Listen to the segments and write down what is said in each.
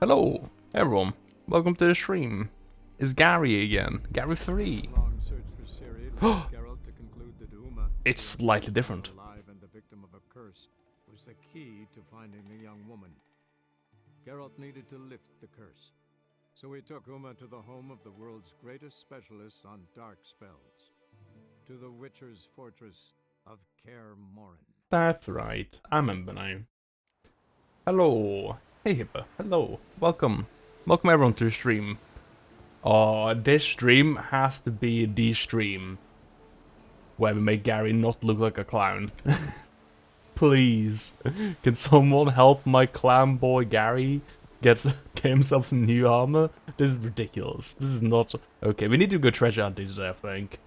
Hello, everyone. Welcome to the stream. It's Gary again. Gary 3. Long search for Ciri led Geralt to conclude that Uma, It's slightly different. alive and the victim of a curse, was the key to finding the young woman. Geralt needed to lift the curse, so he took Uma to the home of the world's greatest specialists on dark spells, to the Witcher's fortress of Kaer Morhen. That's right. I remember now. Hello. Hey, Hippo. Hello. Welcome. Welcome everyone to the stream. Oh, this stream has to be the stream where we make Gary not look like a clown. Please. Can someone help my clown boy Gary get himself some new armor? This is ridiculous. This is not... Okay, we need to go treasure hunting today, I think.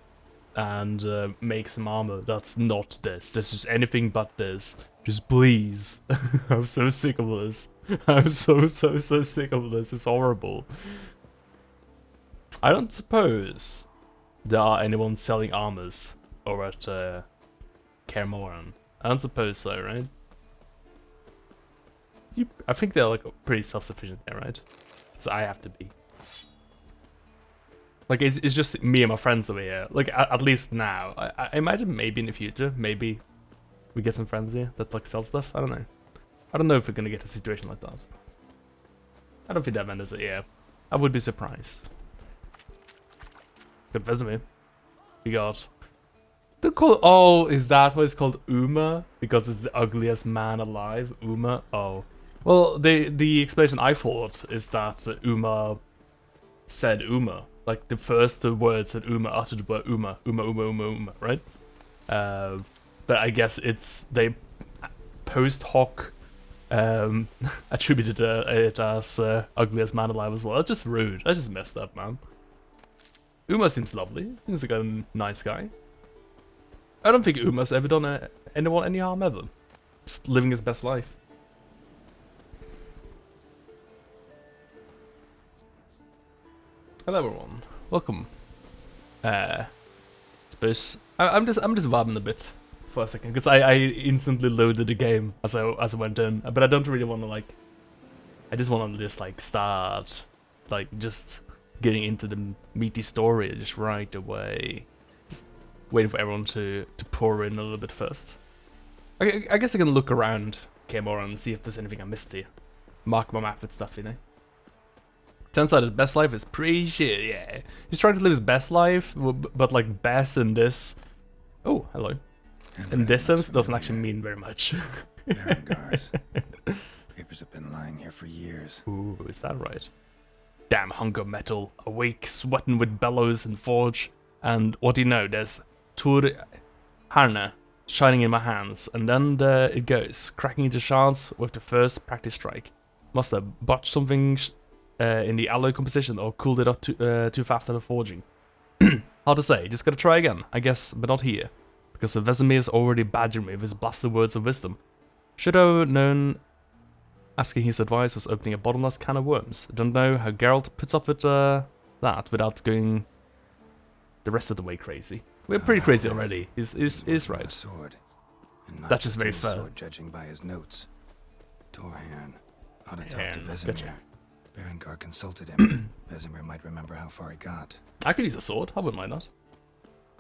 And make some armor that's not this. This is anything but this. Just please. I'm so sick of this. I'm so sick of this. It's horrible. I don't suppose there are anyone selling armors over at Kaer Morhen. I don't suppose so, right? I think they're like pretty self-sufficient there, right? So I have to be. Like, it's just me and my friends over here. Like, at least now. I imagine maybe in the future, maybe we get some friends here that, like, sell stuff. I don't know. I don't know if we're gonna get a situation like that. I don't think that vendors it, yeah. I would be surprised. Good resume. We got... Oh, is that what it's called? Uma? Because it's the ugliest man alive? Uma? Oh. Well, the explanation I thought is that Uma said Uma. Like, the first two words that Uma uttered were Uma, right? But I guess they post hoc attributed it as ugliest man alive as well. That's just rude. That's just messed up, man. Uma seems lovely. Seems like a nice guy. I don't think Uma's ever done anyone any harm ever. Just living his best life. Hello everyone, welcome. Suppose I'm just vibing a bit for a second because I instantly loaded the game as I went in, but I don't really want to like. I just want to just like start, like just getting into the meaty story just right away. Just waiting for everyone to pour in a little bit first. I guess I can look around Kaer Morhen and see if there's anything I missed here. Mark my map with stuff, you know. Turns out his best life is pretty shit, yeah. He's trying to live his best life, but like best in this... Oh, hello. In this sense, doesn't actually mean very much. Papers have been lying here for years. Ooh, is that right? Damn hunger metal, awake, sweating with bellows and forge. And what do you know, there's Tur Harna shining in my hands. And then there it goes, cracking into shards with the first practice strike. Must have botched something... in the alloy composition or cooled it up too fast after forging. Hard to say, just gotta try again, I guess, but not here. Because Vesemir is already badgering me with his blasted words of wisdom. Should have known asking his advice was opening a bottomless can of worms. I don't know how Geralt puts up with that without going the rest of the way crazy. We're pretty crazy already, he's right. Sword, and not That's just very a fair. sword, judging by his notes. Torhan, ought to talk to Torhan, Vesemir. gotcha. Berengar consulted him. Vesemir might remember how far he got. I could use a sword, I wouldn't mind that.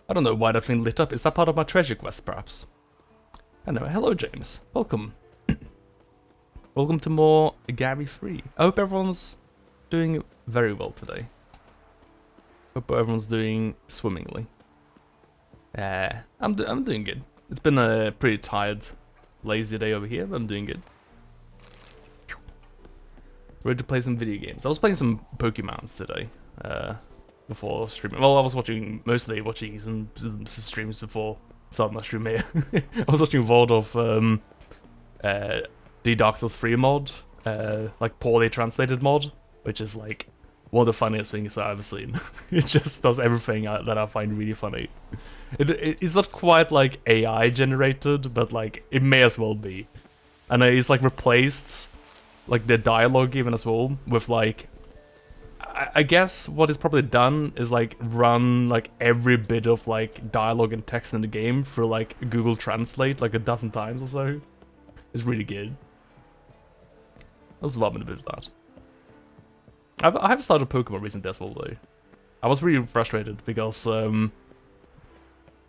I don't know why that thing lit up. Is that part of my treasure quest, perhaps? Anyway, hello James. Welcome. Welcome to more Gary 3. I hope everyone's doing very well today. Hope everyone's doing swimmingly. I'm doing good. It's been a pretty tired, lazy day over here, but I'm doing good. Ready to play some video games. I was playing some Pokemons today, before streaming. Well, I was mostly watching some streams before starting my stream here. I was watching a VOD of the Dark Souls 3 mod, like poorly translated mod, which is like one of the funniest things I've ever seen. It just does everything that I find really funny. It's not quite like AI generated, but like it may as well be. And it's like replaced like the dialogue even as well with like I guess what is probably done is like run like every bit of like dialogue and text in the game through like Google Translate like a dozen times or so. It's really good. I was loving a bit of that. I have started Pokemon recently as well, though. I was really frustrated because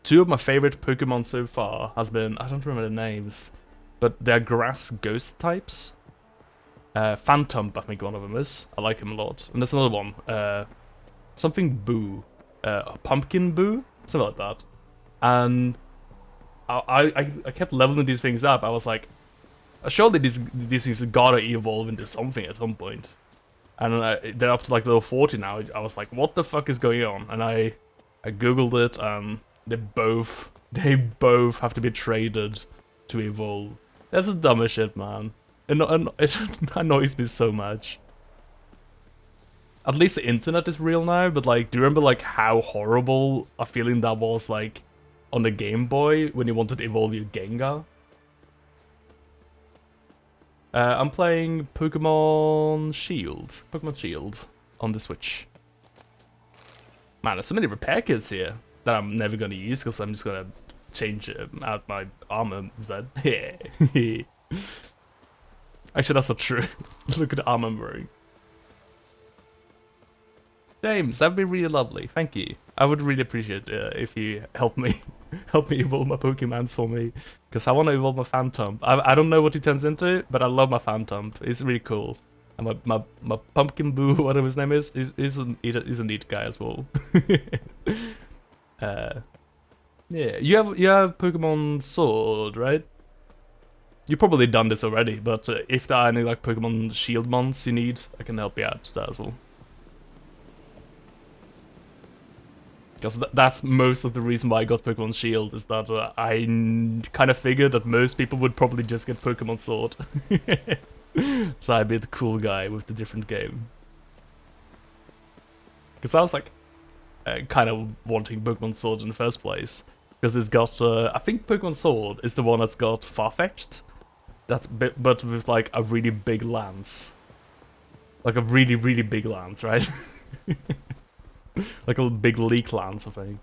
two of my favorite Pokemon so far has been, I don't remember the names, but they're grass ghost types. Phantom, I think one of them is. I like him a lot. And there's another one, something Boo, Pumpkin Boo, something like that. And I kept leveling these things up. I was like, surely these things gotta evolve into something at some point. And they're up to like level 40 now. I was like, what the fuck is going on? And I googled it, and they both have to be traded to evolve. That's the dumbest shit, man. It annoys me so much. At least the internet is real now, but like, do you remember like how horrible a feeling that was like on the Game Boy when you wanted to evolve your Gengar? I'm playing Pokemon Shield on the Switch. Man, there's so many repair kits here that I'm never gonna use because I'm just gonna change out my armor instead. Actually, that's not true. Look at the armor I'm wearing. James, that'd be really lovely. Thank you. I would really appreciate if you help me evolve my Pokemons for me, because I want to evolve my Phantom. I don't know what he turns into, but I love my Phantom. It's really cool. And my Pumpkin Boo, whatever his name is a neat guy as well. Yeah, you have Pokemon Sword, right? You've probably done this already, but if there are any like Pokemon Shield mons you need, I can help you out with that as well. Because that's most of the reason why I got Pokemon Shield, is that I kind of figured that most people would probably just get Pokemon Sword. So I'd be the cool guy with the different game. Because I was like, kind of wanting Pokemon Sword in the first place. Because it's got, I think Pokemon Sword is the one that's got Farfetch'd. But with like a really big lance. Like a really, really big lance, right? Like a big leak lance, I think.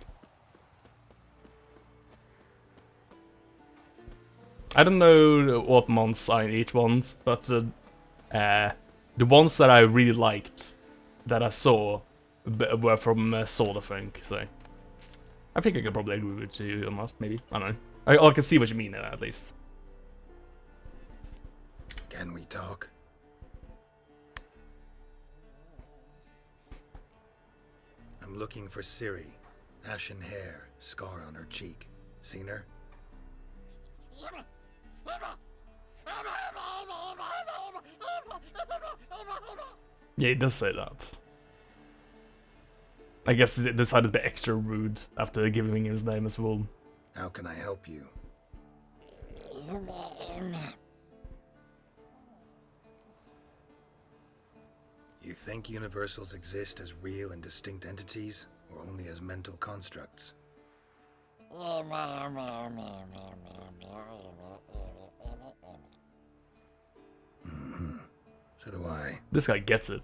I don't know what mons are in each one, but the ones that I really liked, that I saw, were from Sword, I think, so... I think I could probably agree with you on that, maybe. I don't know. I can see what you mean there, at least. Can we talk? I'm looking for Siri. Ashen hair, scar on her cheek. Seen her? Yeah, he does say that. I guess they decided to be extra rude after giving him his name as well. How can I help you? You think universals exist as real and distinct entities, or only as mental constructs? So do I. This guy gets it.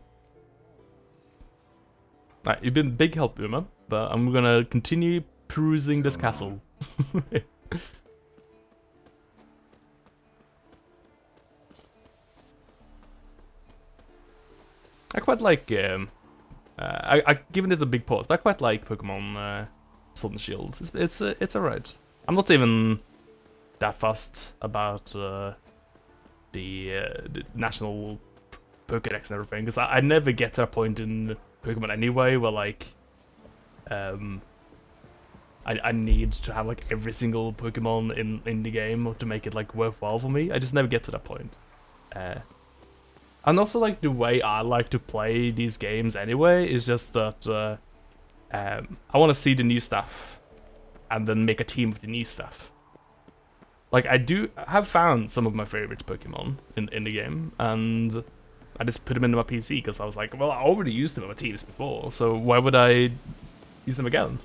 Alright, you've been big help, Uma, but I'm gonna continue perusing this castle. I quite like, I've given it a big pause, but I quite like Pokemon Sword and Shield. It's alright. I'm not even that fussed about the national Pokédex and everything, because I never get to a point in Pokemon anyway where like I need to have like every single Pokemon in the game to make it like worthwhile for me. I just never get to that point. And also like the way I like to play these games anyway is just that I want to see the new stuff and then make a team with the new stuff. Like I have found some of my favorite Pokemon in the game, and I just put them into my PC because I was like, well, I already used them in my teams before, so why would I use them again?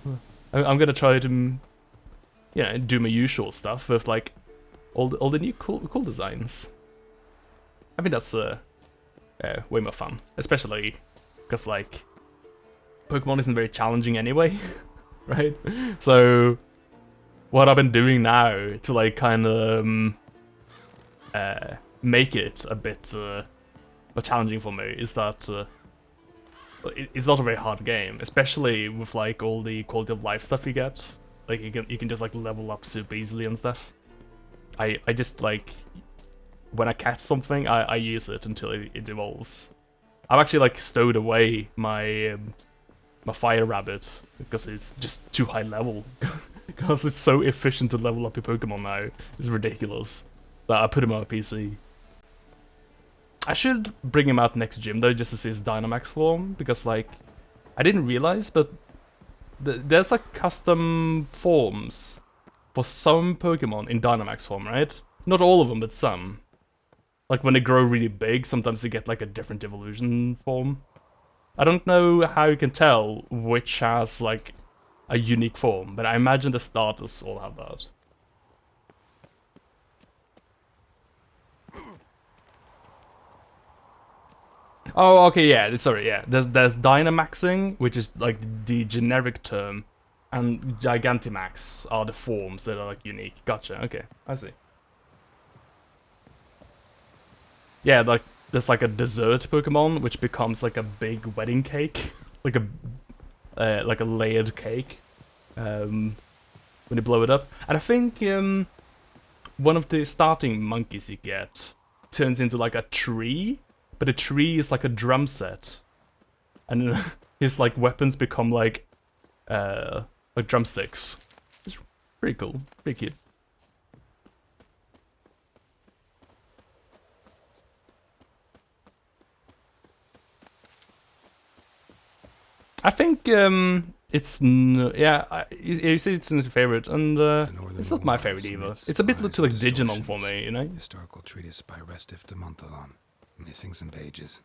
I'm gonna try to, do my usual stuff with like all the new cool designs. I think that's way more fun, especially because like Pokemon isn't very challenging anyway, right? So what I've been doing now to like kind of make it a bit more challenging for me is that it's not a very hard game, especially with like all the quality of life stuff you get. Like you can just like level up super easily and stuff. I just like when I catch something, I use it until it evolves. I've actually like stowed away my my fire rabbit because it's just too high level. Because it's so efficient to level up your Pokemon now. It's ridiculous. But I put him on a PC. I should bring him out next gym though, just to see his Dynamax form, because like I didn't realize, but there's like custom forms for some Pokemon in Dynamax form, right? Not all of them, but some. Like when they grow really big, sometimes they get like a different evolution form. I don't know how you can tell which has like a unique form, but I imagine the starters all have that. Oh, okay, yeah, sorry, yeah. There's Dynamaxing, which is like the generic term, and Gigantamax are the forms that are like unique. Gotcha, okay, I see. Yeah, like there's like a dessert Pokemon, which becomes like a big wedding cake, like a layered cake, when you blow it up. And I think one of the starting monkeys you get turns into like a tree, but a tree is like a drum set, and his like weapons become like drumsticks. It's pretty cool, pretty cute. I think it's yeah. You say it's not your favorite, and it's not my favorite either. It's a bit too like Digimon for me, you know. Historical treatise by Restif de Montalon. Missing some pages.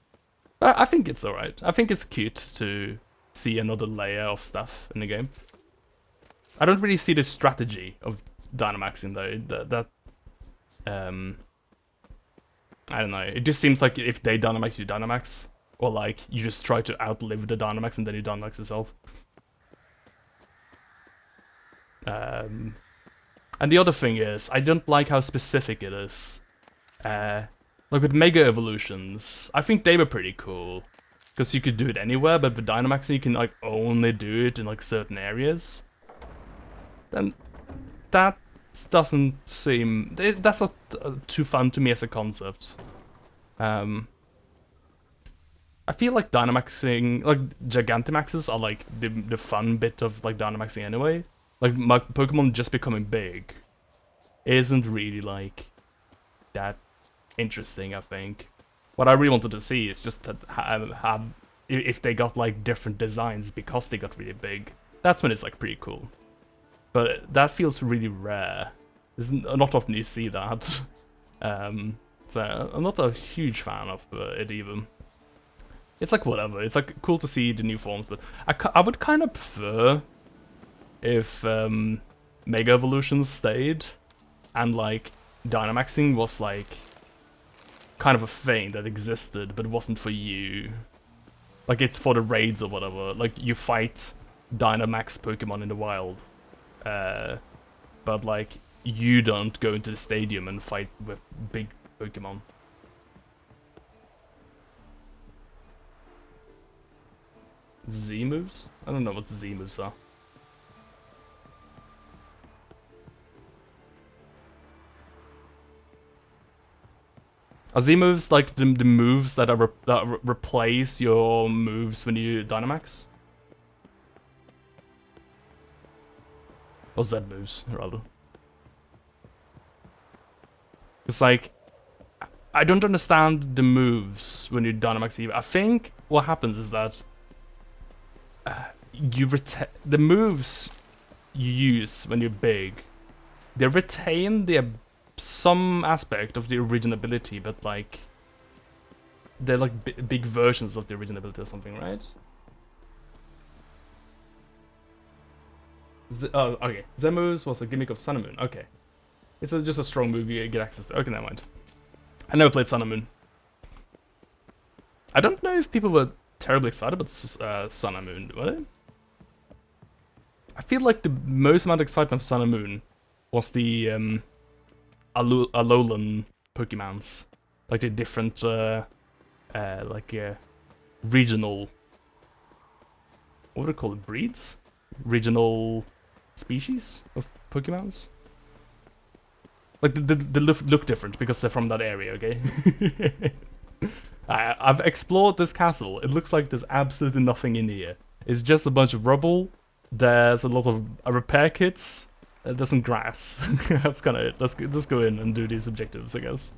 But I think it's alright. I think it's cute to see another layer of stuff in the game. I don't really see the strategy of Dynamaxing though. I don't know. It just seems like if they Dynamax, you Dynamax. Or like, you just try to outlive the Dynamax and then you Dynamax yourself. And the other thing is, I don't like how specific it is. Like with Mega Evolutions, I think they were pretty cool. Because you could do it anywhere, but with Dynamaxing you can like only do it in like certain areas. And that doesn't seem... That's not too fun to me as a concept. I feel like Dynamaxing, like Gigantamaxes are like the fun bit of like Dynamaxing anyway. Like my Pokemon just becoming big isn't really like that interesting, I think. What I really wanted to see is just to have if they got like different designs because they got really big. That's when it's like pretty cool. But that feels really rare. There's not often you see that. So I'm not a huge fan of it even. It's like whatever. It's like cool to see the new forms, but I would kind of prefer if Mega Evolutions stayed and like Dynamaxing was like kind of a thing that existed but wasn't for you. Like it's for the raids or whatever. Like you fight Dynamax Pokemon in the wild, but like you don't go into the stadium and fight with big Pokemon. Z moves? I don't know what Z moves are. Are Z moves like the moves that are that replace your moves when you Dynamax? Or Z moves, rather. It's like, I don't understand the moves when you Dynamax either. I think what happens is that the moves you use when you're big, they retain some aspect of the originality, but like they're like big versions of the originality or something, right? Oh, okay. Zemoves was a gimmick of Sun and Moon. Okay, it's just a strong move you get access to. Okay, never mind. I never played Sun and Moon. I don't know if people were terribly excited about Sun and Moon, were they? I feel like the most amount of excitement of Sun and Moon was the Alolan Pokemons, like the different regional what do they call it, breeds? Regional species of Pokemons? Like, they look different because they're from that area, okay? I've explored this castle. It looks like there's absolutely nothing in here. It's just a bunch of rubble. There's a lot of repair kits. There's some grass. That's kind of it. Let's go in and do these objectives, I guess.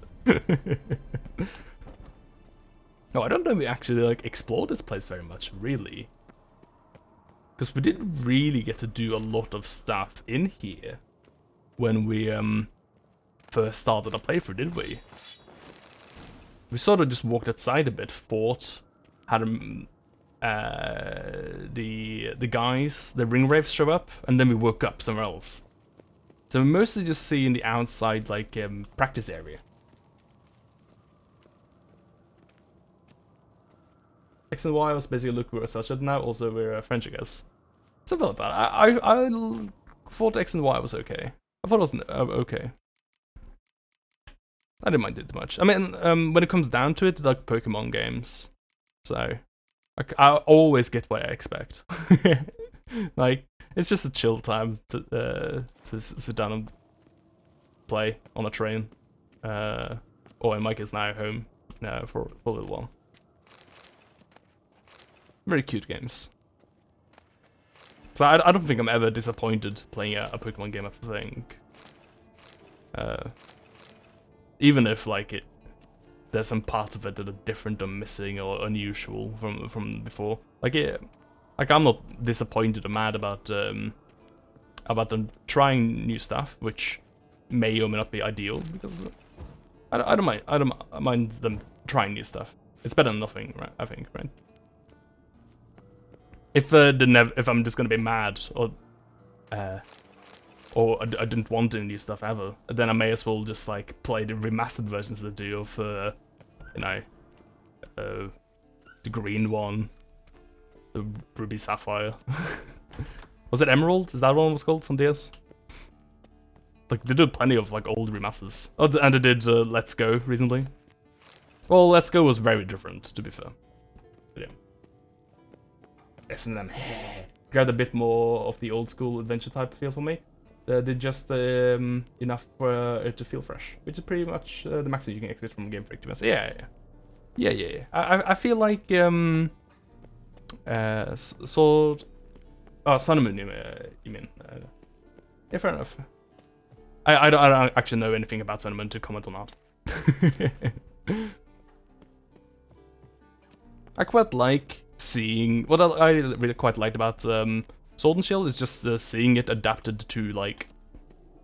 No, I don't know if we actually, like, explored this place very much, really. Because we didn't really get to do a lot of stuff in here when we, first started a playthrough, did we? We sort of just walked outside a bit, fought, had the guys, the ring wraiths show up, and then we woke up somewhere else. So we mostly just see in the outside, like, practice area. X and Y was basically look we're such now, also we're French, I guess. Something like that. I thought X and Y was okay. I thought it was okay. I didn't mind it too much. I mean, when it comes down to it, like Pokemon games. So, I always get what I expect. Like, it's just a chill time to sit down and play on a train. Or in my case now, home for a little while. Very cute games. So I don't think I'm ever disappointed playing a Pokemon game, I think. Even if, like, there's some parts of it that are different or missing or unusual from before. Like, I'm not disappointed or mad about them trying new stuff, which may or may not be ideal, because I don't mind them trying new stuff. It's better than nothing, right? I think, right? If I'm just gonna be mad or I didn't want any new stuff ever, then I may as well just like play the remastered versions they do of you know, the green one, the Ruby Sapphire. Was it Emerald? Is that one was called? Some DS? Like, they did plenty of like old remasters. Oh, and they did Let's Go recently. Well, Let's Go was very different, to be fair. But yeah. S&M grabbed a bit more of the old school adventure type feel for me. Did just enough for it to feel fresh, which is pretty much the max that you can expect from Game Freak, to be honest. Yeah. I feel like Sword, Sun and Moon, you mean? Yeah, fair enough. I don't actually know anything about Sun and Moon to comment on that. I quite like seeing what I really quite liked about Sword and Shield is just seeing it adapted to like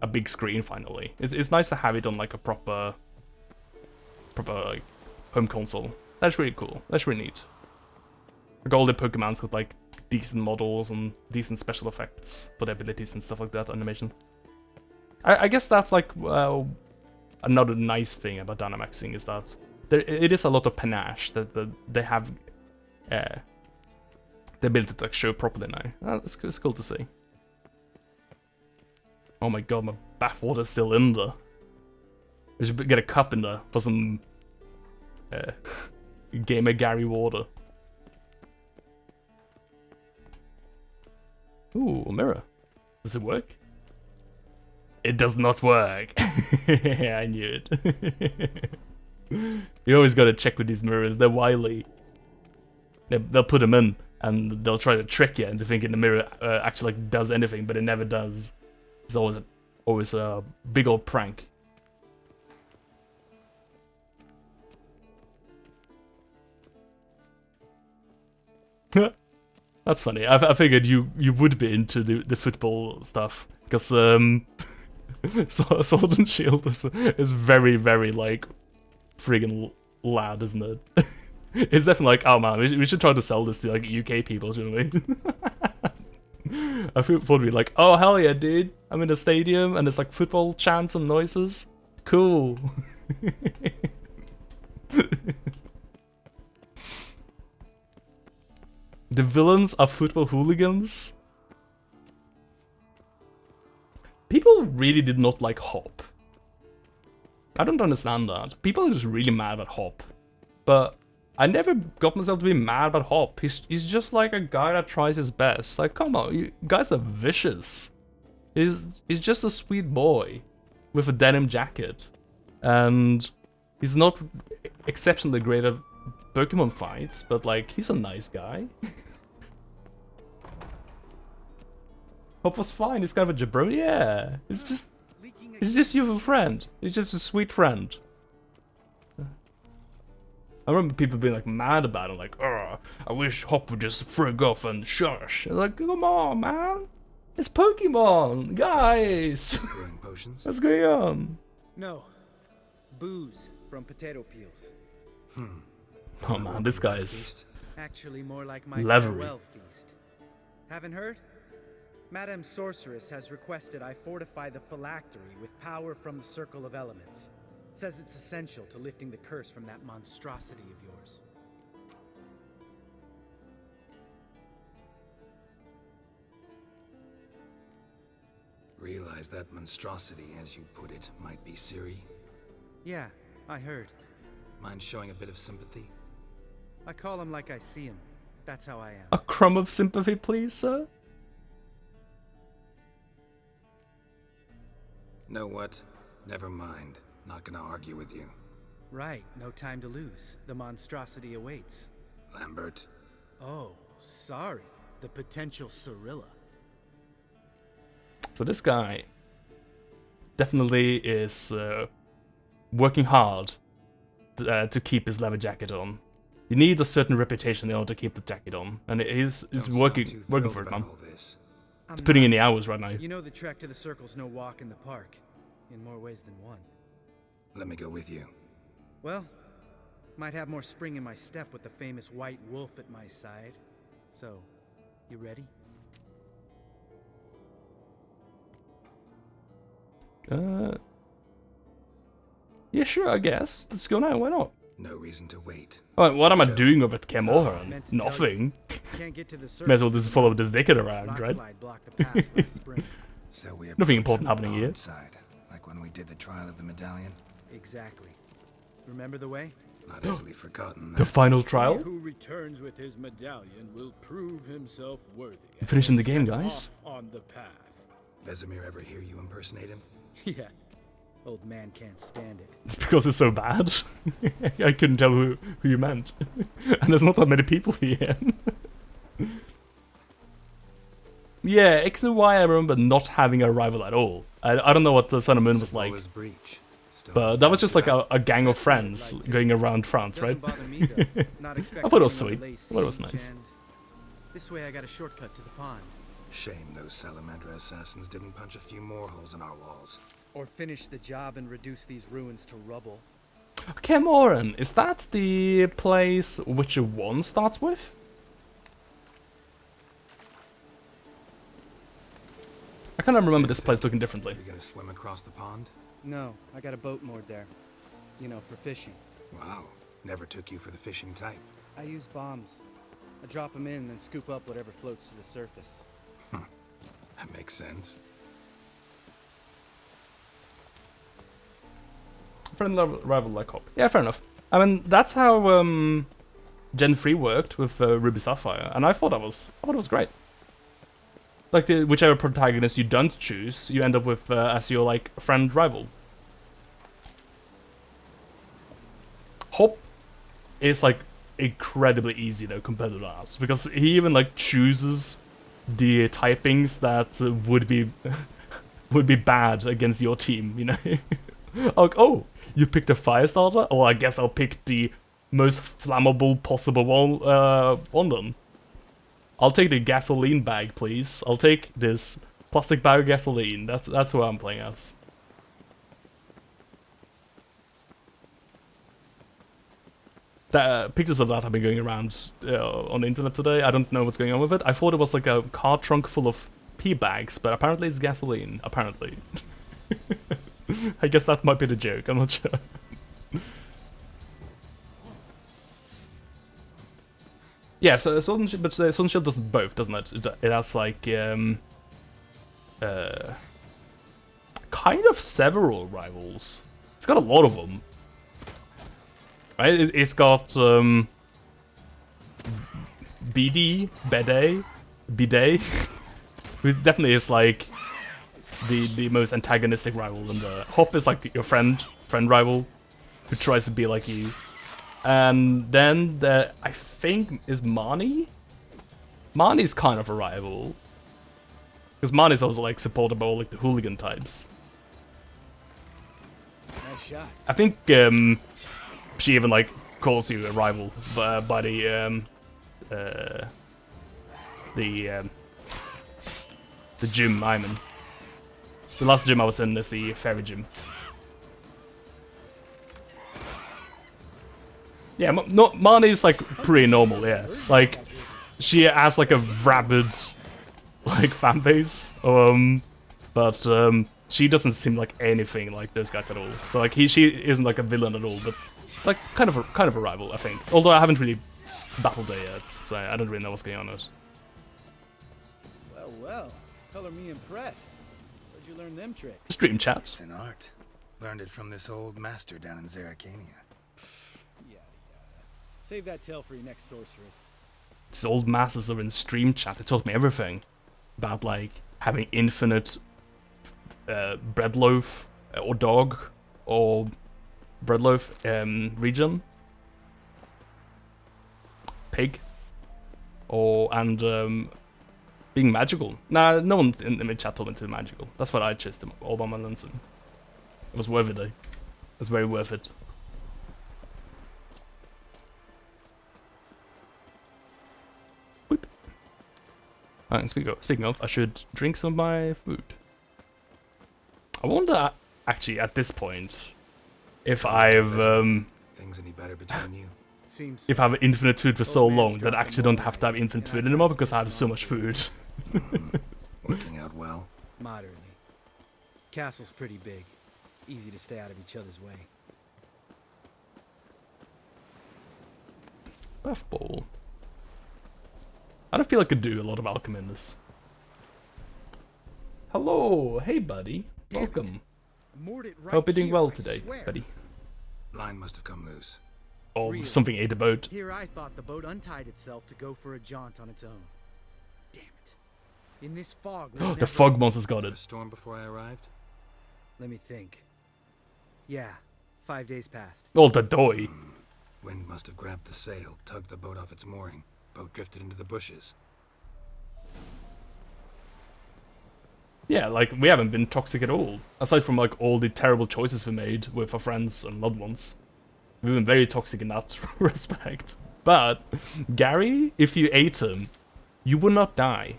a big screen finally. It's nice to have it on like a proper like home console. That's really cool. That's really neat. Like all the Pokemon's got like decent models and decent special effects for the abilities and stuff like that, animation. I guess that's like another nice thing about Dynamaxing is that it is a lot of panache that they have the ability to like show properly now. It's cool to see. Oh my god, my bathwater's still in there. We should get a cup in there for some Gamer Gary water. Ooh, a mirror. Does it work? It does not work. Yeah, I knew it. You always gotta check with these mirrors. They're wily. They'll put them in, and they'll try to trick you into thinking the mirror actually like does anything, but it never does. It's always a big old prank. That's funny. I figured you would be into the football stuff because Sword and Shield is very like friggin' loud, isn't it? It's definitely like, oh man, we should try to sell this to like UK people, shouldn't we? I thought we'd be like, oh hell yeah, dude! I'm in a stadium and it's like football chants and noises. Cool. The villains are football hooligans. People really did not like Hop. I don't understand that. People are just really mad at Hop. But I never got myself to be mad about Hop. He's just like a guy that tries his best. Like, come on, you guys are vicious. He's just a sweet boy with a denim jacket, and he's not exceptionally great at Pokemon fights, but like he's a nice guy. Hop was fine. He's kind of a jabroni. Yeah, he's just your friend. He's just a sweet friend. I remember people being like mad about it, like, "Oh, I wish Hop would just frig off and shush." Like, come on, man, it's Pokemon, guys. Brewing potions? What's going on? No. Booze from potato peels. Oh man, this guy is Actually more like my Leathery. farewell feast. Haven't heard? Madame Sorceress has requested I fortify the phylactery with power from the Circle of Elements. Says it's essential to lifting the curse from that monstrosity of yours. Realize that monstrosity, as you put it, might be Siri. Yeah, I heard. Mind showing a bit of sympathy? I call him like I see him. That's how I am. a crumb of sympathy, please, sir. Know what? Never mind. Not gonna argue with you. Right, no time to lose. The monstrosity awaits. Lambert. Oh, sorry. The potential Cirilla. So this guy definitely is working hard to keep his leather jacket on. You need a certain reputation in order to keep the jacket on, and he's Don't sound working too for thrilled it, man. about all this. He's putting in the hours right now. You know the trek to the Circle's no walk in the park. In more ways than one. Let me go with you. Well, might have more spring in my step with the famous white wolf at my side. So, you ready? Yeah, sure, I guess. Let's go now, why not? No reason to wait. Alright, what am I Let's go. doing over at Camoran? Meant to tell you. Nothing. Can't get to the Circle. May as well just follow this dickhead around, right? Rockslide blocked the pass last spring. So we Nothing approach important from the happening here. pond Side, like when we did the trial of the medallion. Exactly. Remember the way? Not easily forgotten. The That. final He trial? who returns with his medallion will prove himself worthy. and Finishing the will game, set guys. off on the path. Vesemir ever hear you impersonate him? Yeah. Old man can't stand it. It's because it's so bad. I couldn't tell who you meant. And there's not that many people here. Yeah, X and Y I remember not having a rival at all. I don't know what the Sun and Moon was like, Flawless breach. Still but that was just like out. a gang of friends going around France, right? Doesn't bother me though. Not expecting thought it was another sweet. lay I thought it was siege, nice. and this way I got a shortcut to the pond. Shame those Salamander assassins didn't punch a few more holes in our walls. Or finish the job and reduce these ruins to rubble. Camoran, is that the place Witcher 1 starts with? I kind of remember this place looking differently. You gonna swim across the pond? No, I got a boat moored there. You know, for fishing. Wow. Never took you for the fishing type. I use bombs. I drop them in, then scoop up whatever floats to the surface. That makes sense. Friend rival like Hop. Yeah, fair enough. I mean, that's how Gen 3 worked with Ruby Sapphire, and I thought it was great. Like, whichever protagonist you don't choose, you end up with as your, like, friend rival. Hop is, like, incredibly easy, though, compared to ours, because he even, like, chooses the typings that would be would be bad against your team, you know? Like, oh, you picked a fire starter? Oh, I guess I'll pick the most flammable possible one then. I'll take the gasoline bag, please. I'll take this plastic bag of gasoline. That's who I'm playing as. Pictures of that have been going around on the internet today. I don't know what's going on with it. I thought it was like a car trunk full of pea bags, but apparently it's gasoline. Apparently. I guess that might be the joke. I'm not sure. Yeah, so Sword and Shield, but Sword and Shield does both, doesn't it? It has like kind of several rivals. It's got a lot of them, right? It's got Bidet, who definitely is like the most antagonistic rival in the Hop is like your friend rival who tries to be like you. And then I think is Marnie? Marnie's kind of a rival. Because Marnie's also like supported by all like the hooligan types. Nice shot. I think she even like calls you a rival by the gym I'm in. The last gym I was in is the fairy gym. Yeah, Marnie's like pretty normal, yeah. Like, she has like a rabid like fan base, but she doesn't seem like anything like those guys at all. So like she isn't like a villain at all, but like kind of a rival, I think. Although I haven't really battled her yet, so I don't really know what's going on with. Well, well. Color me impressed. Where'd you learn them tricks? Stream chat. It's an art. Learned it from this old master down in Zeracania. Yeah. Save that tale for your next sorceress. These old masters are in stream chat. They taught me everything about like having infinite bread loaf or dog or bread loaf region, pig, and being magical. Nah, no one in the chat told me to be magical. That's what I chose all by my Linson. It was worth it though. It was very worth it. Alright, speaking of, I should drink some of my food. I wonder, actually, at this point, if I've Things any better between you? Seems if I have infinite food for so long that I actually don't have to have infinite food anymore because I have so much food. Working out well. moderately. Castle's pretty big. Easy to stay out of each other's way. Buff bowl. I don't feel I could do a lot of alchemy in this. Hello, hey buddy, welcome. Moored it right Hope you're doing here, well I today, swear. buddy. Line must have come loose. Or Really? something ate a boat. Here I thought the boat untied itself to go for a jaunt on its own. Damn it. In this fog, we'll The never- fog monster's got A it. storm before I arrived? Let me think. Yeah, 5 days passed. Oh, the doy. Wind must have grabbed the sail, tugged the boat off its mooring. Boat drifted into the bushes. Yeah, like, we haven't been toxic at all. Aside from, like, all the terrible choices we made with our friends and loved ones. We've been very toxic in that respect. But, Gary, if you ate him, you would not die.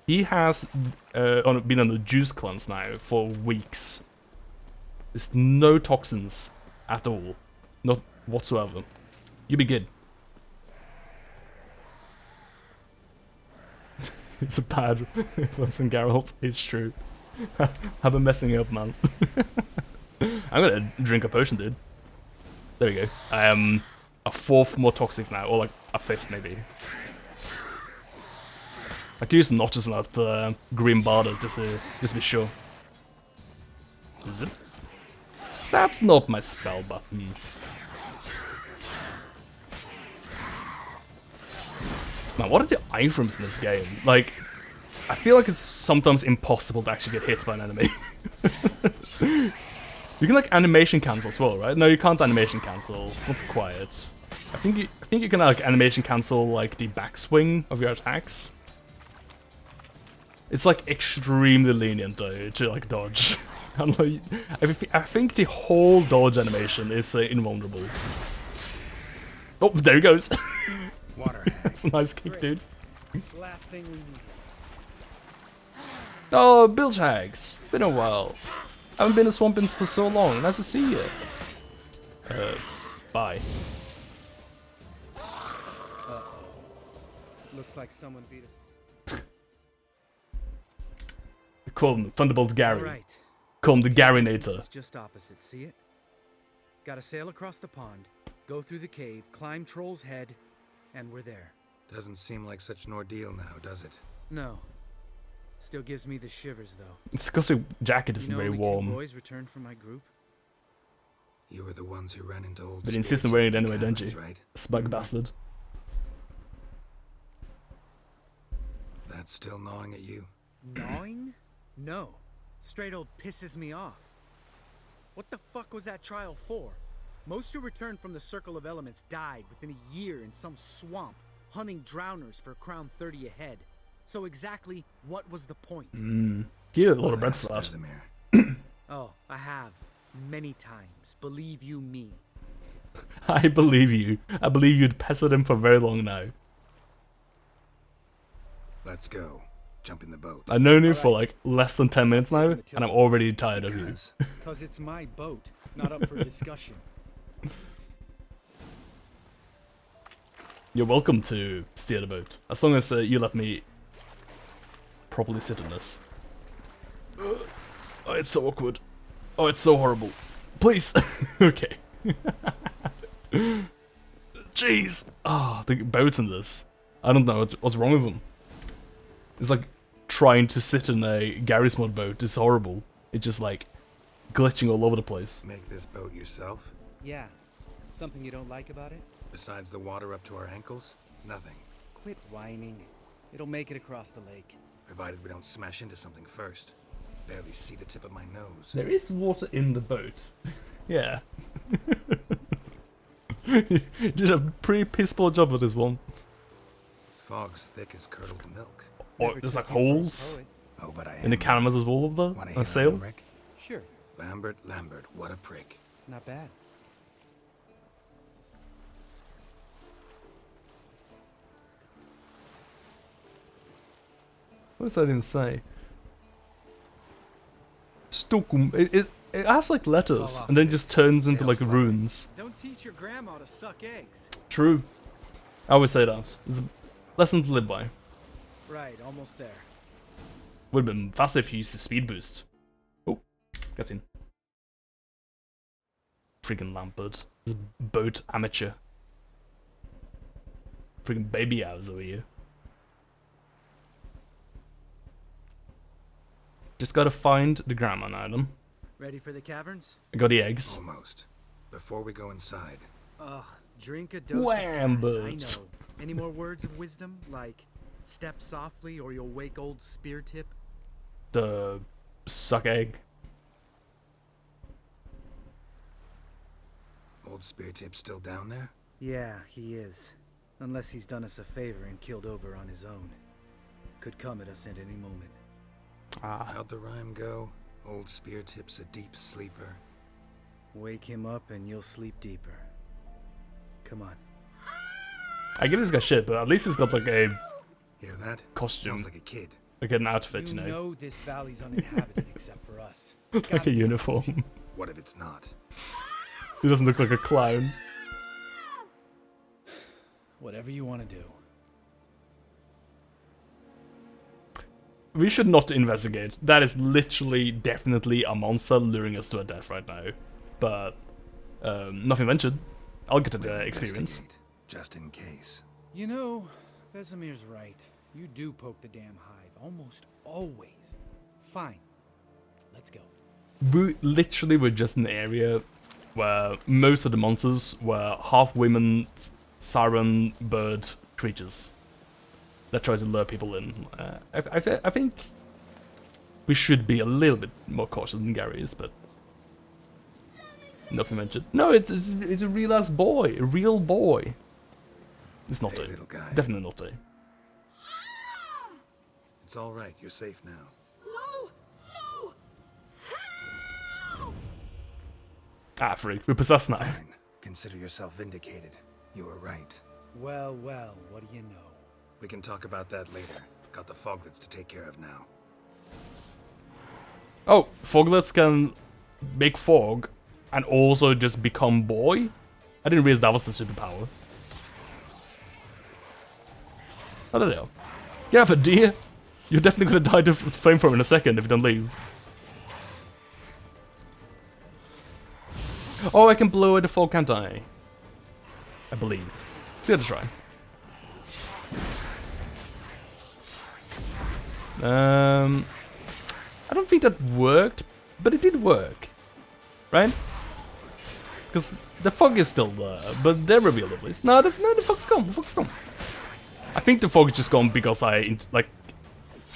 He has been on a juice cleanse now for weeks. There's no toxins at all. Not whatsoever. You'll be good. It's a bad influence on Geralt. It's true. I've been messing up, man. I'm gonna drink a potion, dude. There we go. I am a fourth more toxic now, or like a fifth maybe. I could use notches in that green barter just to be sure. Is it? That's not my spell button. Man, what are the items in this game? Like, I feel like it's sometimes impossible to actually get hit by an enemy. You can like animation cancel as well, right? No, you can't animation cancel. Not quiet. I think you can like animation cancel like the backswing of your attacks. It's like extremely lenient though to like dodge. I think the whole dodge animation is invulnerable. Oh, there he goes. Water That's a nice kick, dude. Last thing we need. Oh, bilge hags. Been a while. Haven't been a swampin for so long. Nice to see you. Bye. Looks like someone beat us. Call him Thunderbolt Gary. All right. Call him the It's Garinator. just opposite. See it? Gotta sail across the pond, go through the cave, climb Troll's Head, and we're there. Doesn't seem like such an ordeal now, does it? No. Still gives me the shivers, though. It's because the jacket You isn't know, very only warm. 2 boys returned from my group. You were the ones who ran into old. But you insist on spirits wearing it in anyway, don't you? caverns, right? Smug bastard. still gnawing at you? Gnawing? No. Straight old pisses me off. What the fuck was that trial for? Most who returned from the Circle of Elements died within a year in some swamp, hunting drowners for crown 30 a head. So exactly what was the point? Get a lot of bread for that. Vesemir. Oh, I have. Many times. Believe you me. I believe you. I believe you'd pestered him for very long now. Let's go. Jump in the boat. I've known you for like less than 10 minutes now, and I'm already tired of you. Because Because it's my boat, not up for discussion. You're welcome to steer the boat, as long as you let me properly sit in this. Oh, it's so awkward. Oh, it's so horrible. Please. Okay. Jeez. Ah, the boats in this. I don't know what's wrong with them. It's like trying to sit in a Garry's Mod boat is horrible. It's just like glitching all over the place. make this boat yourself? Yeah. Something you don't like about it? Besides the water up to our ankles? Nothing. Quit whining. It'll make it across the lake. Provided we don't smash into something first. Barely see the tip of my nose. There is water in the boat. Yeah. You did a pretty piss poor job with this one. Fog's thick as curdled milk. Or Never there's like took you for a holes poet. Oh, but I am. in the canvas as well of the Wanna hear a sail. limerick? Sure. Lambert, what a prick. Not bad. What does that even say? Stokum. It has like letters Fall off and then a bit. just turns into Sail's like fine. runes. Don't teach your grandma to suck eggs. True. I always say that. It's a lesson to live by. Right, almost there. Would have been faster if you used the speed boost. Oh, got in. Freaking Lampard. This boat amateur. Freaking baby hours over here. Just gotta find the grandma now then. Ready for the caverns? I got the eggs. Almost. Before we go inside, Ugh, drink a dose Wham, of cats, I bud. know. Any more words of wisdom? Like, step softly or you'll wake old spear tip? The suck egg. old spear tip still down there? Yeah, he is. Unless he's done us a favor and killed over on his own. Could come at us at any moment. Ah, How'd the rhyme go? Old spear tip's a deep sleeper. Wake him up and you'll sleep deeper. Come on. I give this guy shit, but at least he's got like a Hear that? costume, Sounds like a kid. like an outfit, You you know, know this valley's uninhabited except for us. like Gotta a be uniform. What if it's not? He doesn't look like a clown. Whatever you want to do. We should not investigate. That is literally, definitely a monster luring us to a death right now. But, nothing ventured. I'll get to the We'll experience. investigate, just in case. You know, Vesemir's right. You do poke the damn hive, almost always. Fine. Let's go. We literally were just in the area where most of the monsters were half women, siren, bird creatures that try to lure people in. I think we should be a little bit more cautious than Gary is, but nothing mentioned. No, it's a real ass boy, a real boy. It's not Hey, a little guy. definitely not a. It's all right. You're safe now. No! No! Help! Ah, freak, we're possessed now. Fine. Consider yourself vindicated. You were right. Well, well, what do you know? We can talk about that later. Got the foglets to take care of now. Oh, foglets can make fog and also just become boy? I didn't realize that was the superpower. I don't know. Get off it, dear. You're definitely gonna die to flamethrower in a second if you don't leave. Oh, I can blow away the fog, can't I? I believe. Let's give it a try. I don't think that worked, but it did work. Right? Because the fog is still there, but they're revealed at least. No, the fog's gone, the fog's gone. I think the fog is just gone because I, like,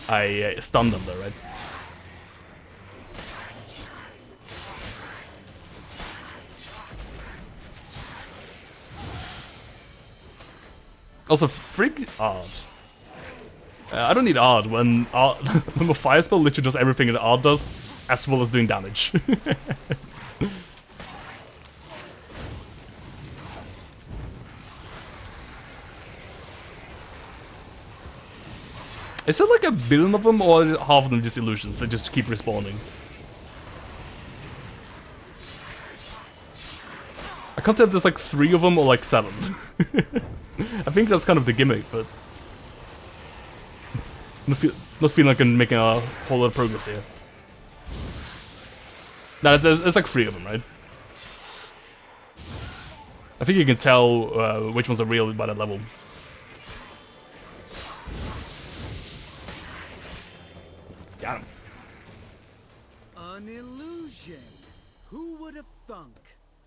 I stunned them though, right? Also, freak Ard. I don't need Ard when when the fire spell literally does everything that Ard does, as well as doing damage. Is it like a billion of them, or half of them just illusions that just keep respawning? I can't tell if there's like 3 of them or like 7. I think that's kind of the gimmick, but not feeling like I'm making a whole lot of progress here. No, there's like 3 of them, right? I think you can tell which ones are real by that level. Got him. An illusion. Who would have thunk?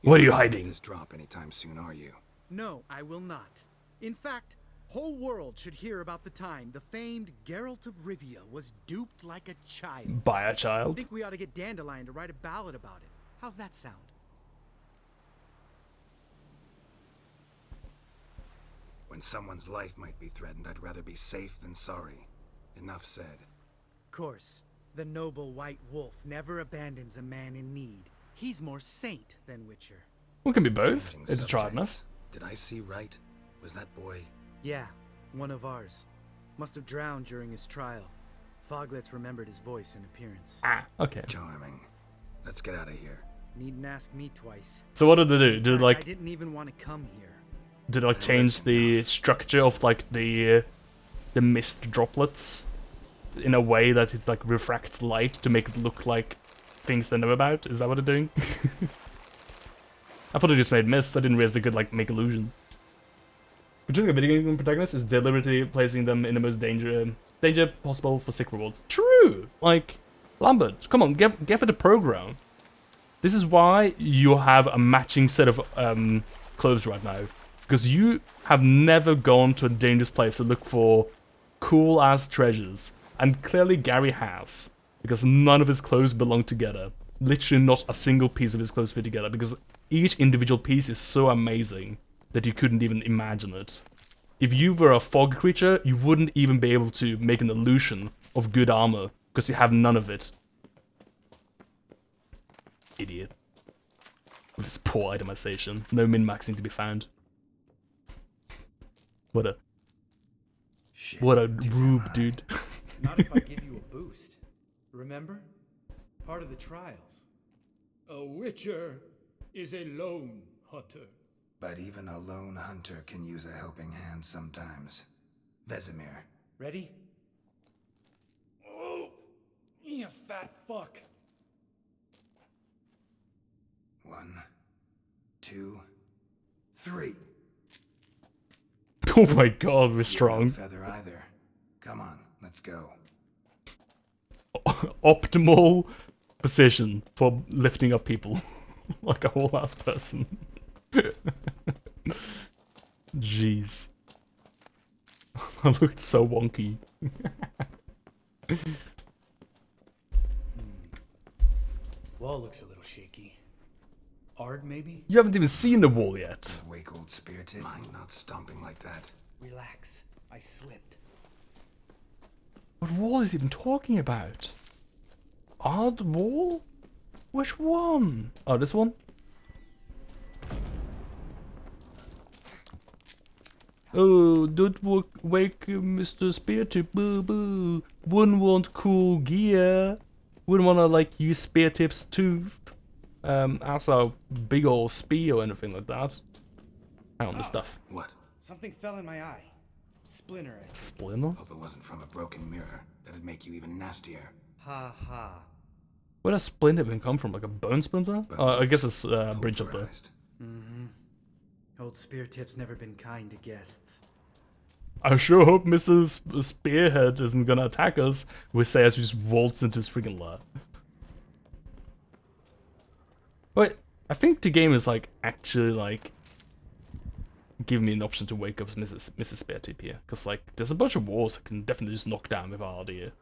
What are you You're not gonna hiding? let this drop anytime soon, are you? No, I will not. In fact, whole world should hear about the time the famed Geralt of Rivia was duped like a child. By a I child? think we ought to get Dandelion to write a ballad about it. How's that sound? When someone's life might be threatened, I'd rather be safe than sorry. Enough said. Course, the noble white wolf never abandons a man in need. He's more saint than Witcher. We can be both. Changing It's tried subjects. enough. Did I see right? Was that boy? Yeah, one of ours. Must have drowned during his trial. Foglets remembered his voice and appearance. Ah, okay. Charming. Let's get out of here. Needn't ask me twice. So what did they do? Did it I like didn't even want to come here. change the structure of like the mist droplets in a way that it like refracts light to make it look like things they know about? Is that what they're doing? I thought it just made mist. I didn't realize they could like make illusions. Choosing a video game protagonist is deliberately placing them in the most danger possible for sick rewards. True. Like Lambert, come on, get with the program. This is why you have a matching set of clothes right now, because you have never gone to a dangerous place to look for cool ass treasures, and clearly Gary has, because none of his clothes belong together. Literally not a single piece of his clothes fit together, because each individual piece is so amazing that you couldn't even imagine it. If you were a fog creature, you wouldn't even be able to make an illusion of good armor, because you have none of it. Idiot. With his poor itemization. No min-maxing to be found. What a Shit. What a too rube, high. dude. Not if I give you a boost. Remember? Part of the trials. A witcher is a lone hunter. But even a lone hunter can use a helping hand sometimes. Vesemir. Ready? Oh, you fat fuck. 1, 2, 3. Oh my god, we're No strong. feather either. Come on, let's go. Optimal position for lifting up people. Like a whole ass person. Jeez. I looked so wonky. Wall looks a little shaky. Ard, maybe? You haven't even seen the wall yet. Wake old spear tip. Mind not stomping like that. Relax. I slipped. What wall is he even talking about? Odd wall? Which one? Oh, this one? Oh, don't wake Mr. Speartip, boo boo. Wouldn't want cool gear. Wouldn't wanna like use Speartip's tooth as a big old spear or anything like that. Hang on, this stuff. What? Something fell in my eye. Splinter it. Splinter? Hope it wasn't from a broken mirror. That'd make you even nastier. Ha ha. Where does splinter even come from? Like a bone splinter? I guess it's bridge up there. Pulverized. Old Spear Tip's never been kind to guests. I sure hope Mr. Spearhead isn't gonna attack us, we say as we just waltz into his freaking lair. Wait, I think the game is like actually like giving me an option to wake up Mrs. Speartip here, because like there's a bunch of walls I can definitely just knock down with RD.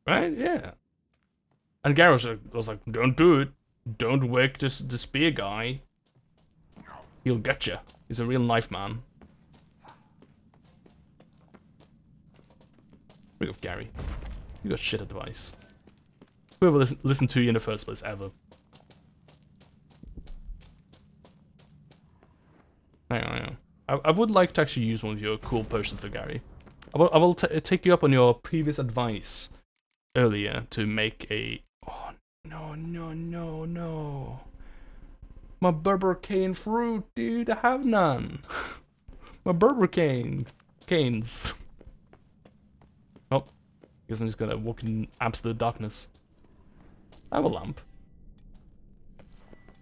Right? Yeah. And Gary was like, don't do it. Don't wake the spear guy. He'll get you. He's a real knife man. Bring up Gary. You got shit advice. Whoever listened to you in the first place ever. Hang on. I would like to actually use one of your cool potions though, Gary. I will take you up on your previous advice earlier to make a... Oh, no. My Berber cane fruit, dude. I have none. My Berber canes. Oh, guess I'm just gonna walk in absolute darkness. I have a lamp.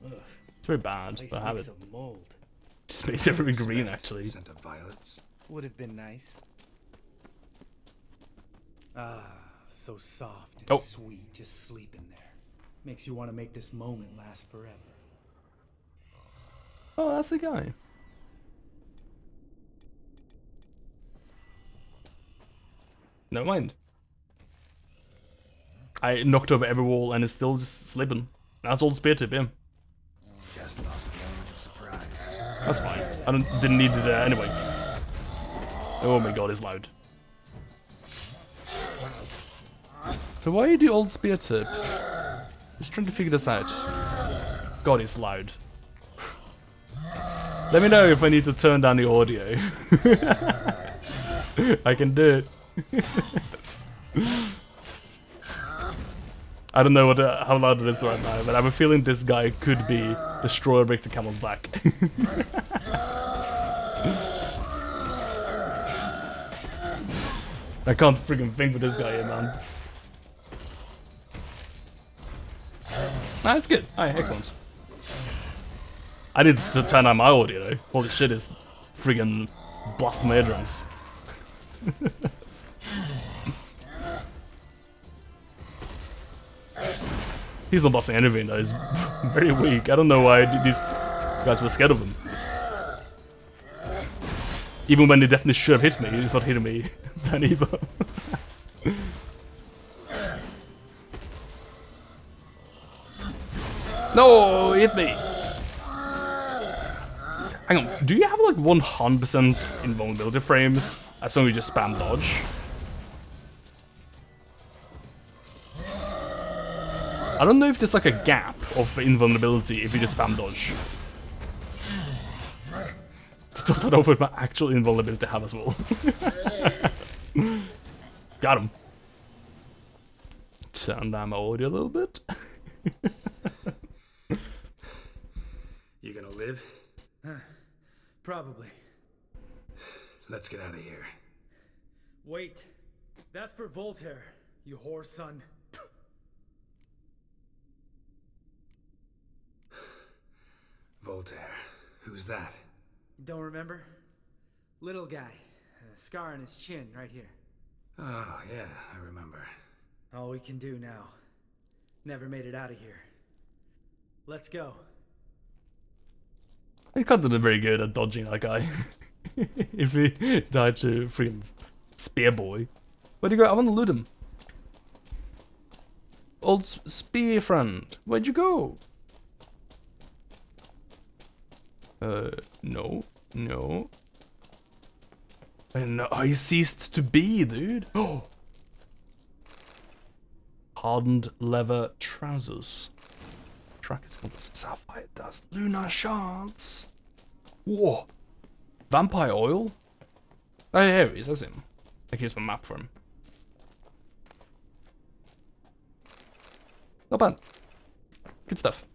Ugh, It's very bad, place but I have it. reeks of mold. Just makes everything green, actually. Scent of violets. Would have been nice. Ah, so soft and Oh. sweet, just sleeping there. Makes you want to make this moment last forever. Oh, that's the guy. Never mind. I knocked over every wall and it's still just sleeping. That's all the spear tip, yeah. Just lost the element of surprise. That's fine. Didn't need it anyway. Oh my god, it's loud. So why do old spear tip? Just trying to figure this out. God, it's loud. Let me know if I need to turn down the audio. I can do it. I don't know how loud it is right now, but I have a feeling this guy could be Destroyer Breaks the Camel's Back. I can't freaking think with this guy here, man. Nah, it's good. Alright, excellent. I need to turn on my audio though. Holy shit, it's friggin' blasting my eardrums. He's not busting anything though, he's very weak. I don't know why these guys were scared of him. Even when they definitely should have hit me, he's not hitting me then either. No, he hit me! Hang on, do you have like 100% invulnerability frames as long as you just spam dodge? I don't know if there's like a gap of invulnerability if you just spam dodge. To top that off with my actual invulnerability have as well. Got him. Turn down my audio a little bit. You gonna live? Probably. Let's get out of here. Wait. That's for Voltaire, you whore son. Voltaire. Who's that? Don't remember? Little guy. A scar on his chin right here. Oh, yeah, I remember. All we can do now. Never made it out of here. Let's go. I can't have been very good at dodging that guy. If he died to freaking spear boy. Where'd he go? I want to loot him. Old spear friend, where'd you go? No. And he ceased to be, dude. Oh. Hardened leather trousers. Track is called sapphire dust. Lunar shards. Whoa. Vampire oil. Oh, here he is. That's him. I can use my map for him. Not bad. Good stuff.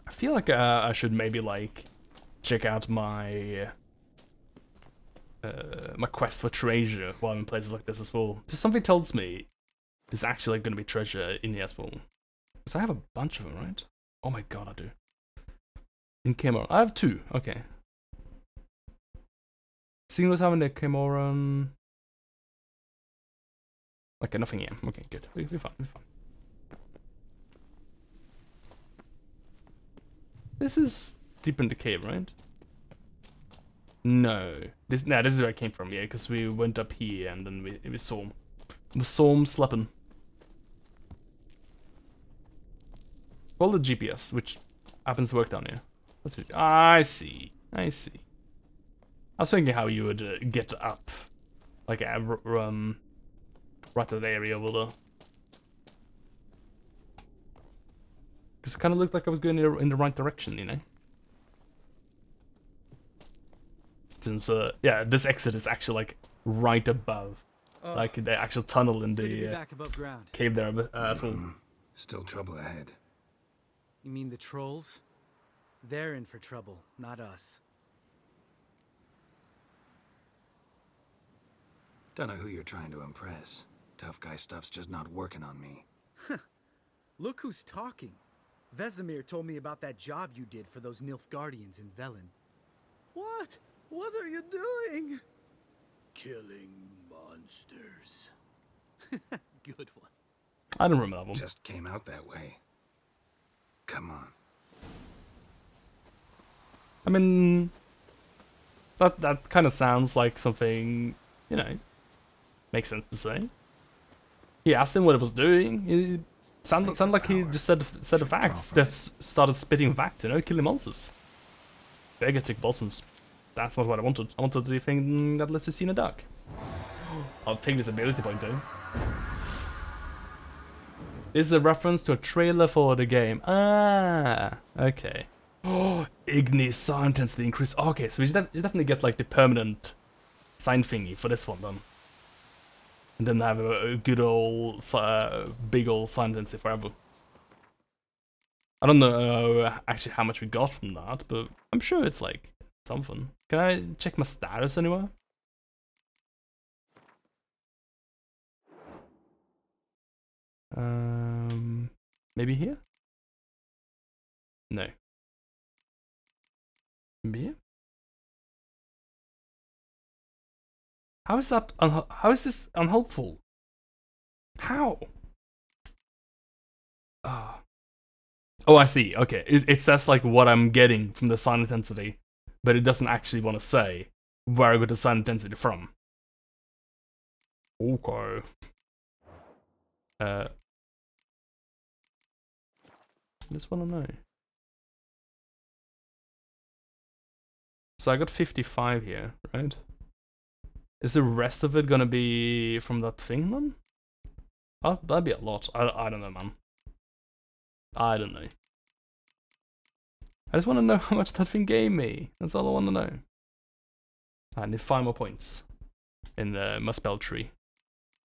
I feel like I should maybe like check out my my quest for treasure while I'm in places like this as well. Just something tells me there's actually going to be treasure in here as well. Because I have a bunch of them, right? Oh my god, I do. In Cameron, I have 2. Okay. Seeing what's happening in Cameron. Okay, nothing here. Okay, good. We're fine. We're fine. This is deep in the cave, right? No. This is where I came from, yeah, because we went up here and then we saw him. We saw him slapping. Follow the GPS, which happens to work down here. Let's see. I see. I see. I was thinking how you would get up. Like, right to the area over there. Because it kind of looked like I was going in the right direction, you know? Since, yeah, this exit is actually, like, right above. Like, the actual tunnel in the back above ground. cave there as well. Still trouble ahead. You mean the trolls? They're in for trouble, not us. Don't know who you're trying to impress. Tough guy stuff's just not working on me. Look who's talking. Vesemir told me about that job you did for those Nilfgaardians in Velen. What? What are you doing? Killing monsters. Good one. I don't remember that one. Just came out that way. Come on. I mean, that kind of sounds like something, you know, makes sense to say. He asked him what he was doing. It sounded like he just said the facts. Just started spitting facts, you know, killing monsters. Beggar took bosses. That's not what I wanted. I wanted the thing that lets you see in the dark. I'll take this ability point though. This is a reference to a trailer for the game. Ah, okay. Oh, Ignis sign intensity increase. Okay, so we definitely get like the permanent sign thingy for this one then. And then have a good old, big old sign intensity forever. I don't know actually how much we got from that, but I'm sure it's like something. Can I check my status anywhere? Maybe here? No. Maybe here? How is that? How is this unhelpful? How? Oh, I see. Okay, it says like what I'm getting from the sign intensity, but it doesn't actually want to say where I got the sign intensity from. Okay. Just wanna know. So I got 55 here, right? Is the rest of it gonna be from that thing then? Oh, that'd be a lot. I don't know, man. I don't know. I just want to know how much that thing gave me. That's all I want to know. I need 5 more points in my spell tree.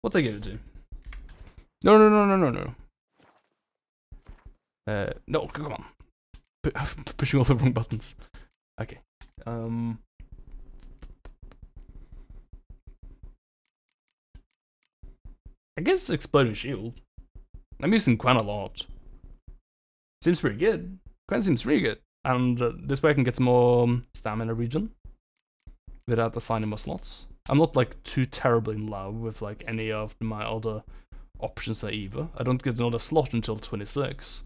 What did I give it to? No. No, come on. Pushing all the wrong buttons. Okay. I guess Exploding Shield. I'm using Quen a lot. Seems pretty good. Quen seems really good. And this way I can get some more stamina regen without assigning more slots. I'm not like too terribly in love with like any of my other options either. I don't get another slot until 26.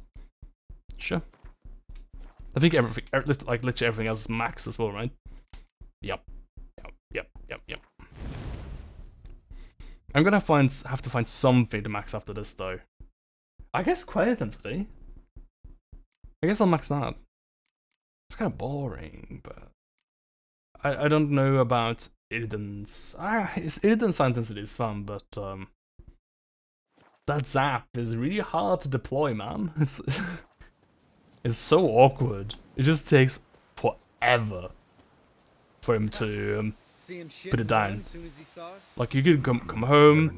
Sure. I think everything, like literally everything else is maxed as well, right? Yep. I'm gonna have to find something to max after this though. I guess Quen intensity. I guess I'll max that. It's kind of boring, but I don't know about Illidan's. Illidan's intensity is fun, but that zap is really hard to deploy, man. It's so awkward. It just takes forever for him to put it down. Like you could come home,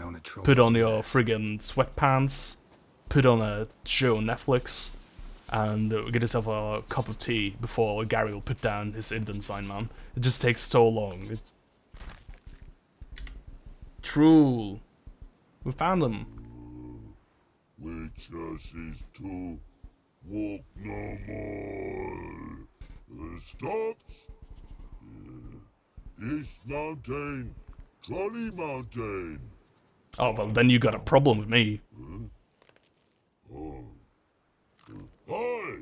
put on your friggin' sweatpants, put on a show on Netflix, and get yourself a cup of tea before Gary will put down his Illidan sign, man. It just takes so long. True. We found him. Witches to walk no more. Stops. East Mountain, Trolley Mountain. Oh, well, then you got a problem with me. Hi!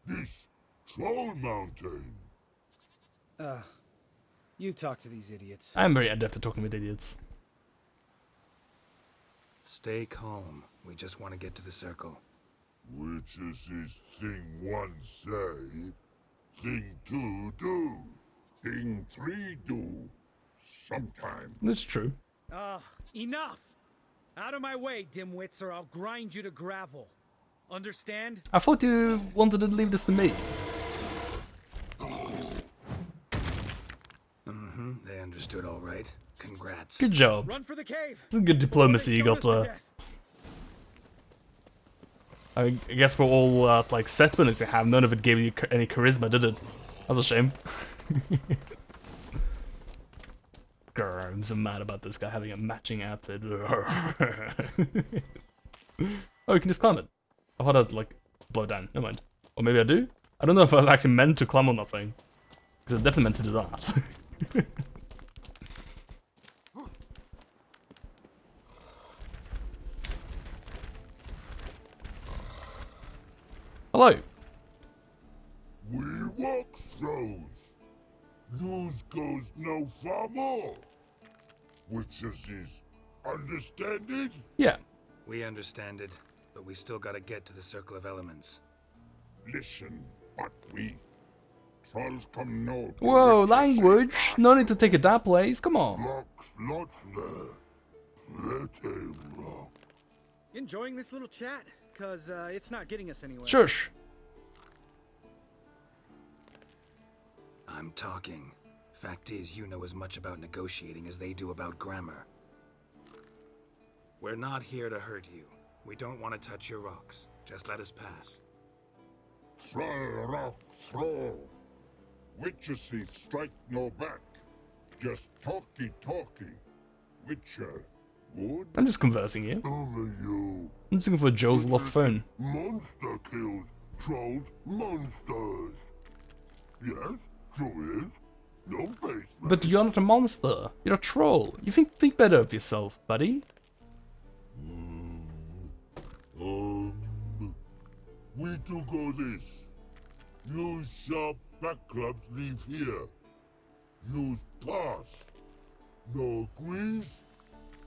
This Troll Mountain. You talk to these idiots. I'm very adept at talking with idiots. Stay calm. We just want to get to the circle. Which is his thing one say, thing two do, thing three do. Sometime. That's true. Enough! Out of my way, dimwits, or I'll grind you to gravel. Understand? I thought you wanted to leave this to me. They understood all right. Congrats. Good job. Run for the cave! It's a good diplomacy you got there. I guess for all like set bonus you have, none of it gave you any charisma, did it? That's a shame. Grr, I'm so mad about this guy having a matching outfit. Oh, you can just climb it. I thought I'd like blow it down. Never mind. Or maybe I do? I don't know if I was actually meant to climb on that thing. Because I'm definitely meant to do that. Hello. We walk throws. News goes no far more. Which is his understand it? Yeah. We understand it, but we still gotta get to the Circle of Elements. Listen, but we trolls come no. Whoa, language. No need to take it that place. Come on. Rocks not there. Pretty rock. Enjoying this little chat? Cause it's not getting us anywhere. Shush. I'm talking. Fact is, you know as much about negotiating as they do about grammar. We're not here to hurt you. We don't want to touch your rocks. Just let us pass. Troll rock throw. Witches he strike no back. Just talky. Witcher. Good. I'm just conversing here. Only you. I'm just looking for Joe's lost phone. Monster kills. Trolls monsters. Yes, true is. No face. But you're not a monster. You're a troll. You think better of yourself, buddy. We do go this. Use sharp back clubs leave here. Use pass. No agrees.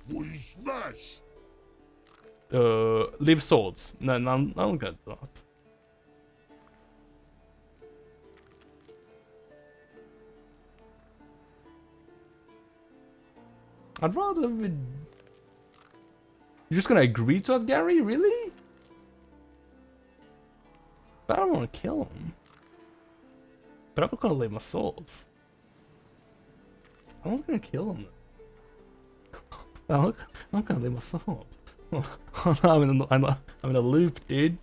We smash. Leave swords. No, I'm gonna do that. I'd rather we... You're just gonna agree to that, Gary? Really? But I don't want to kill him. But I'm not gonna leave my swords. I'm not gonna kill him. I'm not gonna leave my swords. I'm in a loop, dude.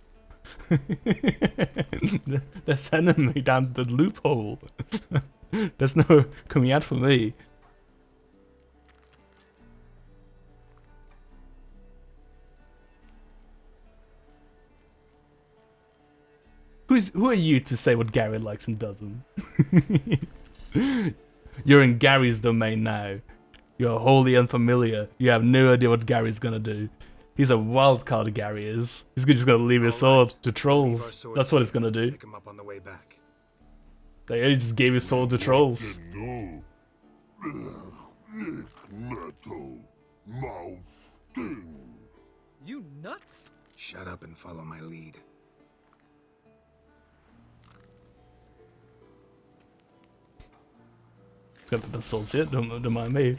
They're sending me down the loophole. There's no coming out for me. Who are you to say what Gary likes and doesn't? You're in Gary's domain now. You're wholly unfamiliar. You have no idea what Gary's gonna do. He's a wild card, Gary is. He's just gonna leave his sword to trolls. That's what he's gonna do. Pick him up on the way back. He just gave his sword to trolls. No. Metal. Mouth stings. You nuts? Shut up and follow my lead. Got the swords yet? Don't mind me.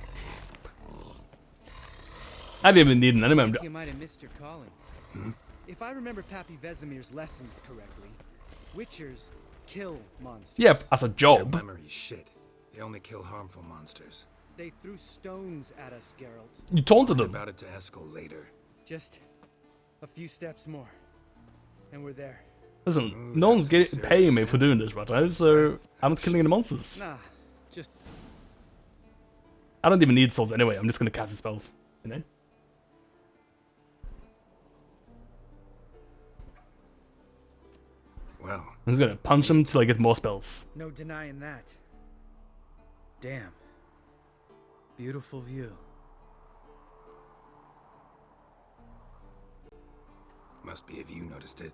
I didn't even need an enemy. You might have missed your calling. If I remember Pappy Vesemir's lessons correctly, Witchers kill monsters. Yeah, as a Their job. memory's shit. They only kill harmful monsters. They threw stones at us, Geralt. You taunted Learn him. about it to Eskel later. Just a few steps more, and we're there. Listen, no one's paying me for doing this, right? So I'm not killing any monsters. Nah, just I don't even need swords anyway. I'm just gonna cast the spells, you know. Well, I'm just gonna punch them till I get more spells. no denying that. Damn. Beautiful view. must be if you noticed it.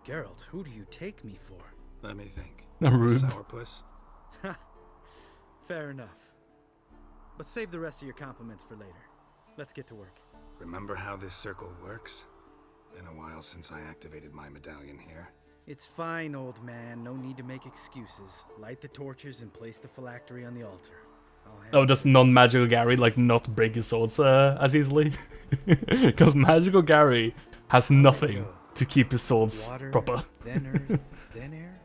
Geralt, who do you take me for? Let me think. Rude. Sourpuss? Fair enough. But save the rest of your compliments for later. Let's get to work. Remember how this circle works? Been a while since I activated my medallion here. It's fine, old man. No need to make excuses. Light the torches and place the phylactery on the altar. Oh, does non-magical Gary like not break his swords as easily? Because magical Gary has nothing to keep his swords Water, proper. then earth, then air.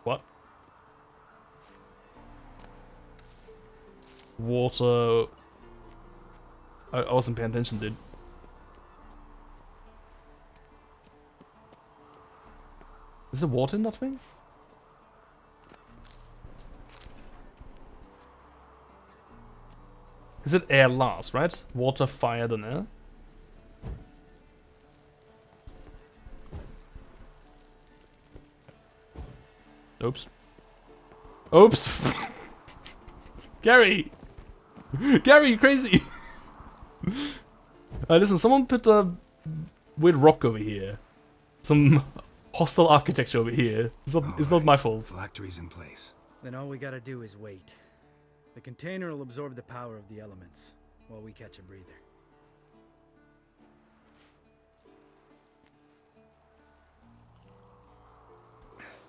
What? Water. I wasn't paying attention, dude. Is there water in that thing? Is it air last, right? Water, fire, then air? Oops. Oops! Gary! Gary, you crazy! Listen, someone put a weird rock over here. Some hostile architecture over here. It's not my fault. Phylactery's in place. Then all we gotta do is wait. The container will absorb the power of the elements, while we catch a breather.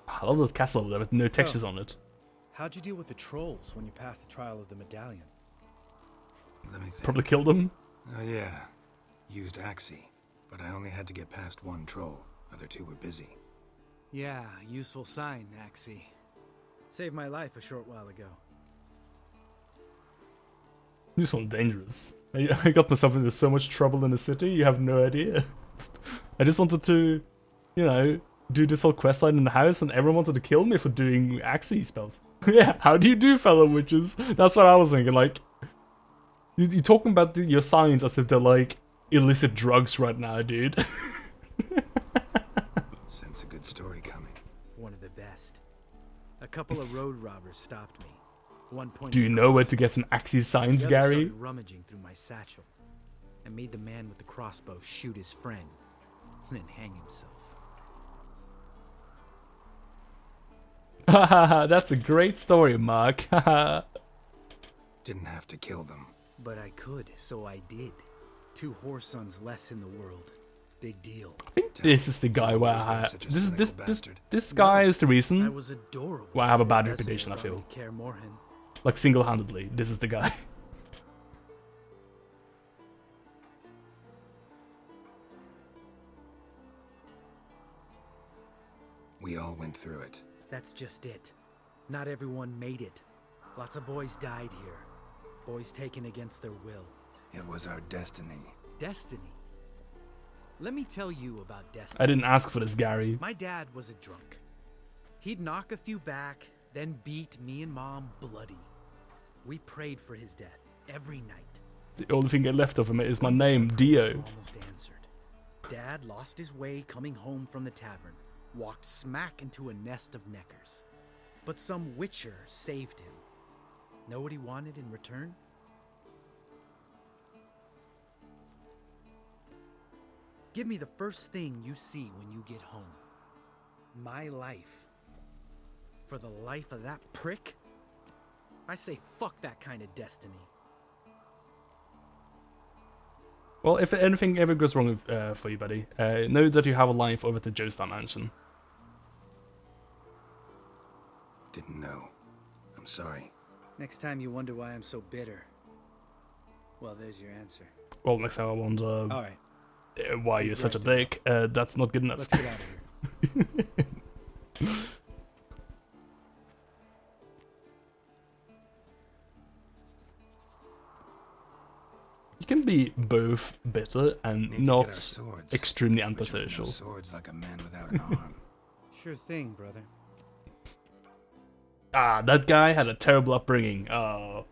I love the castle over there with no textures on it. How'd you deal with the trolls when you passed the trial of the medallion? Let me think. Probably killed them. Oh yeah. Used Axie. But I only had to get past one troll. Other two were busy. Yeah, useful sign, Axie. Saved my life a short while ago. This one's dangerous. I got myself into so much trouble in the city, you have no idea. I just wanted to, you know, do this whole questline in the house and everyone wanted to kill me for doing Axie spells. Yeah, how do you do, fellow witches? That's what I was thinking, like... You're talking about your signs as if they're like illicit drugs right now, dude. Sense a good story coming. One of the best. A couple of road robbers stopped me. One point. Do you know where to get some Axie signs, the other Gary? started rummaging through my satchel and made the man with the crossbow shoot his friend, and then hang himself. Haha, that's a great story, Mark. Didn't have to kill them. But I could, so I did. 2 horse sons less in the world. Big deal. I think this is the guy where I... This guy is the I reason was adorable. why I have a bad for reputation, I Vesemir feel. Care Morhen. Like, single-handedly, this is the guy. We all went through it. That's just it. Not everyone made it. Lots of boys died here. Boys taken against their will. It was our destiny. Destiny. Let me tell you about destiny. I didn't ask for this, Gary. My dad was a drunk. He'd knock a few back, then beat me and Mom bloody. We prayed for his death every night. The only thing left of him is my One name, prayer Dio. almost answered. Dad lost his way coming home from the tavern, walked smack into a nest of neckers. But some witcher saved him. Know what he wanted in return? Give me the first thing you see when you get home. My life. For the life of that prick? I say fuck that kind of destiny. Well, if anything ever goes wrong for you, buddy, know that you have a life over at the Joestar Mansion. Didn't know. I'm sorry. Next time you wonder why I'm so bitter. Well, there's your answer. Well, next time I wonder Alright, why you're such a dick. That's not good enough. let's get out of here. You can be both bitter and Need to get our not swords. extremely Which with no antisocial. swords like a man without an arm. Sure thing, brother. Ah, that guy had a terrible upbringing. Oh.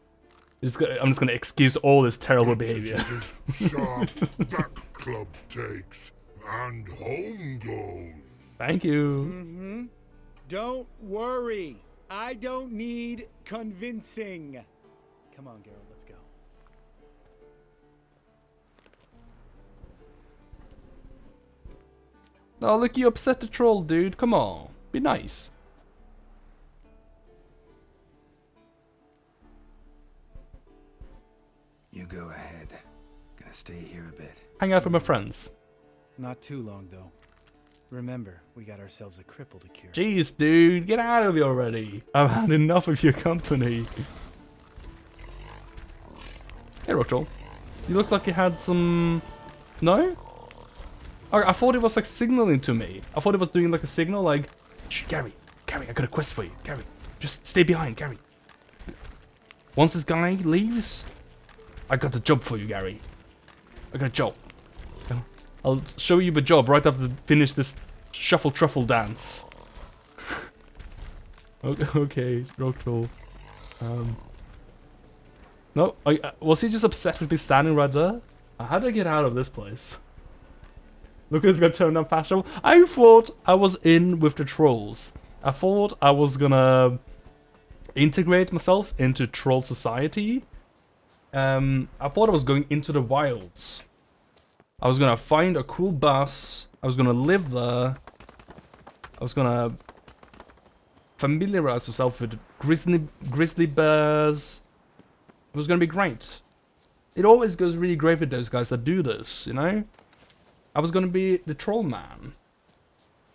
I'm just gonna excuse all his terrible behavior. Sharp that club takes, and home goes. Thank you. Mm-hmm. Don't worry. I don't need convincing. Come on, Geralt, let's go. Oh, look, you upset the troll, dude. Come on. Be nice. You go ahead. Gonna stay here a bit. Hang out with my friends. Not too long, though. Remember, we got ourselves a cripple to cure. Jeez, dude. Get out of here already. I've had enough of your company. Hey, rock troll. You look like you had some... No? I thought it was like signaling to me. I thought it was doing like a signal like... Shh, Gary, I got a quest for you. Gary, just stay behind, Gary. Once this guy leaves, I got a job for you, Gary. I got a job. I'll show you the job right after finish this shuffle truffle dance. Okay, rock troll. No, was he just upset with me standing right there? How do I get out of this place? Look, it's gonna turn down fast travel. I thought I was in with the trolls. I thought I was gonna integrate myself into troll society. I thought I was going into the wilds. I was gonna find a cool bus. I was gonna live there. I was gonna familiarize myself with grizzly bears. It was gonna be great. It always goes really great with those guys that do this, you know? I was gonna be the troll man.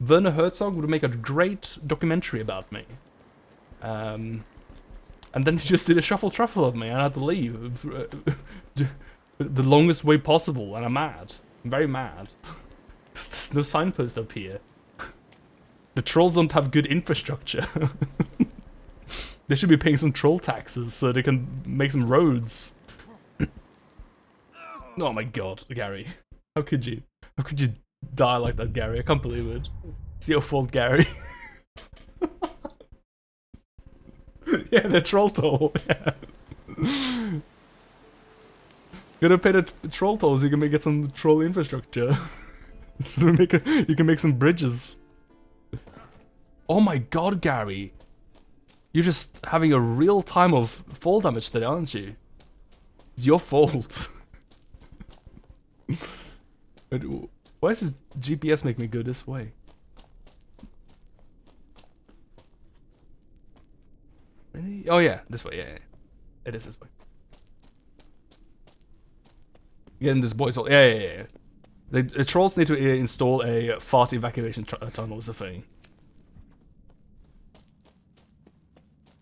Werner Herzog would make a great documentary about me. And then he just did a shuffle truffle of me and I had to leave. The longest way possible, and I'm mad. I'm very mad. There's no signpost up here. The trolls don't have good infrastructure. They should be paying some troll taxes so they can make some roads. Oh my god, Gary. How could you? How could you die like that, Gary? I can't believe it. It's your fault, Gary. Yeah, the troll toll. Yeah. Gotta pay the troll toll so you can get some troll infrastructure. So you can make some bridges. Oh my god, Gary. You're just having a real time of fall damage today, aren't you? It's your fault. Wait, why does this GPS make me go this way? Really? Oh yeah, this way, yeah. It is this way. Getting this boy's all. Yeah. The trolls need to install a fart evacuation tunnel is the thing.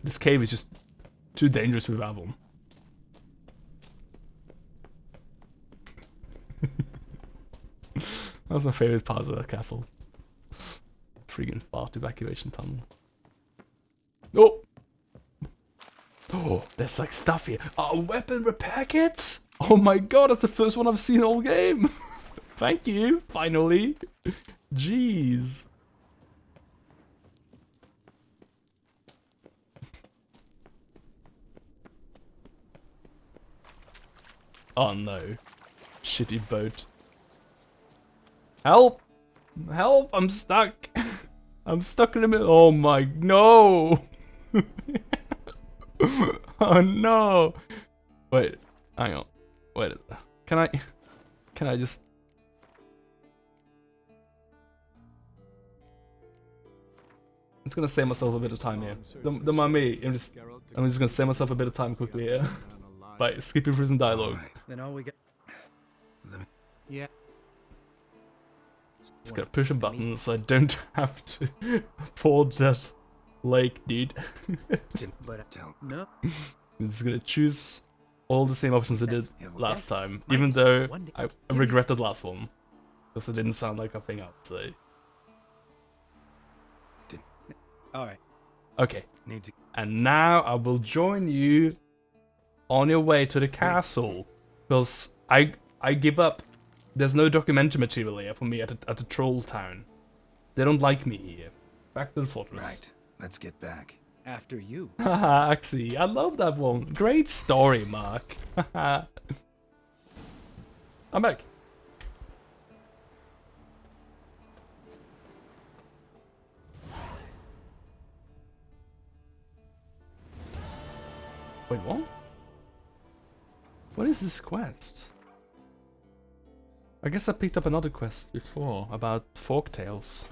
This cave is just too dangerous without them. That was my favorite part of that castle. Friggin' fart evacuation tunnel. Oh! Oh, there's like stuff here. Oh, weapon repair kits? Oh my god, that's the first one I've seen all game. Thank you, finally. Jeez. Oh no. Shitty boat. Help! Help! I'm stuck! I'm stuck in the middle. Oh my, no! Oh no! Wait, hang on. Wait, can I just... I'm just gonna save myself a bit of time here. Don't mind me, I'm just gonna save myself a bit of time quickly here. By skipping through some dialogue. Then all we got... Yeah. Just gotta push a button so I don't have to ford that lake, dude. No. I'm just gonna choose all the same options I did last time, even though I regretted the last one. Because it didn't sound like a thing I would say. Alright. Okay. And now I will join you on your way to the castle. Because I give up. There's no documentary material here for me at the troll town. They don't like me here. Back to the fortress. Right. Let's get back. After you. Haha, Axie. I love that one. Great story, Mark. Haha. I'm back. Wait, what? What is this quest? I guess I picked up another quest before about fork tails.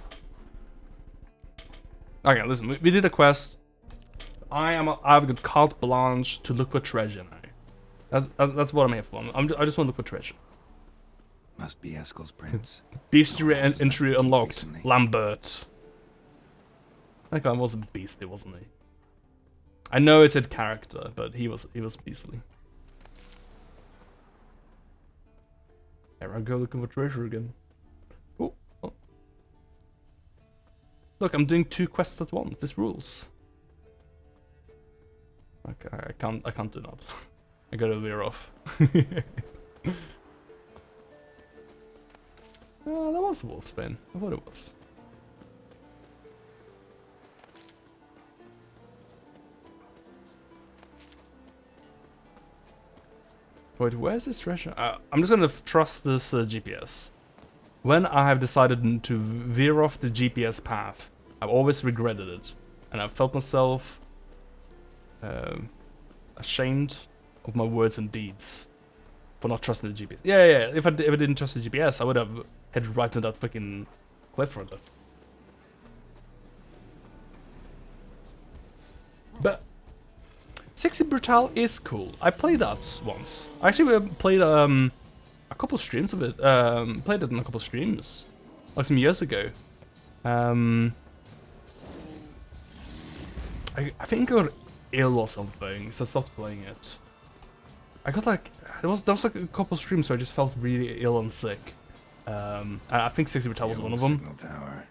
Okay, listen, we did a quest. I've got carte blanche to look for treasure now. That's what I'm here for. I just want to look for treasure. Must be Eskel's prince. Bestiary entry unlocked. Lambert. That guy wasn't beastly, wasn't he? I know it said character, but he was beastly. Here I go looking for treasure again. Oh. Look, I'm doing 2 quests at once. This rules. Okay, I can't do that. I gotta veer off. Oh, that was a wolfsbane. I thought it was. Wait, where's this treasure? I'm just gonna trust this GPS. When I have decided to veer off the GPS path, I've always regretted it, and I've felt myself ashamed of my words and deeds for not trusting the GPS. Yeah. If I didn't trust the GPS, I would have headed right to that freaking cliff right there. But Sexy Brutal is cool. I played that once. I actually played a couple streams of it. Played it in a couple streams, like some years ago. I think I got ill or something, so I stopped playing it. I got like there was like a couple streams where I just felt really ill and sick. I think Sexy Brutal was one of them. Signal tower.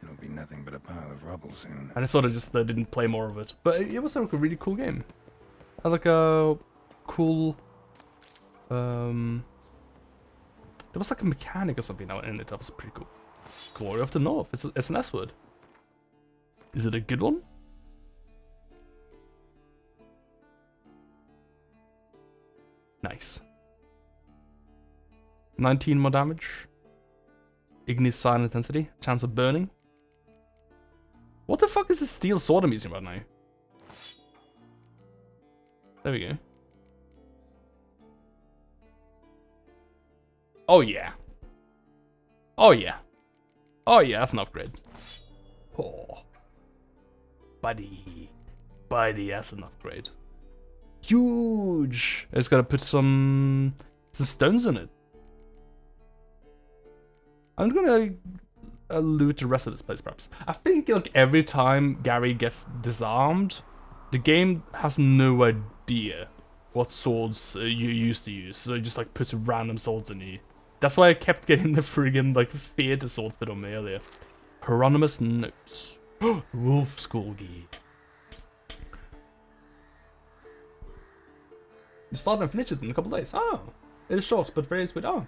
It'll be nothing but a pile of rubble soon. And I sort of just didn't play more of it. But it was like a really cool game. I had like a cool... there was like a mechanic or something in it that was pretty cool. Glory of the North. It's an S word. Is it a good one? Nice. 19 more damage. Ignis sign intensity. Chance of burning. What the fuck is this steel sword I'm using right now? There we go. Oh yeah. Oh yeah. Oh yeah, that's an upgrade. Oh. Buddy. Buddy, that's an upgrade. Huge! It's gotta put some stones in it. I'm gonna loot the rest of this place, perhaps. I think like every time Gary gets disarmed, the game has no idea what swords you used to use, so it just like puts random swords in you. That's why I kept getting the friggin' like theater sword put on me earlier. Hieronymus notes. Wolf Skulgi. You start and finish it in a couple days. Oh, it is short, but very sweet. Oh,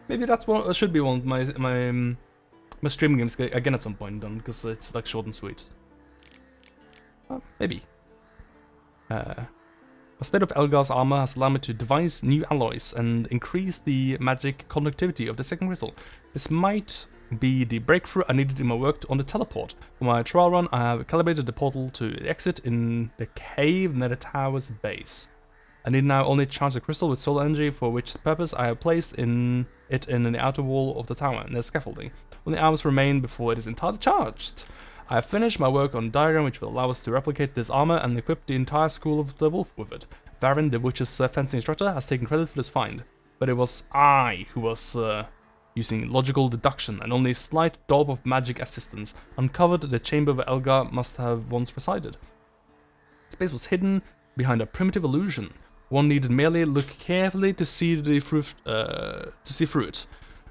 maybe that's one. Should be one of my stream games again at some point, then, because it's like short and sweet. Oh, maybe. A state of Elgar's armor has allowed me to devise new alloys and increase the magic conductivity of the second crystal. This might be the breakthrough I needed in my work on the teleport. For my trial run, I have calibrated the portal to exit in the cave near the tower's base. I need now only charge the crystal with solar energy, for which purpose I have placed it in the outer wall of the tower, near scaffolding. Only hours remain before it is entirely charged. I have finished my work on a diagram which will allow us to replicate this armor and equip the entire school of the wolf with it. Varin, the witch's fencing instructor, has taken credit for this find, but it was I who was using logical deduction and only a slight daub of magic assistance uncovered the chamber where Elgar must have once resided. Space was hidden behind a primitive illusion. One needed merely look carefully to see through it.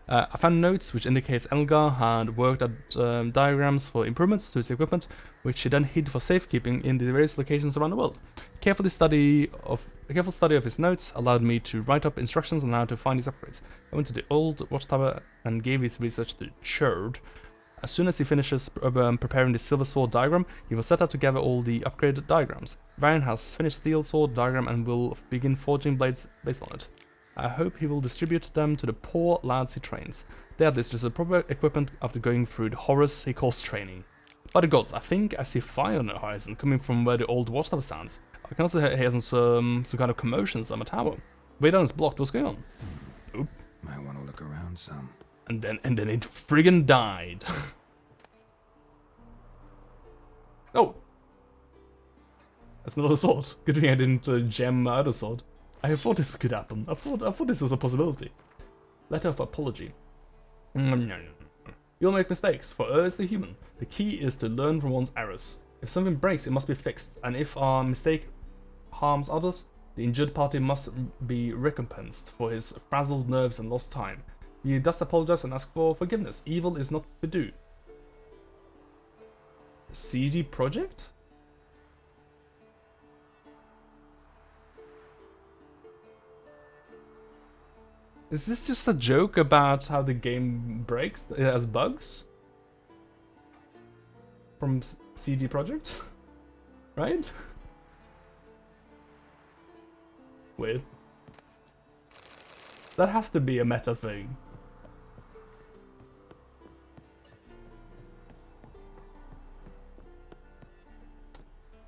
I found notes which indicates Elgar had worked at diagrams for improvements to his equipment, which he then hid for safekeeping in the various locations around the world. A careful study of his notes allowed me to write up instructions on how to find these upgrades. I went to the old watchtower and gave his research to Churd. As soon as he finishes preparing the silver sword diagram, he will set out to gather all the upgraded diagrams. Varian has finished steel sword diagram and will begin forging blades based on it. I hope he will distribute them to the poor lads he trains. They have this just a proper equipment after going through the horrors he calls training. By the gods, I think I see fire on the horizon coming from where the old watchtower stands. I can also hear some kind of commotions on the tower. Way down is blocked. What's going on? Oop. Might want to look around. found some. And then it friggin' died. Oh! That's another sword. Good thing I didn't gem my other sword. I thought this could happen. I thought this was a possibility. Letter of apology. You'll make mistakes, for is the human. The key is to learn from one's errors. If something breaks, it must be fixed, and if our mistake harms others, the injured party must be recompensed for his frazzled nerves and lost time. You thus apologize and ask for forgiveness. Evil is not to do. CD Projekt? Is this just a joke about how the game breaks? It has bugs? From CD Projekt? Right? Weird. That has to be a meta thing.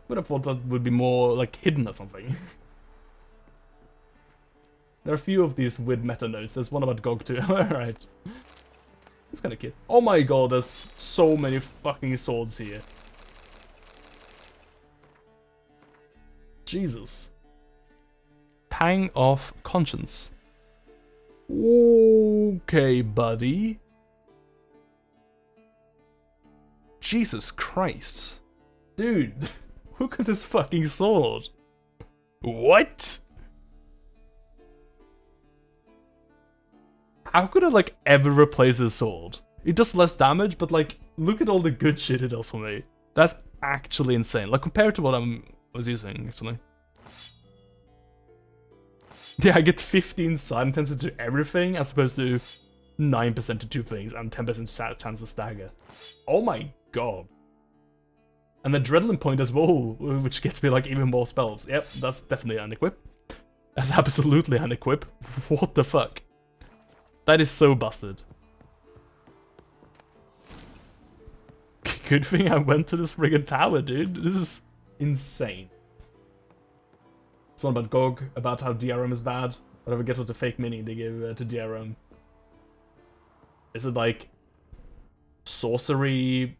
Would have thought that would be more like hidden or something. There are a few of these with meta notes. There's one about GOG too. Alright. It's kinda cute. Oh my god, there's so many fucking swords here. Jesus. Pang of conscience. Okay, buddy. Jesus Christ. Dude, look at this fucking sword. What? How could I, like, ever replace this sword? It does less damage, but, like, look at all the good shit it does for me. That's actually insane. Like, compared to what I was using, actually. Yeah, I get 15 side intensity to everything, as opposed to 9% to two things, and 10% chance to stagger. Oh my god. An adrenaline point as well, which gets me, like, even more spells. Yep, that's definitely an equip. That's absolutely an equip. What the fuck? That is so busted. Good thing I went to this friggin' tower, dude. This is insane. It's one about GOG, about how DRM is bad. Whatever, get what the fake mini they give to DRM. Is it like sorcery,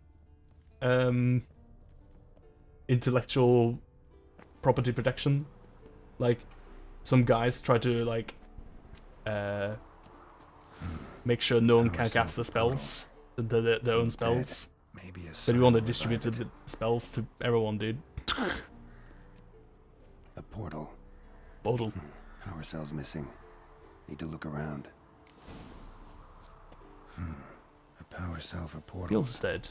intellectual property protection? Like, some guys try to, like, make sure no one can cast the spells, their own spells. But we want to distribute the spells to everyone, dude. A portal. Portal. Power cell's missing. Need to look around. A power cell for portals. Feels dead.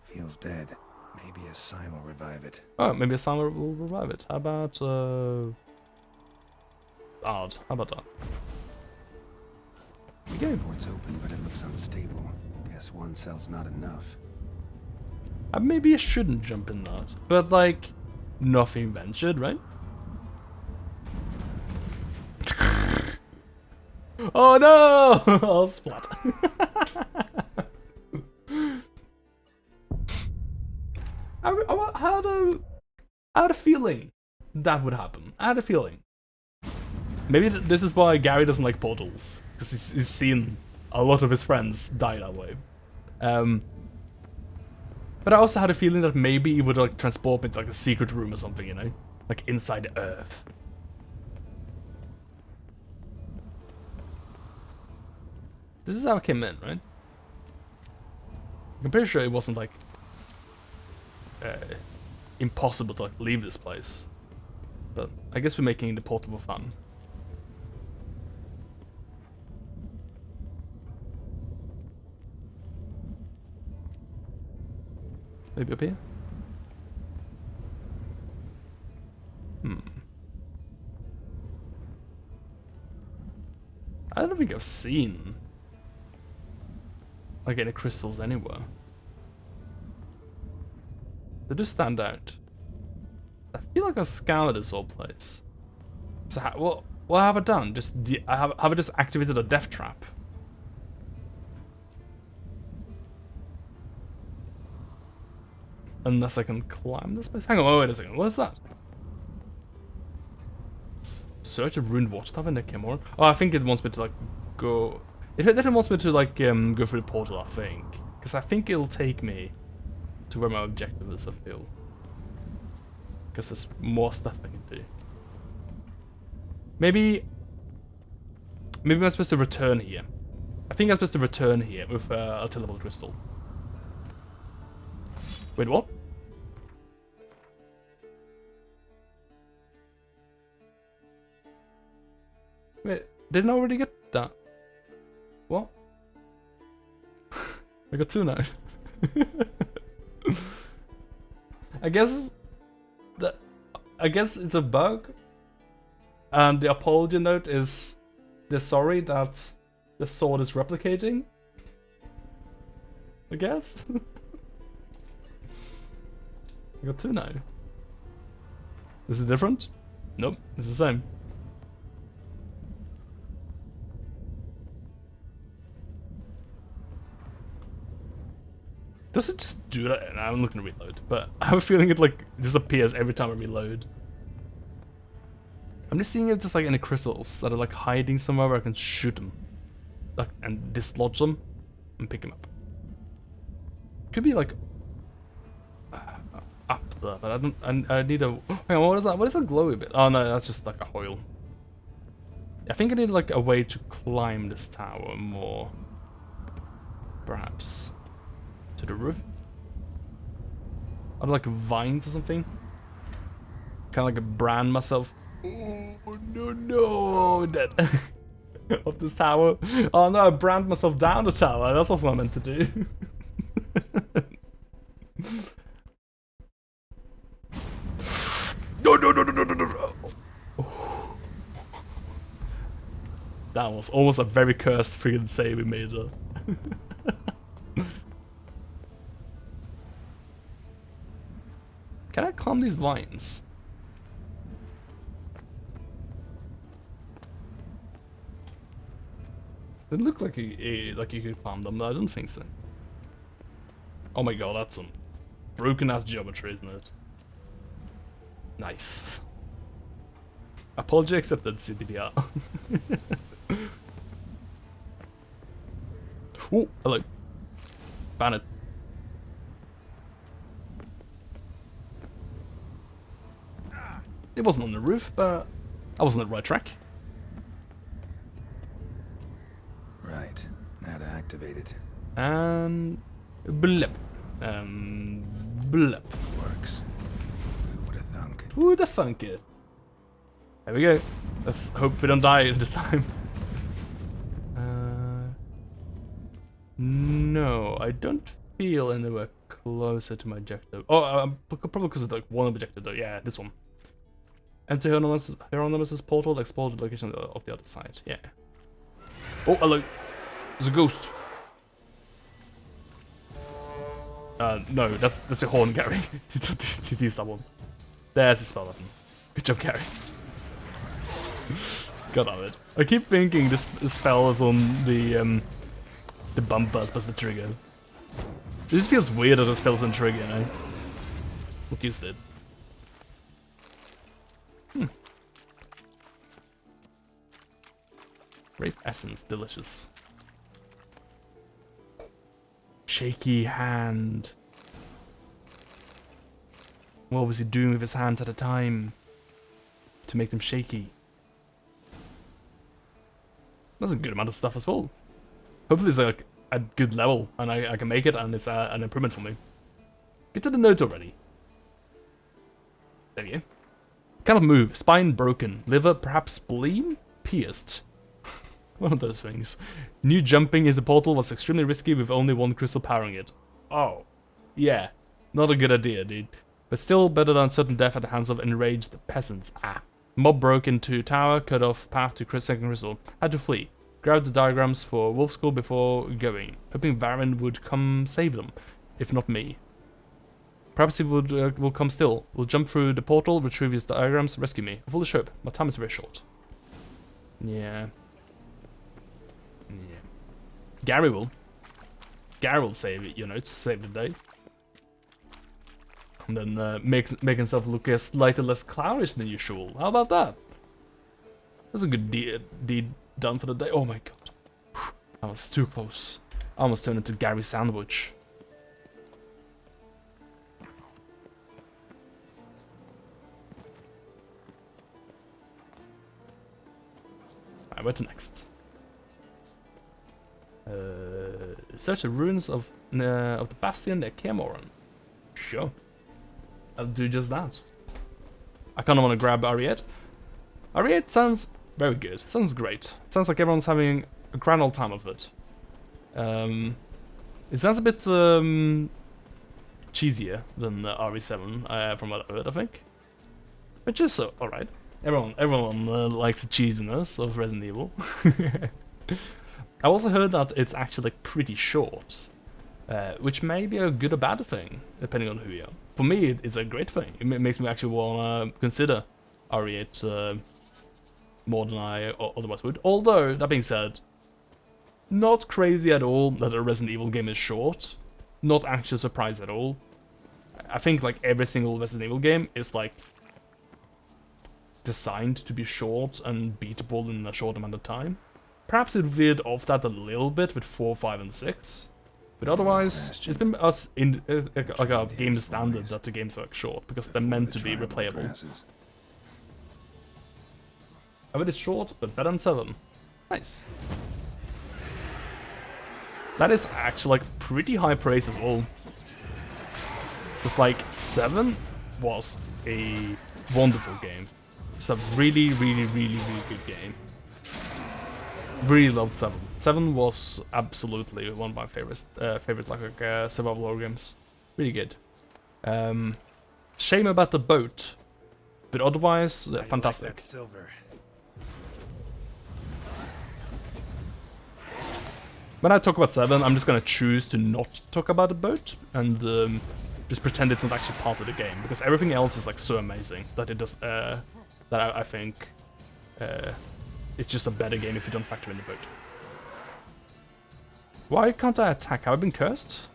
Feels dead. Maybe a sign will revive it. Oh, maybe a sign will revive it. How about, Odd. How about that? The port's open, but it looks unstable. Guess one cell's not enough. Maybe I shouldn't jump in that. But, like, nothing ventured, right? Oh no! I'll splat. I had a feeling that would happen. I had a feeling. Maybe this is why Gary doesn't like portals. Because he's seen a lot of his friends die that way. But I also had a feeling that maybe he would, like, transport me to, like, a secret room or something, you know? Like, inside the Earth. This is how I came in, right? I'm pretty sure it wasn't, like, impossible to, like, leave this place. But I guess we're making the portal for fun. Maybe up here? I don't think I've seen, like, any crystals anywhere. They do stand out. I feel like I scoured this whole place. So what have I done? Just have I just activated a death trap? Unless I can climb this place. Hang on, wait a second. What is that? Search a ruined watchtower in the Kimura. Oh, I think it wants me to, like, go. It definitely wants me to like go through the portal, I think, because I think it'll take me to where my objective is. I feel, because there's more stuff I can do. Maybe I'm supposed to return here. I think I'm supposed to return here with a teleport crystal. Wait, what? Wait, didn't I already get that? What? I got 2 now. I guess it's a bug. And the apology note is they're sorry that the sword is replicating. I guess. I got 2 now. Is it different? Nope, it's the same. Does it just do that? Nah, I'm not gonna reload, but I have a feeling it like disappears every time I reload. I'm just seeing it just like in the crystals that are like hiding somewhere where I can shoot them, like and dislodge them and pick them up. Could be like up there, but I don't. I need a. Hang on, what is that? What is that glowy bit? Oh no, that's just like a hoil. I think I need like a way to climb this tower more, perhaps. To the roof? I'd like vines or something. Kind of like brand myself. Oh no, dead. Up this tower. Oh no, I brand myself down the tower. That's not what I meant to do. No. That was almost a very cursed freaking save we made there. Can I climb these vines? It looked like you could climb them, but I don't think so. Oh my god, that's some broken ass geometry, isn't it? Nice. Apology accepted, CDPR. Oh, hello. Ban it. It wasn't on the roof, but I was on the right track. Right. Now to activate it. And blip. Blip. Works. Who would have thunk? Who the thunk it? There we go. Let's hope we don't die this time. No, I don't feel anywhere closer to my objective. Oh, probably because of like one objective though. Yeah, this one. Enter Hieronymus' portal, explore the location of the other side. Yeah. Oh, hello. There's a ghost. No, that's a horn, Gary. Did use that one. There's the spell button. Good job, Gary. God damn it. I keep thinking this spell is on the bumper as opposed to the trigger. This feels weird as a spell's on trigger, you know? What used it? Grape essence, delicious. Shaky hand. What was he doing with his hands at a time to make them shaky? That's a good amount of stuff as well. Hopefully it's like a good level and I can make it and it's an improvement for me. Get to the note already. There we go. Kind of move. Spine broken. Liver, perhaps spleen? Pierced. One of those things. New jumping into portal was extremely risky with only one crystal powering it. Oh. Yeah. Not a good idea, dude. But still better than certain death at the hands of enraged peasants. Ah. Mob broke into tower, cut off path to second crystal. Had to flee. Grabbed the diagrams for Wolf School before going. Hoping Varen would come save them. If not me. Perhaps he will come still. Will jump through the portal, retrieve his diagrams, rescue me. A foolish hope. My time is very short. Yeah. Yeah. Gary will. Gary will save it, you know, to save the day. And then make himself look slightly less clownish than usual. How about that? That's a good deed done for the day. Oh my god. I was too close. I almost turned into Gary Sandwich. Alright, where to next? Search the ruins of the bastion near Cameron. Sure. I'll do just that. I kinda wanna grab Ariette. Ariette sounds very good. Sounds great. Sounds like everyone's having a grand old time of it. It sounds a bit cheesier than RE7 from what I've heard, I think. Which is alright. Everyone likes the cheesiness of Resident Evil. I also heard that it's actually like pretty short, which may be a good or bad thing, depending on who you are. For me, it's a great thing. It makes me actually want to consider RE8 more than I otherwise would. Although, that being said, not crazy at all that a Resident Evil game is short. Not actually surprised at all. I think like every single Resident Evil game is like designed to be short and beatable in a short amount of time. Perhaps it veered off that a little bit with 4, 5, and 6. But otherwise, it's been us in like a game standard that the games are like short because they're meant to be replayable. I mean, it's short, but better than 7. Nice. That is actually like pretty high praise as well. It's like 7 was a wonderful game. It's a really, really, really, really good game. Really loved 7. 7 was absolutely one of my favorites. Like survival horror games. Really good. Shame about the boat, but otherwise fantastic. Like that silver. When I talk about 7, I'm just gonna choose to not talk about the boat and just pretend it's not actually part of the game because everything else is like so amazing that it does. That I think it's just a better game if you don't factor in the boat. Why can't I attack? Have I been cursed?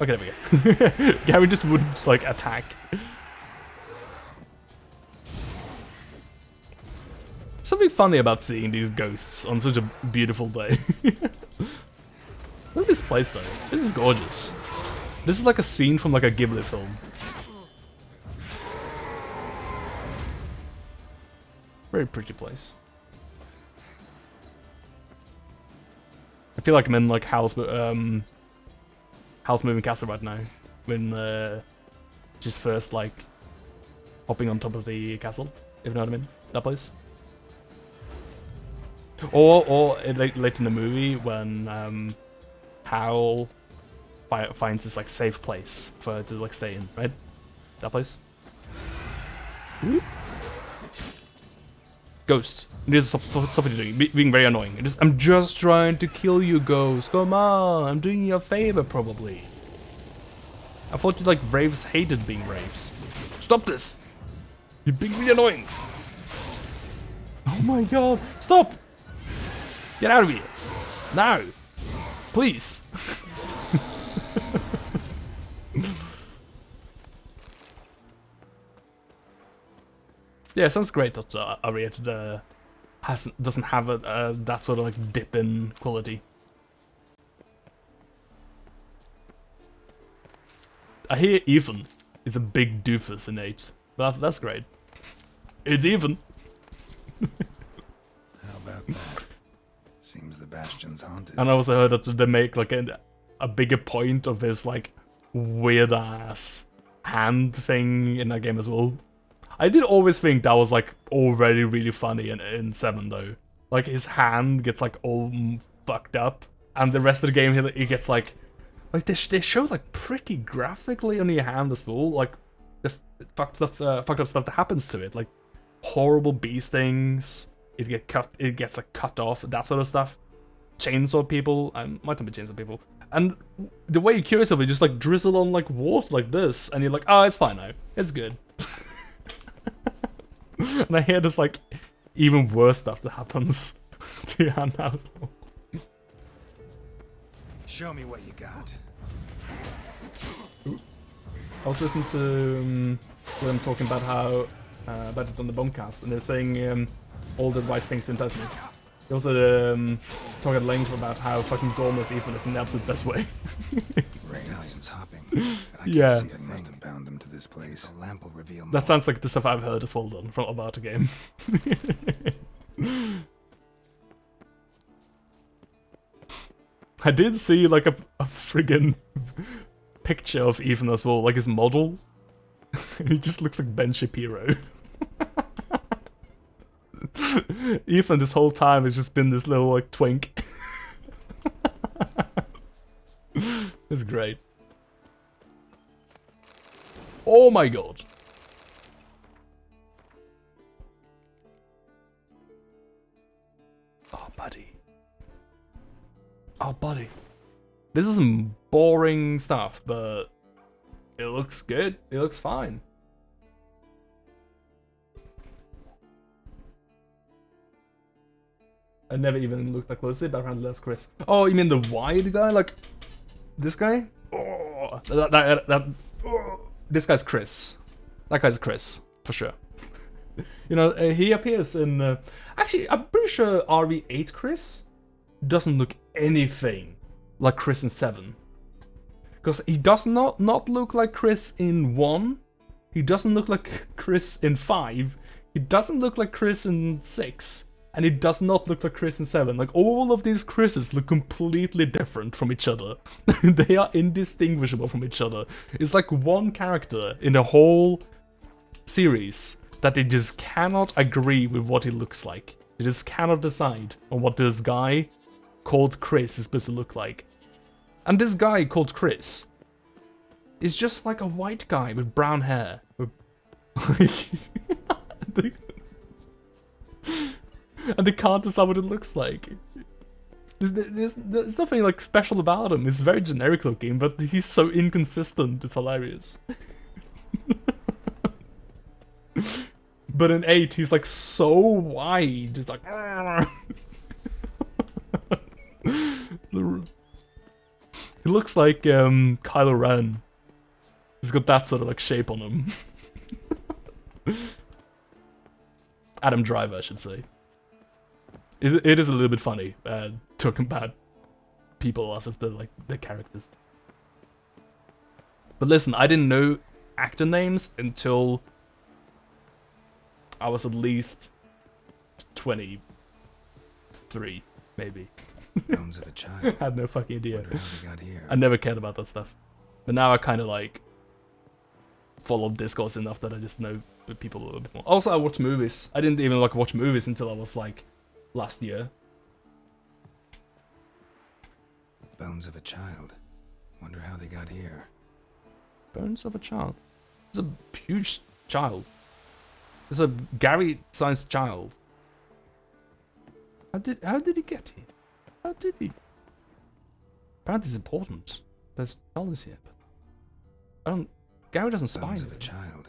Okay, there we go. Gary just wouldn't like attack. Something funny about seeing these ghosts on such a beautiful day. Look at this place though. This is gorgeous. This is like a scene from like a Ghibli film. Very pretty place. I feel like I'm in like House Moving Castle right now. When just first like hopping on top of the castle, if you know what I mean. That place. Or late in the movie when Hal finds this like safe place for her to like stay in, right? That place. Whoop. Ghost, you need to stop what you're doing. Being very annoying. I'm just trying to kill you, Ghost. Come on, I'm doing you a favor, probably. I thought you like Braves hated being Braves. Stop this! You're being really annoying. Oh my god! Stop! Get out of here! Now! Please! Yeah, it sounds great that Ariette doesn't have that sort of like dip-in quality. I hear Ethan is a big doofus in 8. That's great. It's Ethan. How about that? Seems the bastion's haunted. And I also heard that they make like a bigger point of this like weird ass hand thing in that game as well. I did always think that was like already really funny in 7 though. Like his hand gets like all fucked up, and the rest of the game he gets like they show like pretty graphically on your hand as well, like the fucked up stuff that happens to it, like horrible bee stings. It gets like cut off, that sort of stuff. Chainsaw people, might not be chainsaw people. And the way you cure yourself, you just like drizzle on like water like this, and you're like, oh, it's fine now, it's good. And I hear this like even worse stuff that happens to your hand now as well. Show me what you got. I was listening to them talking about how about it on the Bombcast, and they're saying all the right things in Tasman. He also talk at length about how fucking gormless Ethan is in the absolute best way. Aliens hopping. I Yeah. can't see a must have bound them to this place. The lamp will reveal more. That sounds like the stuff I've heard as well done from about the game. I did see like a friggin' picture of Ethan as well, like his model. And he just looks like Ben Shapiro. Ethan this whole time has just been this little like twink. It's great. Oh my god. Oh buddy. Oh buddy. This is some boring stuff, but it looks good. It looks fine. I never even looked that closely, but apparently that's Chris. Oh, you mean the wide guy? Like, this guy? Oh, this guy's Chris. That guy's Chris, for sure. You know, he appears in... actually, I'm pretty sure RV8 Chris doesn't look anything like Chris in 7. Because he does not look like Chris in 1. He doesn't look like Chris in 5. He doesn't look like Chris in 6. And he does not look like Chris in 7. Like, all of these Chris's look completely different from each other. They are indistinguishable from each other. It's like one character in the whole series that they just cannot agree with what he looks like. They just cannot decide on what this guy called Chris is supposed to look like. And this guy called Chris is just like a white guy with brown hair. And they can't decide what it looks like. There's nothing like special about him. He's very generic looking, but he's so inconsistent. It's hilarious. But in 8, he's like so wide. It's like... He looks like Kylo Ren. He's got that sort of like shape on him. Adam Driver, I should say. It is a little bit funny talking about people as if they're like their characters. But listen, I didn't know actor names until I was at least 23, maybe. Bones of a child. I had no fucking idea. Wonder how they got here. I never cared about that stuff. But now I kind of like follow Discourse enough that I just know the people a little bit more. Also, I watch movies. I didn't even like watch movies until I was like last year. Bones of a child. Wonder how they got here. Bones of a child. It's a huge child. It's a Gary-sized child. How did he get here? How did he? Apparently it's important. There's dollars here, but I don't. Gary doesn't spy. Bones of a child.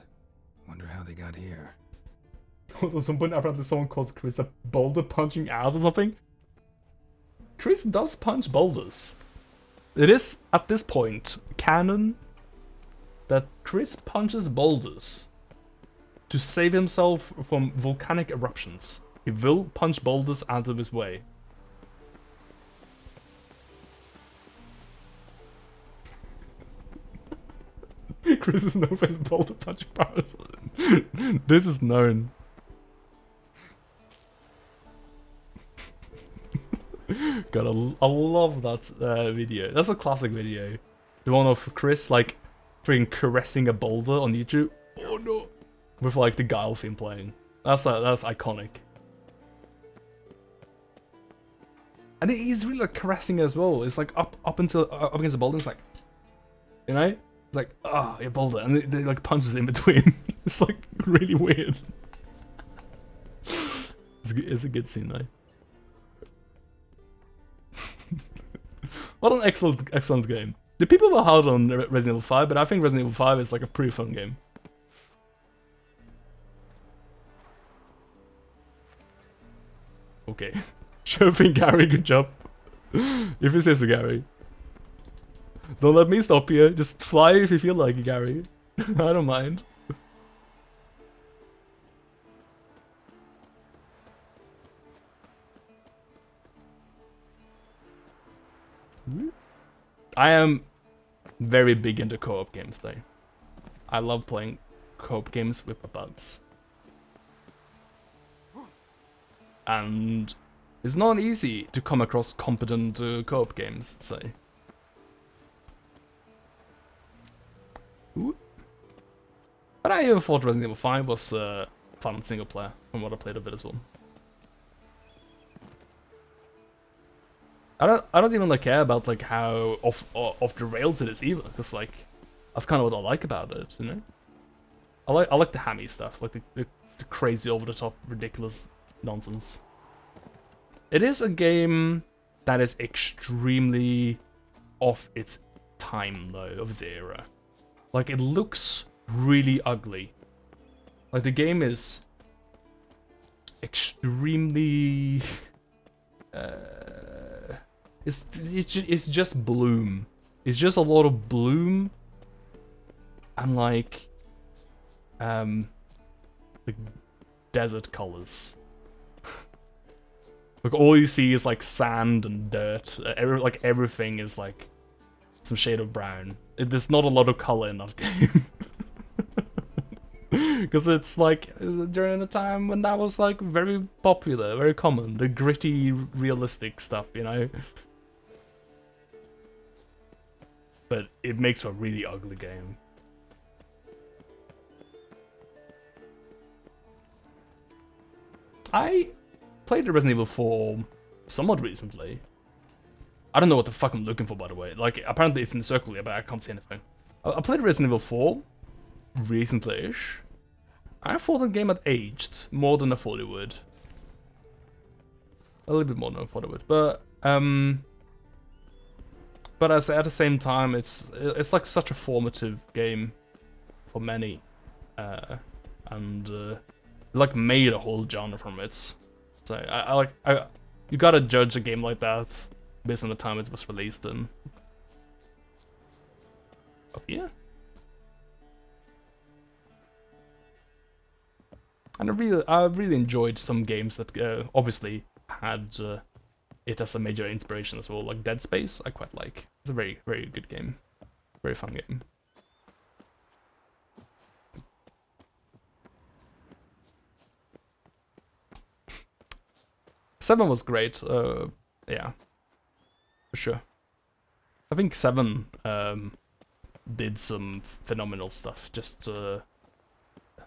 Wonder how they got here. Also, at some point, apparently someone calls Chris a boulder punching ass or something. Chris does punch boulders. It is, at this point, canon that Chris punches boulders to save himself from volcanic eruptions. He will punch boulders out of his way. Chris is known for his boulder punching powers. This is known. God, I love that video. That's a classic video. The one of Chris, like, freaking caressing a boulder on YouTube. Oh no! With, like, the Guile theme playing. That's iconic. And he's really, like, caressing as well. It's, like, up against the boulder. It's like, you know? It's like, oh, yeah, boulder. And they like, punches in between. It's, like, really weird. It's a good scene, though. What an excellent game. The people were hard on Resident Evil 5, but I think Resident Evil 5 is like a pretty fun game. Okay. Chauffing Gary, good job. If it says for Gary. Don't let me stop you. Just fly if you feel like it, Gary. I don't mind. I am very big into co-op games though. I love playing co-op games with my buds. And it's not easy to come across competent co-op games, so. Ooh. But I even thought Resident Evil 5 was fun single player from what I played of it as well. I don't even like care about like how off the rails it is either, because like that's kind of what I like about it, you know. I like the hammy stuff, like the crazy over the top ridiculous nonsense. It is a game that is extremely off its time though, of its era. Like it looks really ugly. Like the game is extremely it's just bloom. It's just a lot of bloom and like desert colors. Like all you see is like sand and dirt. Everything is like some shade of brown. There's not a lot of color in that game. Because it's like during a time when that was like very popular, very common. The gritty, realistic stuff, you know? But it makes for a really ugly game. I played the Resident Evil 4 somewhat recently. I don't know what the fuck I'm looking for, by the way. Like, apparently it's in the circle here, but I can't see anything. I played Resident Evil 4 recently-ish. I thought the game had aged more than I thought it would. A little bit more than I thought it would, but at the same time, it's like such a formative game for many, and like made a whole genre from it. So you gotta judge a game like that based on the time it was released in. Up here. And I really enjoyed some games that obviously had it as a major inspiration as well, like Dead Space. I quite like. It's a very, very good game, very fun game. Seven was great. Yeah, for sure. I think 7 did some phenomenal stuff. Just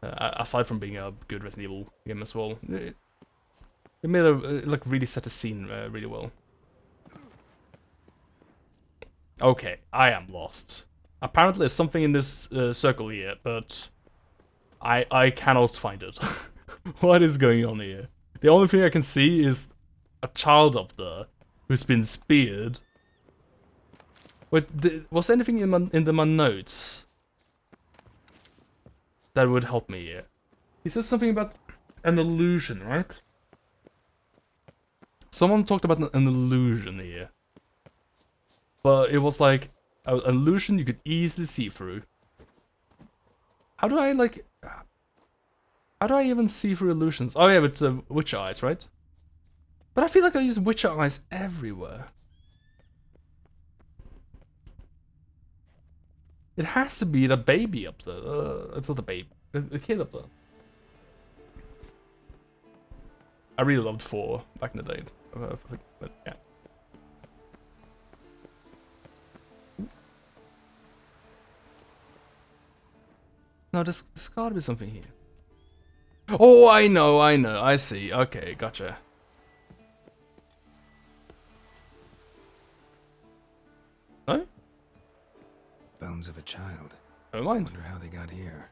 aside from being a good Resident Evil game as well, it made like really set the scene really well. Okay, I am lost. Apparently, there's something in this circle here, but I cannot find it. What is going on here? The only thing I can see is a child up there who's been speared. Wait, was there anything in my notes that would help me here? He says something about an illusion, right? Someone talked about an illusion here. But it was like an illusion you could easily see through. How do I even see through illusions? Oh yeah, with Witcher eyes, right? But I feel like I use Witcher eyes everywhere. It has to be the baby up there. It's not the baby. The kid up there. I really loved 4 back in the day. But yeah. No, there's gotta be something here. Oh, I know, I see. Okay, gotcha. No? Bones of a child. Never mind. Wonder how they got here.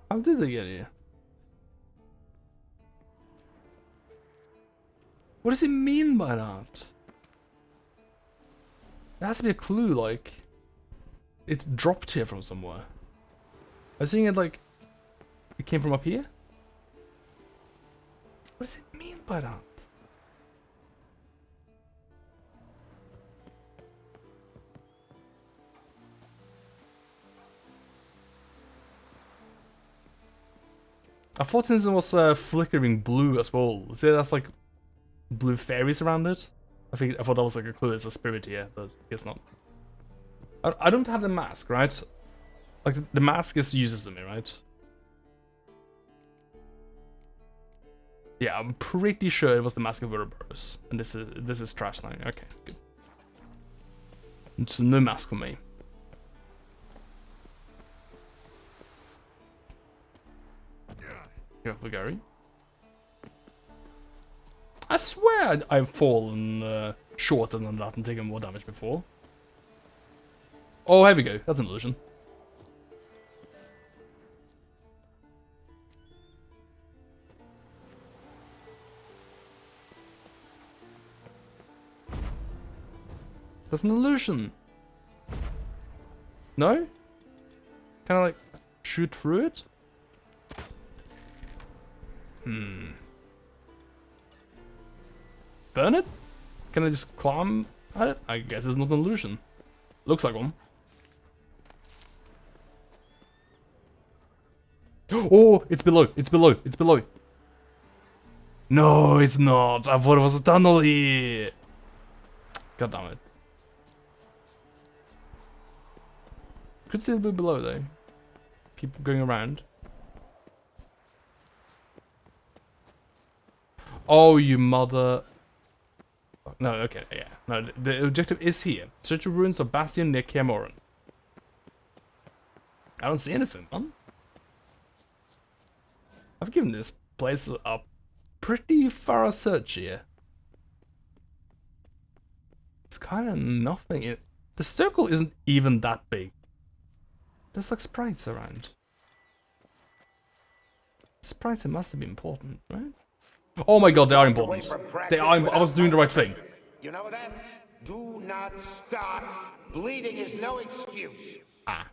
How did they get here? What does he mean by that? There has to be a clue, like it dropped here from somewhere. I was seeing it like it came from up here. What does it mean by that? I thought since it was flickering blue as well. See, that's like blue fairies around it. I thought that was like a clue. It's a spirit here, but I guess not. I don't have the mask, right? Like the mask is useless to me, right? Yeah, I'm pretty sure it was the Mask of Ouroboros, and this is trash now. Okay, good. It's no mask for me. Careful, Gary. I swear I've fallen shorter than that and taken more damage before. Oh, here we go. That's an illusion. That's an illusion. No? Can I like shoot through it? Burn it? Can I just climb at it? I guess it's not an illusion. Looks like one. Oh, it's below, it's below, it's below. No, it's not. I thought it was a tunnel here. God damn it. Could still be below though. Keep going around. Oh, you mother. No, okay, yeah. No, the objective is here. Search the ruins of Bastion near Camoran. I don't see anything, man. I've given this place a pretty thorough search here. It's kind of nothing. The circle isn't even that big. There's like sprites around. Sprites must have been important, right? Oh my god, they are important. They are. I was doing the right thing. You know that? Do not stop. Bleeding is no excuse. Ah.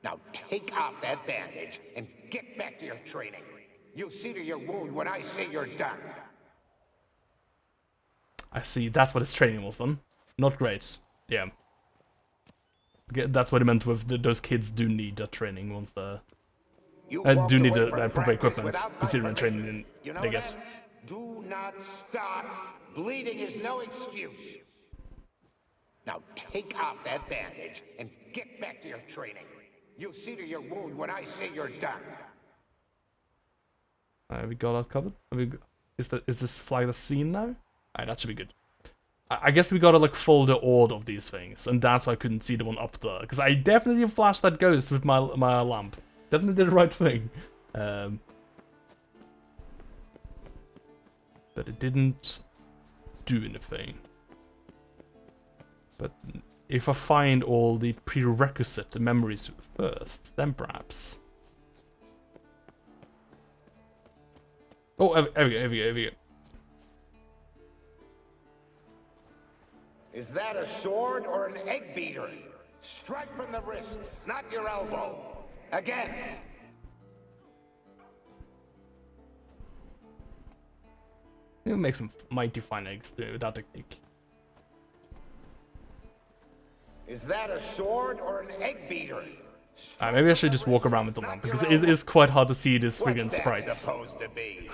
Now take off that bandage and get back to your training. You'll see to your wound when I say you're done. I see. That's what his training was then. Not great. Yeah. That's what he meant with those kids do need that training once they're... do need the proper equipment, considering the training they get. Do not stop. Bleeding is no excuse. Now take off that bandage and get back to your training. You'll see to your wound when I say you're done. Have we got that covered? Is this flag the scene now? Alright, that should be good. I guess we gotta like follow the order of these things, and that's why I couldn't see the one up there, because I definitely flashed that ghost with my lamp. Definitely did the right thing. But it didn't do anything. But if I find all the prerequisite memories first, then perhaps. Oh, here we go. Is that a sword or an egg beater? Strike from the wrist, not your elbow. Again. It'll make some mighty fine eggs with that technique. Is that a sword or an egg beater? Maybe I should just walk around with the lamp, because it is quite hard to see these friggin' sprites. Supposed to be?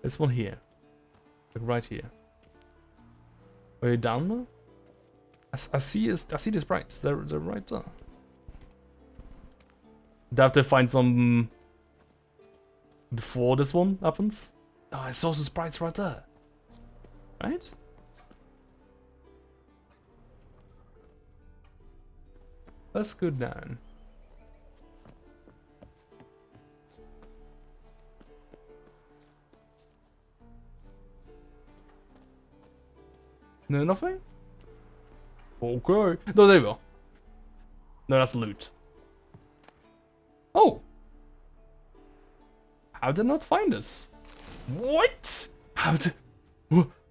This one here. Like right here. Are you down there? I see the sprites. They're right there. Do I have to find some before this one happens? Oh, I saw some sprites right there. Right? Let's go down. No, nothing? Okay. No, there we go. No, that's loot. Oh! How did I not find this? What? How did...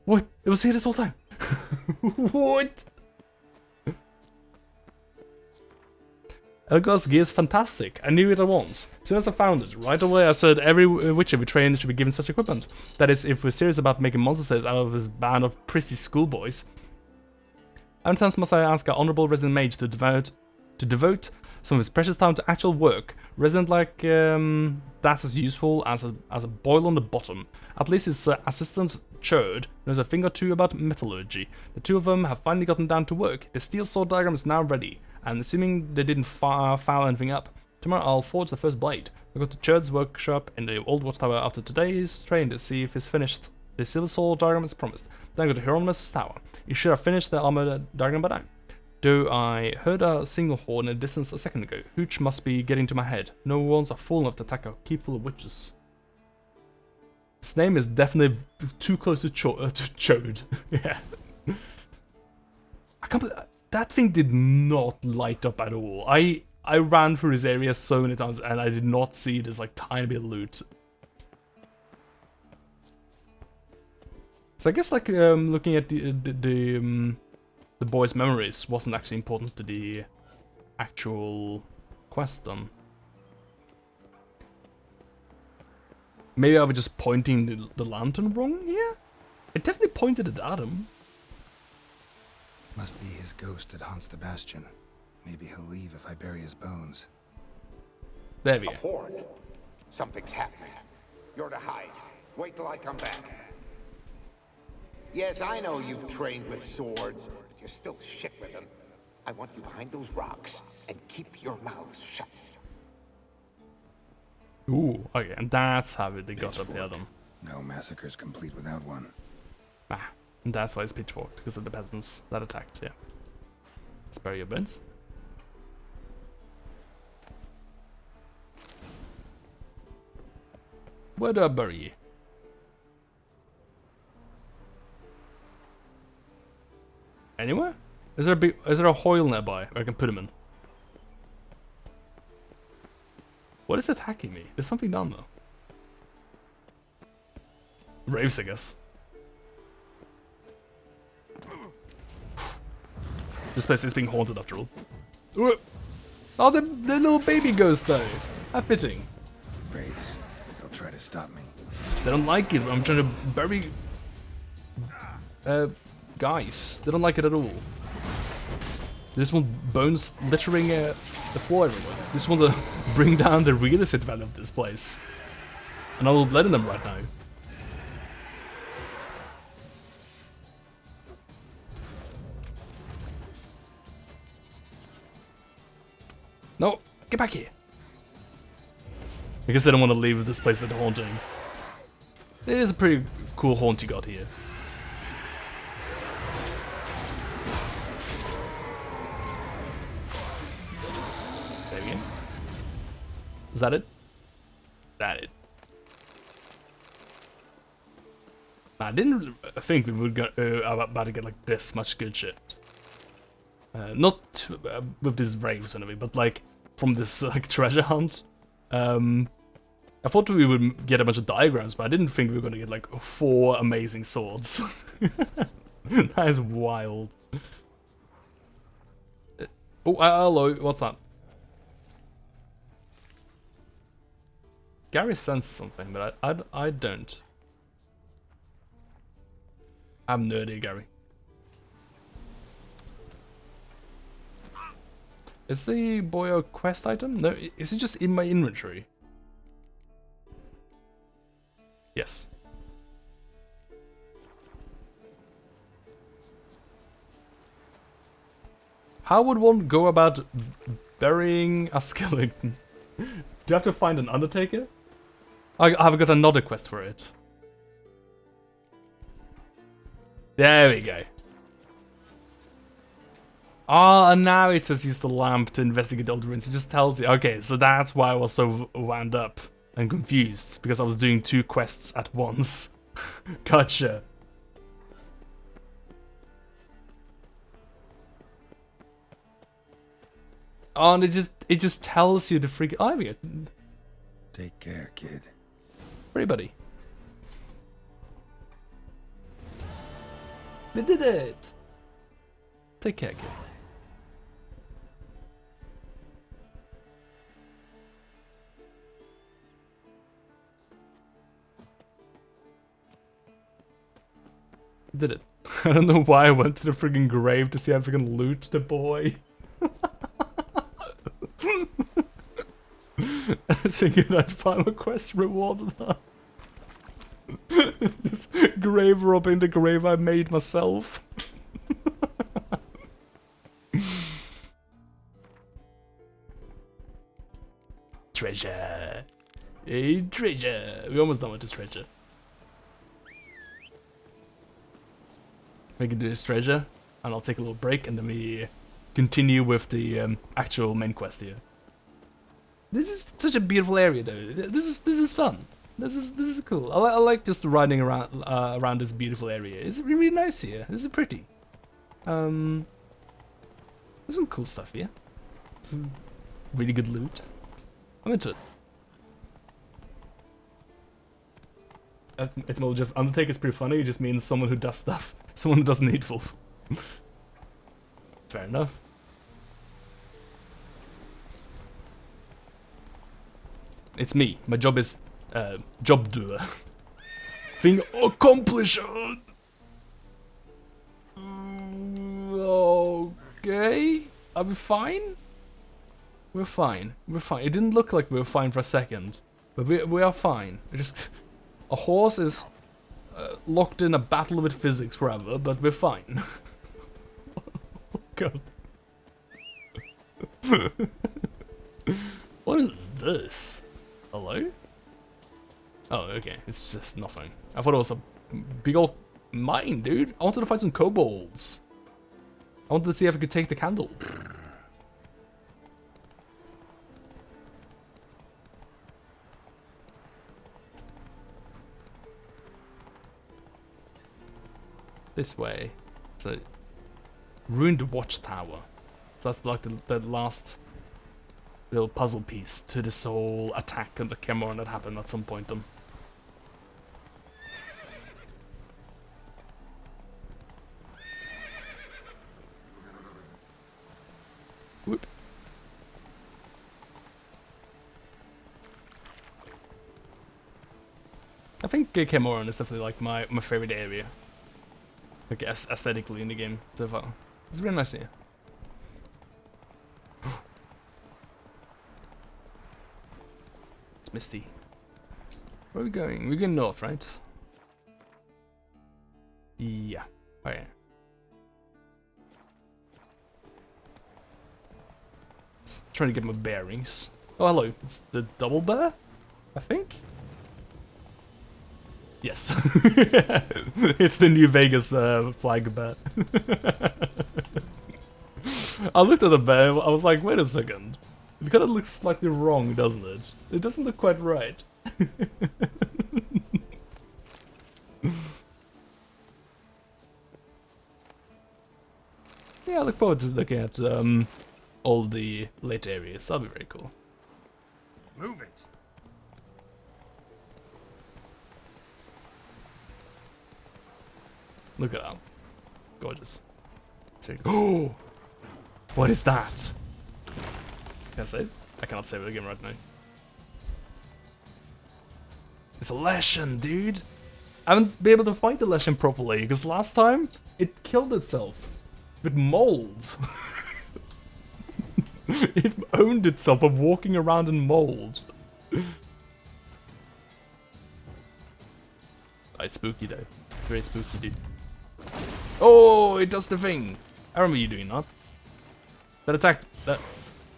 What? It was here this whole time. What? Elgar's gear is fantastic. I knew it at once. As soon as I found it, right away I said every witcher we train should be given such equipment. That is, if we're serious about making monster slayers out of this band of prissy schoolboys. How many times must I ask our honorable resident mage to devote some of his precious time to actual work. Resident like that's as useful as a boil on the bottom. At least his assistant Churd knows a thing or two about metallurgy. The two of them have finally gotten down to work. The steel saw diagram is now ready, and assuming they didn't foul anything up, tomorrow I'll forge the first blade. I'll go to Churd's workshop in the old watchtower after today's train to see if he's finished the silver saw diagram as promised. Then I go to Hieronymus' tower. He should have finished the armor diagram by now. Though I heard a single horn in the distance a second ago. Hooch must be getting to my head. No one's a fool enough to attack a keep full of witches. His name is definitely too close to Chode. Yeah. I can't believe that thing did not light up at all. I ran through this area so many times and I did not see this like tiny bit of loot. So I guess like looking at the boy's memories wasn't actually important to the actual quest done. Maybe I was just pointing the lantern wrong here? It definitely pointed it at him. Must be his ghost that haunts the bastion. Maybe he'll leave if I bury his bones. There we go. A horn. Something's happening. You're to hide. Wait till I come back. Yes, I know you've trained with swords, but you're still shit with them. I want you behind those rocks, and keep your mouths shut. Ooh, okay, and that's how they got up here then. No massacre's complete without one. Ah, and that's why it's pitchforked, because of the peasants that attacked, yeah. Spare your bones. Where do I bury you? Anywhere? Is there a hoyle nearby where I can put him in? What is attacking me? There's something down there. Raves, I guess. This place is being haunted after all. Ooh. Oh, the little baby ghost though. How fitting. Raves, they'll try to stop me. They don't like it. I'm trying to bury guys. They don't like it at all. They just want bones littering the floor everywhere. They just want to bring down the real estate value of this place. And I'm not letting them right now. No, get back here. I guess I don't want to leave this place at haunting. It is a pretty cool haunt you got here. There we go. Is that it? That it. I didn't think we would go about to get like this much good shit. Not with these raves or anything, but like from this like treasure hunt. I thought we would get a bunch of diagrams, but I didn't think we were gonna get like 4 amazing swords. That is wild. Oh, hello, what's that? Gary sensed something, but I don't. I'm nerdy, Gary. Is the boy a quest item? No, is it just in my inventory? Yes. How would one go about burying a skeleton? Do you have to find an undertaker? I've got another quest for it. There we go. Ah, and now it says use the lamp to investigate old ruins. It just tells you. Okay, so that's why I was so wound up and confused, because I was doing 2 quests at once. Gotcha. Oh, and it just tells you the freak. Oh, there we go. Take care, kid. Hey, buddy. We did it. Take care, kid. Did it. I don't know why I went to the friggin' grave to see if I can loot the boy. Thinking that final quest rewarded her. Just grave robbing the grave I made myself. Treasure. A treasure. We're almost done with this treasure. We can do this treasure, and I'll take a little break, and then we continue with the actual main quest here. This is such a beautiful area, though. This is fun. This is cool. I like just riding around this beautiful area. It's really nice here. This is pretty. There's some cool stuff here. Some really good loot. I'm into it. Etymology of Undertaker is pretty funny. It just means someone who does stuff. Someone who does needful. Fair enough. It's me. My job is job doer. Thing accomplished. Okay. Are we fine? We're fine. We're fine. It didn't look like we were fine for a second, but we are fine. We just a horse is locked in a battle with physics forever, but we're fine. Oh, God. What is this? Hello? Oh, okay. It's just nothing. I thought it was a big old mine, dude. I wanted to find some kobolds. I wanted to see if I could take the candle. This way. So, ruined watchtower. So that's like the last little puzzle piece to this whole attack on the Cameron that happened at some point. Whoop. I think Cameron is definitely like my favorite area. Like aesthetically in the game so far. It's really nice here. It's misty. Where are we going? We're going north, right? Yeah. Okay. Just trying to get my bearings. Oh, hello. It's the double bear, I think? Yes. It's the New Vegas flag bear. I looked at the bear, I was like, wait a second. It kind of looks slightly wrong, doesn't it? It doesn't look quite right. Yeah, I look forward to looking at all the late areas. That'll be very cool. Move it. Look at that. Gorgeous. Oh! What is that? Can I save? I cannot save it again right now. It's a Leshen, dude! I haven't been able to fight the Leshen properly, because last time, it killed itself. With mold. It owned itself of walking around in mold. Oh, it's spooky though. Very spooky, dude. Oh, it does the thing. I remember you doing that. That attack that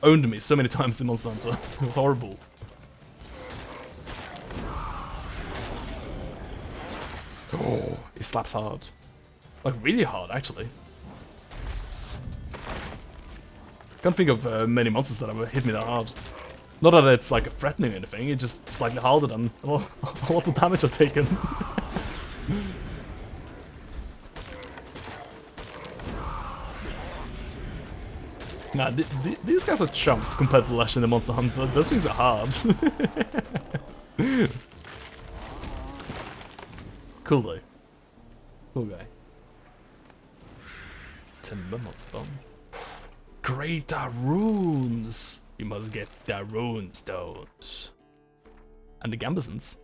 owned me so many times in Monster Hunter. It was horrible. Oh, it slaps hard. Like really hard, actually. Can't think of many monsters that have hit me that hard. Not that it's like threatening or anything, it's just slightly harder than a lot of damage I've taken. Nah, these guys are chumps compared to Leshen and the Monster Hunter. Those things are hard. Cool though. Cool guy. Timber monster. Great Darunes! You must get Darune stones. And the Gambazons.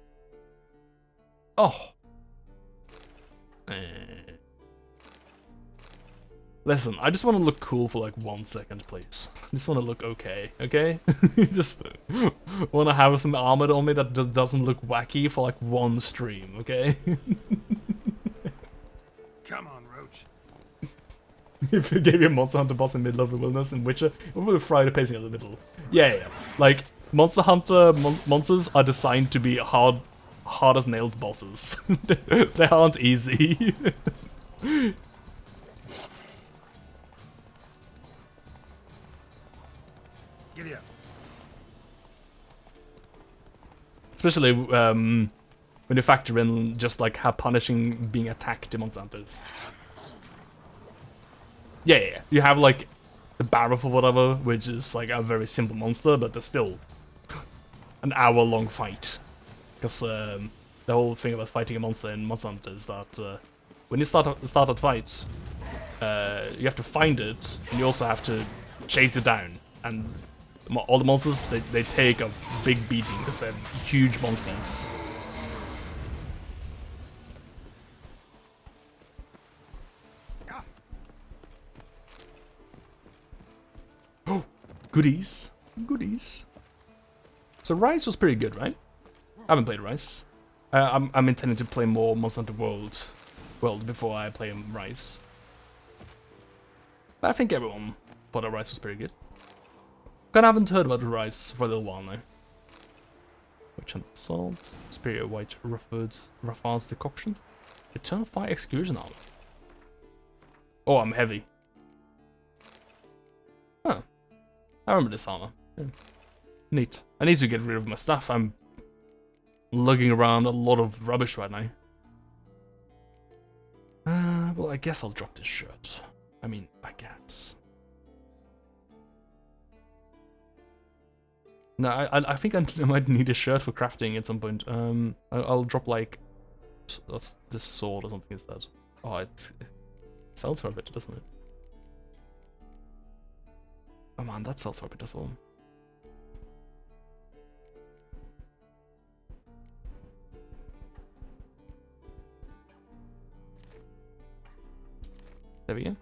Oh! Listen, I just want to look cool for like 1 second, please. I just want to look okay, okay? Just want to have some armor on me that just doesn't look wacky for like 1 stream, okay? Come on, Roach. If you gave you a Monster Hunter boss in the middle of the wilderness in Witcher, it would fry the pacing in the middle. Yeah. Like, Monster Hunter monsters are designed to be hard as nails bosses. They aren't easy. Giddy up. Especially when you factor in just like how punishing being attacked in Monster Hunters. Yeah. You have like the Barrow or whatever, which is like a very simple monster, but there's still an hour-long fight. Because the whole thing about fighting a monster in Monster Hunter is that when you start a fight, you have to find it, and you also have to chase it down. And all the monsters, they take a big beating because they're huge monsters. Oh, goodies. Goodies. So Rise was pretty good, right? I haven't played Rise. I'm intending to play more Monster Hunter World before I play Rise. But I think everyone thought that Rise was pretty good. I haven't heard about Rise for a little while now. Witch Hunt Assault, Superior White Raffar's Decoction, Eternal Fire Execution Armor. Oh, I'm heavy. Huh. I remember this armor. Yeah. Neat. I need to get rid of my stuff. I'm lugging around a lot of rubbish right now. Well, I guess I'll drop this shirt. I mean, I guess. No, I think I might need a shirt for crafting at some point. I'll drop like this sword or something instead. Oh, it sells for a bit, doesn't it? Oh man, that sells for a bit as well. There we go.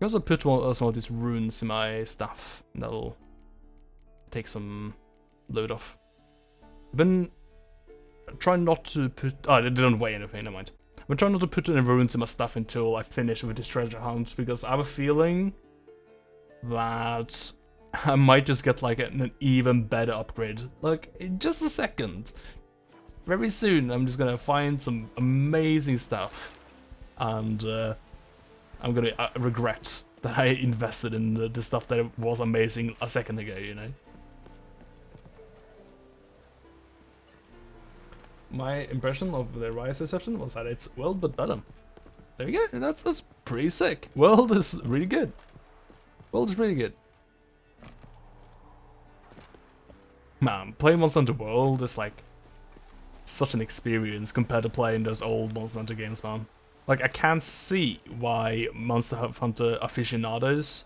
I also put some of these runes in my stuff. That'll take some load off. I've been trying not to put... Oh, it didn't weigh anything, never mind. I've been trying not to put any runes in my stuff until I finish with this treasure hunt, because I have a feeling that I might just get like an even better upgrade. Like, in just a second. Very soon, I'm just gonna find some amazing stuff. And I'm gonna regret that I invested in the stuff that was amazing a second ago, you know? My impression of the Rise reception was that it's World but better. There you go, that's pretty sick. World is really good. World is really good. Man, playing Monster Hunter World is like such an experience compared to playing those old Monster Hunter games, man. Like, I can't see why Monster Hunter aficionados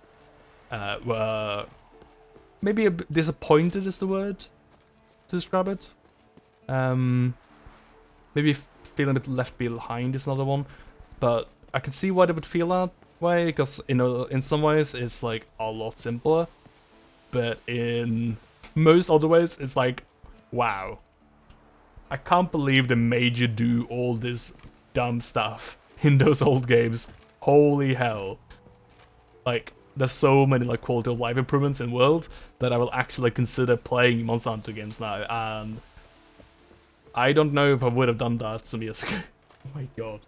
were maybe a bit disappointed is the word to describe it. Maybe feeling a bit left behind is another one, but I can see why they would feel that way, because, you know, in some ways it's like a lot simpler, but in most other ways it's like, wow, I can't believe they made you do all this dumb stuff in those old games. Holy hell. Like, there's so many like quality of life improvements in World that I will actually consider playing Monster Hunter games now, and I don't know if I would have done that some years ago. Oh my god.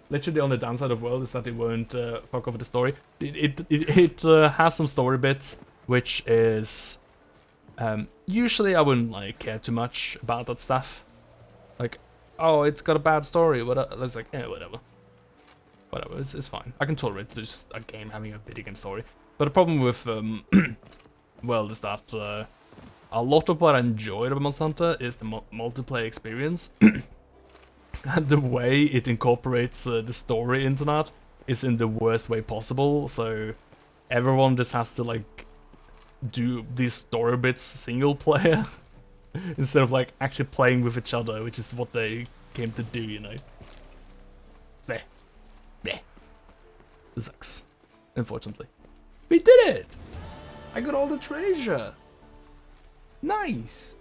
Literally the only downside of World is that it won't fuck over the story. It has some story bits, which is... usually I wouldn't like care too much about that stuff. Like, oh, it's got a bad story. It's like, yeah, whatever. Whatever, it's fine. I can tolerate just a game having a video game story. But the problem with World is that a lot of what I enjoyed about Monster Hunter is the multiplayer experience. And the way it incorporates the story into that is in the worst way possible. So everyone just has to like do these story bits single player instead of like actually playing with each other, which is what they came to do, you know. Bleh. Bleh. This sucks. Unfortunately. We did it! I got all the treasure! Nice!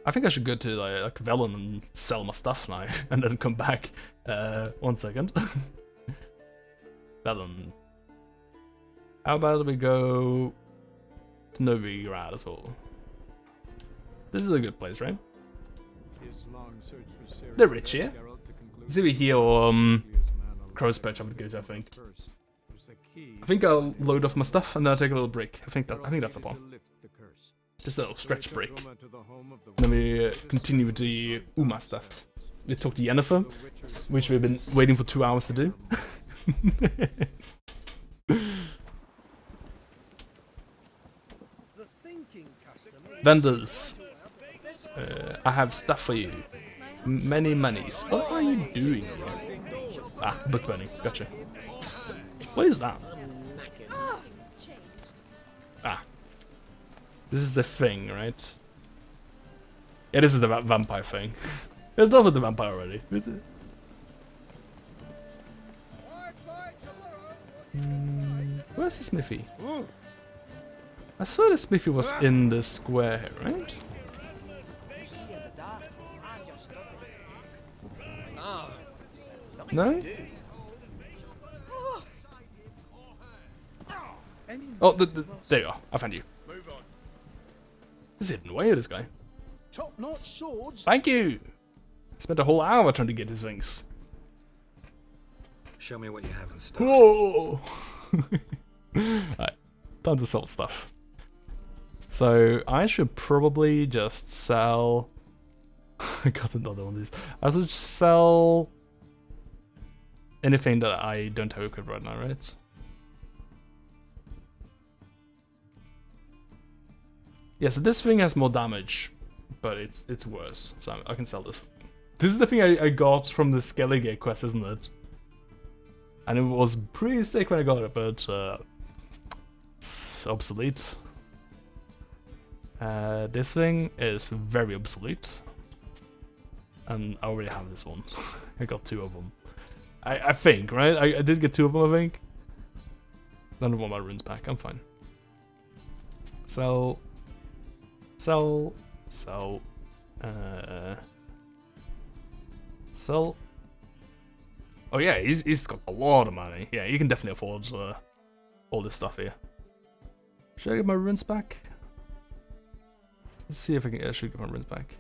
I think I should go to like Velen and sell my stuff now, and then come back. 1 second. Velen. How about we go to Novigrad as well? This is a good place, right? They're rich here. It's either here or Crow's Perch I'm gonna go to, I think. I think I'll load off my stuff and then I'll take a little break. I think that's the plan. Just a little stretch break. Then we continue with the Uma stuff. We talked to Yennefer, which we've been waiting for 2 hours to do. Vendors. I have stuff for you. Many monies. What are you doing here? Ah, book burning. Gotcha. What is that? Ah. This is the thing, right? Yeah, this is the vampire thing. We've done with the vampire already. Where's the smithy? I swear the smithy was in the square here, right? No? Oh, there you are. I found you. This is hidden away, this guy. Top-notch swords. Thank you! Spent a whole hour trying to get his wings. Show me what you have in stock. Whoa! Alright, time to sell stuff. So, I should probably just sell... I got another one of these. I should just sell... anything that I don't have equipped right now, right? Yeah, so this thing has more damage, but it's worse. So I can sell this. This is the thing I got from the Skellige quest, isn't it? And it was pretty sick when I got it, but it's obsolete. This thing is very obsolete. And I already have this one. I got 2 of them. I think, right? I did get 2 of them, I think. None of them my runes back. I'm fine. Sell. Sell. Sell. Sell. Oh yeah, he's got a lot of money. Yeah, you can definitely afford all this stuff here. Should I get my runes back? Let's see if I can. I should get my runes back.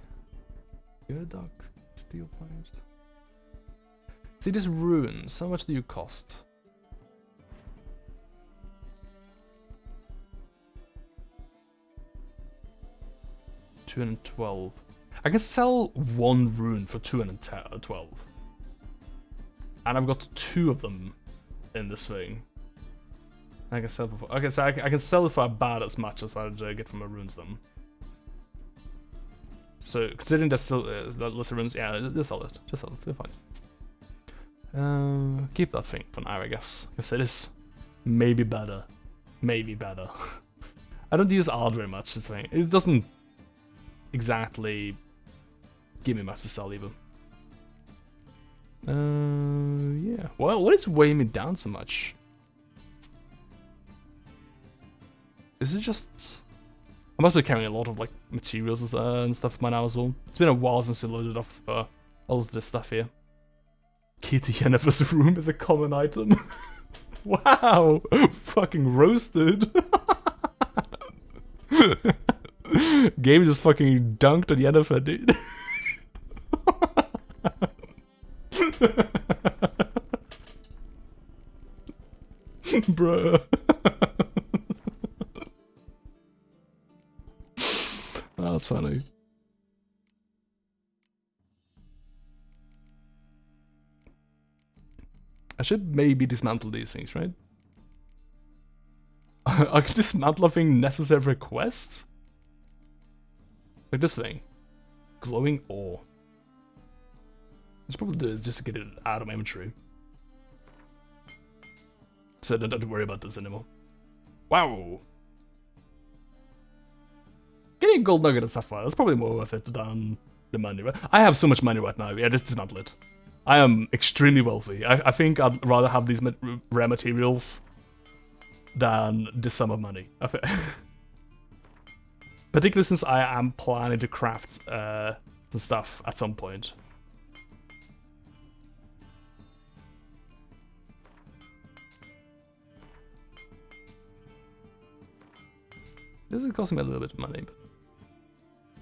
Good dogs. Steel plates. See these runes. How much do you cost? $212. I can sell 1 rune for 212. And I've got 2 of them in this thing. I can sell for. Okay, so I can sell it for about as much as I'd get from my runes then. So considering there's still lots of runes, yeah, just sell it. Just sell it. We're fine. Keep that thing for now, I guess. Because it is maybe better. Maybe better. I don't use art very much, this thing. It doesn't exactly give me much to sell even. Yeah. Well, what is weighing me down so much? Is it just... I must be carrying a lot of like materials and stuff by now as well. It's been a while since I loaded off all of this stuff here. Key to Yennefer's room is a common item. Wow! Fucking roasted. Game just fucking dunked on Yennefer, dude. Bruh. That's funny. I should maybe dismantle these things, right? I can dismantle a thing necessary for quests? Like this thing. Glowing ore. What I should probably do is just to get it out of my inventory. So I don't have to worry about this anymore. Wow! Getting a gold nugget and sapphire, that's probably more worth it than the money, right? I have so much money right now, yeah, just dismantle it. I am extremely wealthy. I think I'd rather have these rare materials than this sum of money. Particularly since I am planning to craft some stuff at some point. This is costing me a little bit of money, but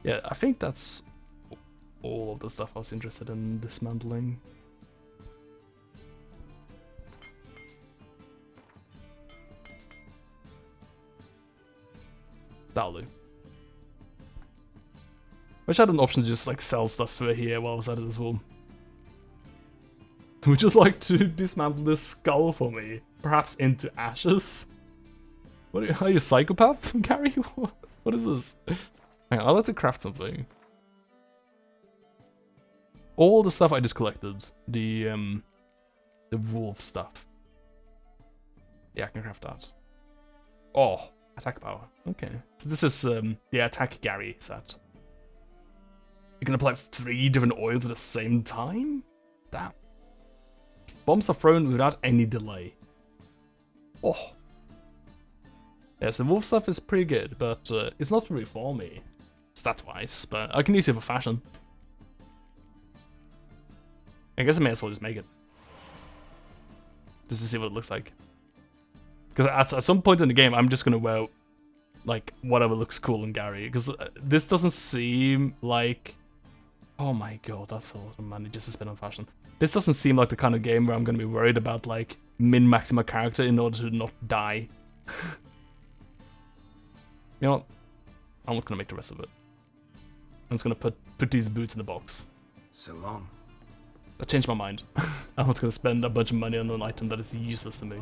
yeah, I think that's all of the stuff I was interested in dismantling. That'll do. Wish I had an option to just like sell stuff here while I was at it as well. Would you like to dismantle this skull for me? Perhaps into ashes? What are you a psychopath, Gary? What is this? Hang on, I'd like to craft something. All the stuff I just collected, the wolf stuff. Yeah, I can craft that. Oh, attack power. Okay, so this is the attack Gary set. You can apply 3 different oils at the same time? Damn. Bombs are thrown without any delay. Oh. Yes, the wolf stuff is pretty good, but it's not really for me, stat-wise, but I can use it for fashion. I guess I may as well just make it. Just to see what it looks like. Because at some point in the game, I'm just gonna wear, like, whatever looks cool in Gary. Because this doesn't seem like... Oh my god, that's a lot of money just to spend on fashion. This doesn't seem like the kind of game where I'm gonna be worried about, like, min-maxing my character in order to not die. You know what? I'm not gonna make the rest of it. I'm just gonna put these boots in the box. So long. I changed my mind. I'm not gonna spend a bunch of money on an item that is useless to me.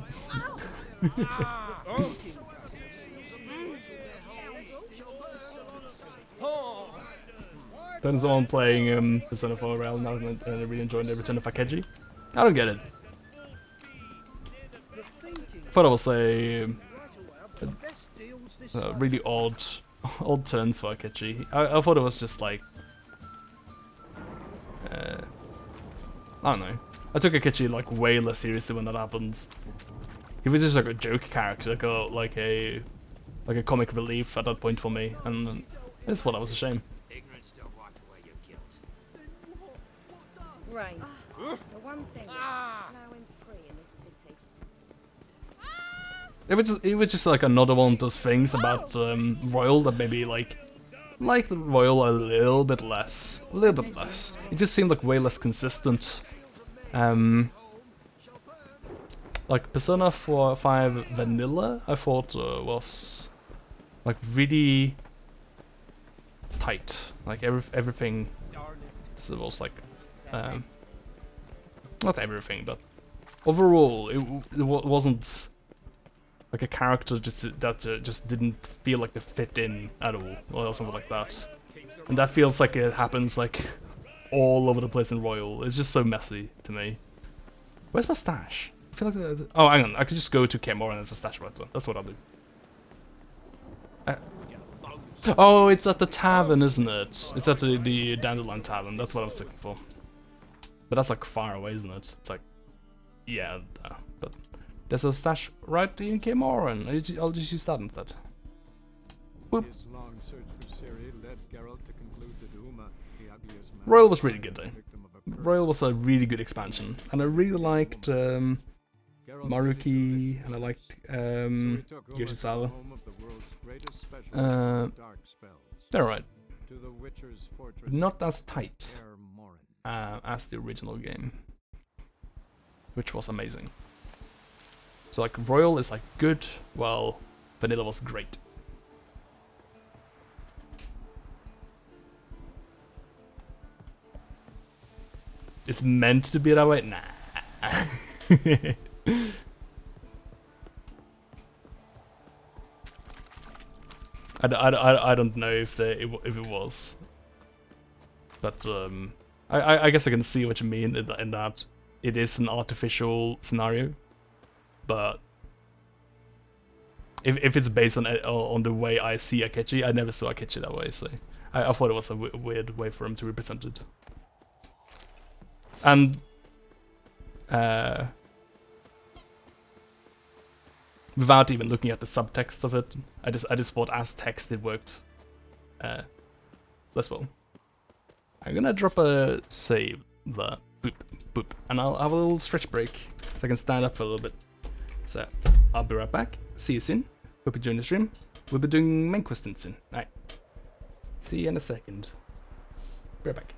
Then someone playing Persona 4 Real now and really enjoying the return of Akechi. I don't get it. Thought it was a really odd turn for Akechi. I thought it was just like I don't know. I took Akechi like way less seriously when that happened. He was just like a joke character, like a comic relief at that point for me, and I just thought that was a shame. Rain. The one thing is plowing free in this city. It was just like another one of those things about Royal that maybe like the Royal a little bit less. It just seemed like way less consistent. Like Persona 5 Vanilla, I thought was like really tight. Like everything so it was like not everything, but overall it wasn't like a character that just didn't feel like they fit in at all, or something like that. And that feels like it happens like all over the place in Royal. It's just so messy to me. Where's my stash? I feel like oh, hang on. I could just go to Kmart and there's a stash right there. That's what I'll do. Oh, it's at the tavern, isn't it? It's at the Dandelion Tavern. That's what I was looking for. But that's like far away, isn't it? It's like, yeah, but there's a stash right in Kmart, and I'll just use that instead. Boop. His long search for Ciri led Geralt to conclude that Uma, the ugliest man, Royal was really good though. victim of a curse. Royal was a really good expansion, and I really liked Maruki, and I liked Yoshizawa. Home of the world's greatest specialist in dark spells. They're right, To the Witcher's fortress, but not as tight Kaer Morhen. as the original game, which was amazing. So like Royal is like good, while Vanilla was great. It's meant to be that way? Nah. I don't know if it was, but I guess I can see what you mean in that it is an artificial scenario, but if it's based on the way I see Akechi, I never saw Akechi that way, so I thought it was a weird way for him to represent it. And without even looking at the subtext of it. I just thought as text it worked less well. I'm gonna drop a save the boop boop, and I'll have a little stretch break so I can stand up for a little bit. So I'll be right back. See you soon. Hope you join the stream. We'll be doing main questions soon. Alright. See you in a second. Be right back.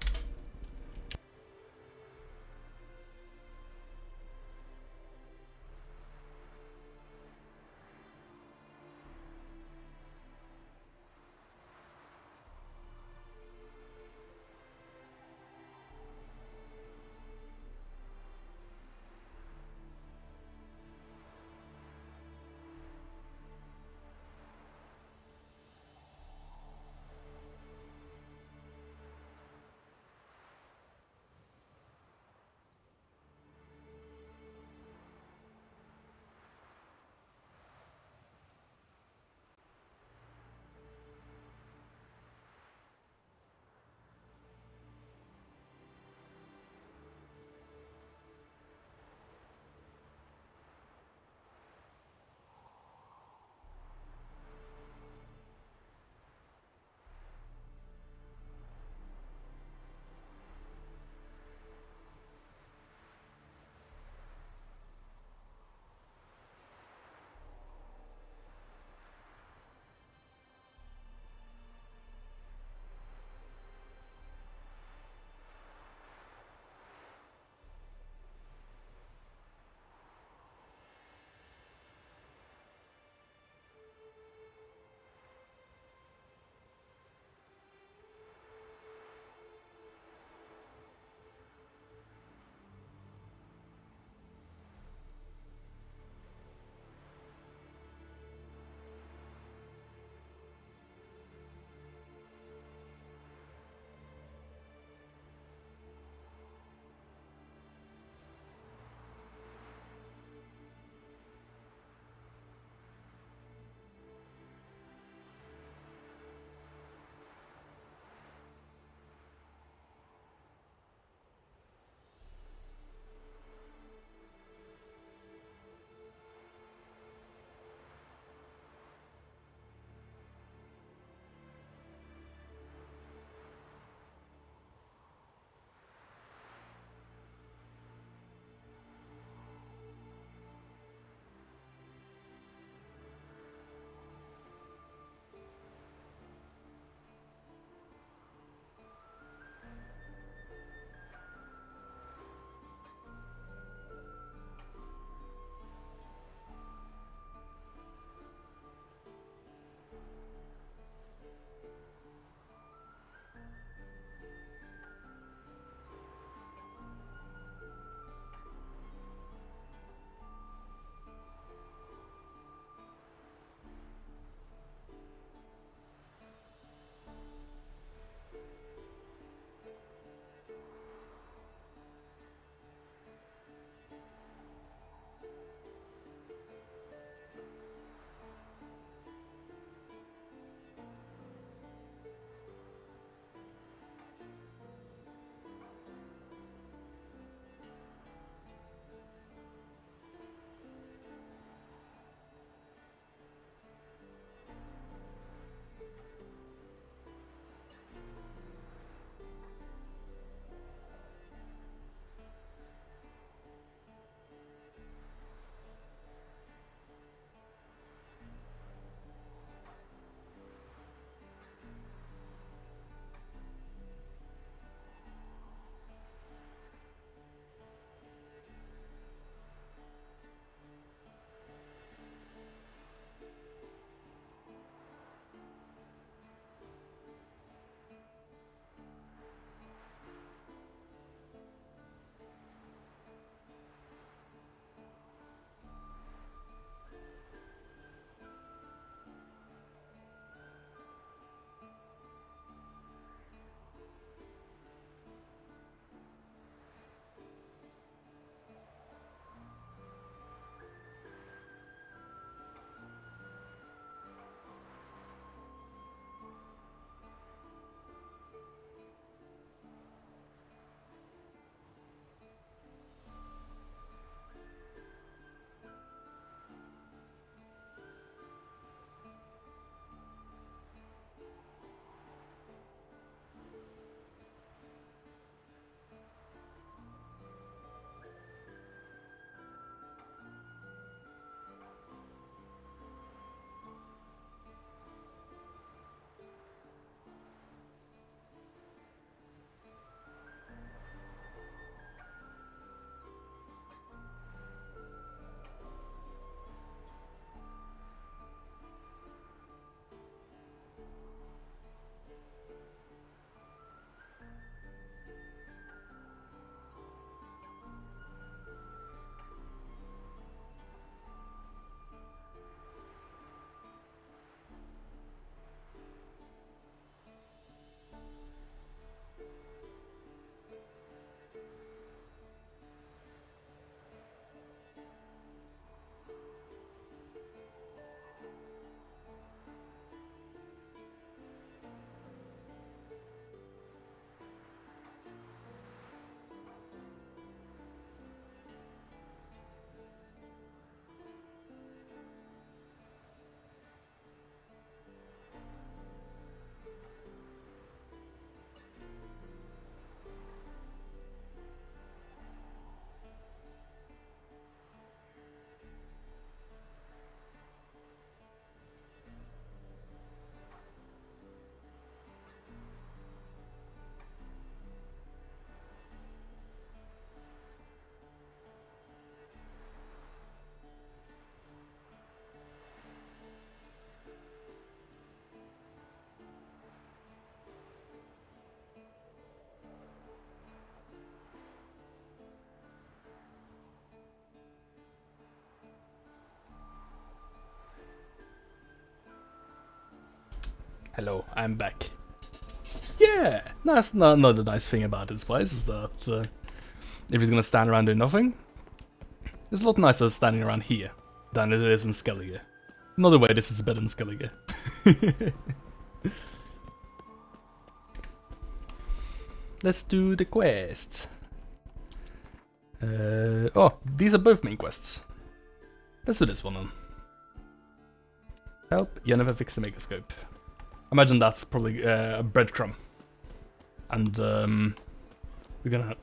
Hello, I'm back. Yeah! That's not the nice thing about this place, is that if he's gonna stand around doing nothing, it's a lot nicer standing around here than it is in Skellige. Another way this is better than Skellige. Let's do the quest. Oh, these are both main quests. Let's do this one then. Help Jennifer fix the megascope. Imagine that's probably a breadcrumb. And we're gonna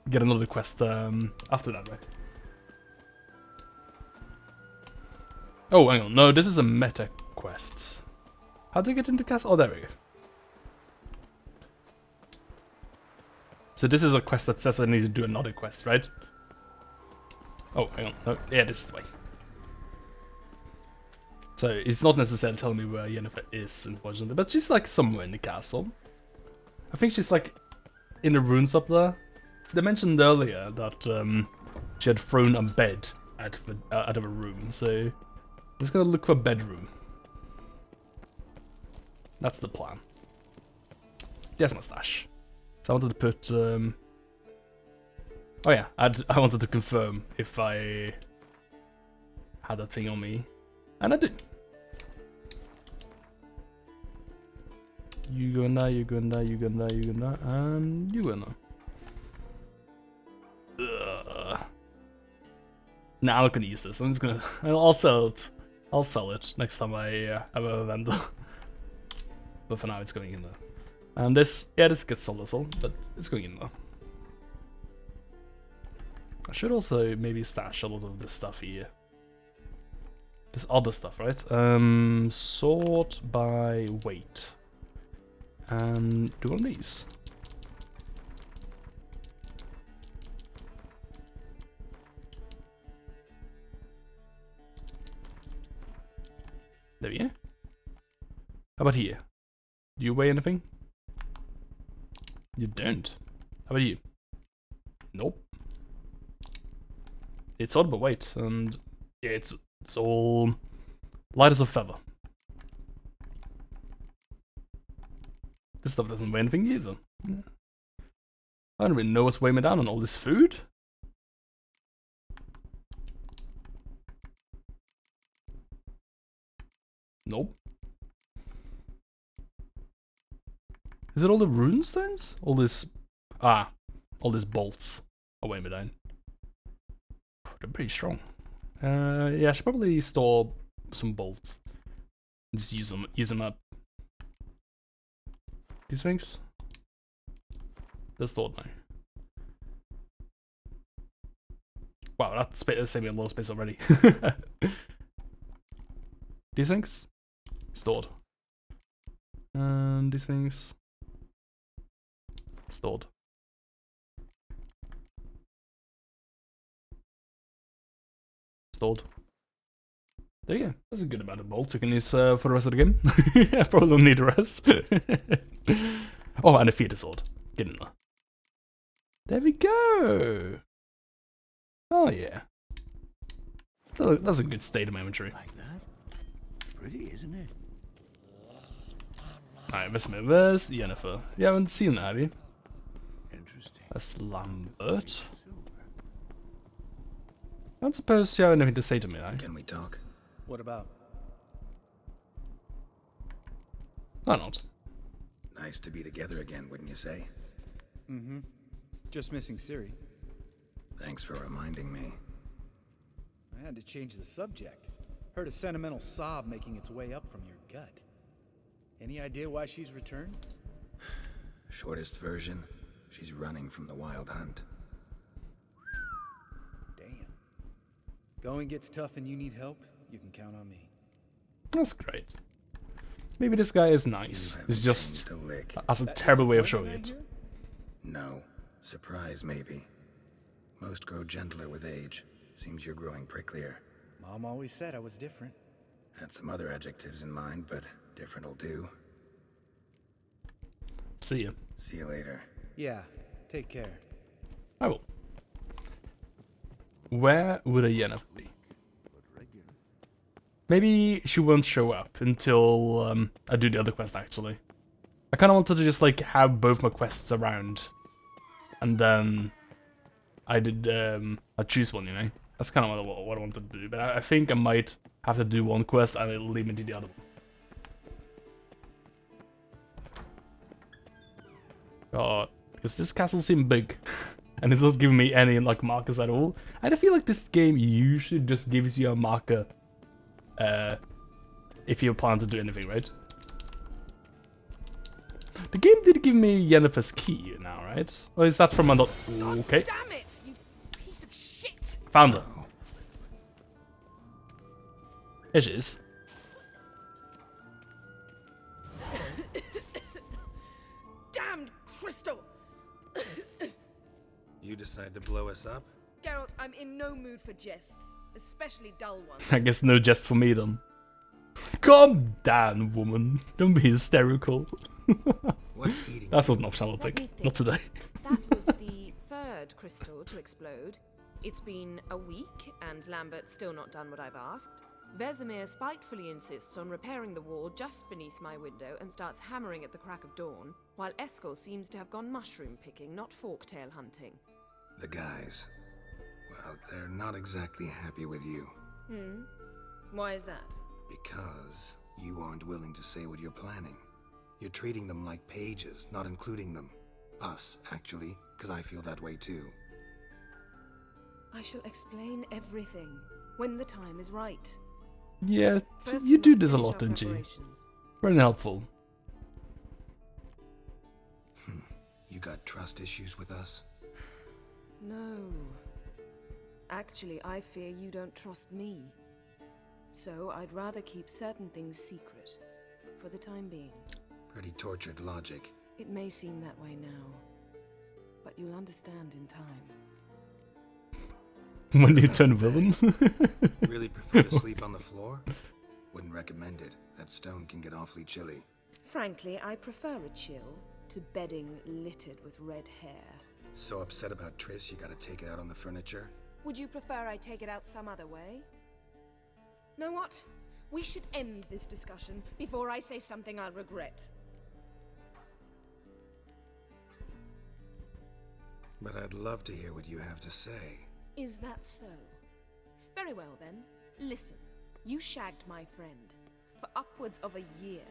get another quest after that, right? Oh, hang on. No, this is a meta quest. How do I get into castle? Oh, there we go. So this is a quest that says I need to do another quest, right? Oh, hang on. No, yeah, this is the way. So it's not necessarily telling me where Jennifer is, unfortunately, but she's like somewhere in the castle. I think she's like in the ruins up there. They mentioned earlier that she had thrown a bed out of a room, so I'm just gonna look for a bedroom. That's the plan. There's my stash. So I wanted to put oh yeah, I wanted to confirm if I had that thing on me, and I did. You go in there, you go in there, you go in there, you go in there, and you go in there. Nah, I'm not gonna use this. I'm just gonna. I'll sell it. I'll sell it next time I have a vendor. But for now, it's going in there. And this, yeah, this gets sold as well, but it's going in there. I should also maybe stash a lot of this stuff here. This other stuff, right? Sort by weight. And do one of these. There we go. How about here? Do you weigh anything? You don't. How about you? Nope. It's odd but weight, and yeah, it's all light as a feather. This stuff doesn't weigh anything either. I don't really know what's weighing me down on all this food. Nope. Is it all the rune stones? All this... Ah. All these bolts are weighing me down. They're pretty strong. Yeah, I should probably store some bolts. Just use them up. These things? They're stored now. Wow, that's saving me a lot of space already. These things? Stored. And these things? Stored. Stored. There you go. That's a good amount of bolts you can use for the rest of the game. I probably don't need the rest. Oh, and a feeder sword. Get in there. There we go. Oh yeah. That's a good state of my inventory. Like that? Pretty, isn't it? Alright, where's Jennifer? You haven't seen that, have you? Interesting. That's Lambert. I don't suppose you have anything to say to me, though. Can we talk? What about? Why not? Nice to be together again, wouldn't you say? Mm-hmm. Just missing Siri. Thanks for reminding me. I had to change the subject. Heard a sentimental sob making its way up from your gut. Any idea why she's returned? Shortest version, she's running from the wild hunt. Damn. Going gets tough and you need help, you can count on me. That's great. Maybe this guy is nice. He's just has a terrible way of showing it. No. Surprise, maybe. Most grow gentler with age. Seems you're growing pricklier. Mom always said I was different. Had some other adjectives in mind, but different'll do. See ya. See you later. Yeah, take care. I will. Where would a Yennefer be? Maybe she won't show up until I do the other quest, actually. I kind of wanted to just, like, have both my quests around. And then I choose one, you know? That's kind of what I wanted to do. But I think I might have to do one quest and it'll lead me to the other one. God, because this castle seemed big. And it's not giving me any, like, markers at all. And I feel like this game usually just gives you a marker if you plan to do anything, right? The game did give me Yennefer's key now, right? Or is that from another... Okay. Damn it, you piece of shit! Found her. Here she is. Damned crystal! You decide to blow us up? Geralt, I'm in no mood for jests, especially dull ones. I guess no jest for me then. Calm down, woman. Don't be hysterical. What's eating? That's not an option I'll pick. Not today. That was the third crystal to explode. It's been a week, and Lambert's still not done what I've asked. Vesemir spitefully insists on repairing the wall just beneath my window and starts hammering at the crack of dawn, while Eskel seems to have gone mushroom picking, not forktail hunting. The guys. Well, they're not exactly happy with you. Why is that? Because you aren't willing to say what you're planning. You're treating them like pages, not including them. Us, actually, because I feel that way too. I shall explain everything when the time is right. Yeah, First, you we do must this a finish lot, our don't you? preparations. Very helpful. You got trust issues with us? No. Actually, I fear you don't trust me. So I'd rather keep certain things secret, for the time being. Pretty tortured logic. It may seem that way now, but you'll understand in time. When you turn villain? Really prefer to sleep on the floor? Wouldn't recommend it. That stone can get awfully chilly. Frankly, I prefer a chill to bedding littered with red hair. So upset about Triss, you gotta take it out on the furniture? Would you prefer I take it out some other way? Know what? We should end this discussion before I say something I'll regret. But I'd love to hear what you have to say. Is that so? Very well then. Listen, you shagged my friend for upwards of a year.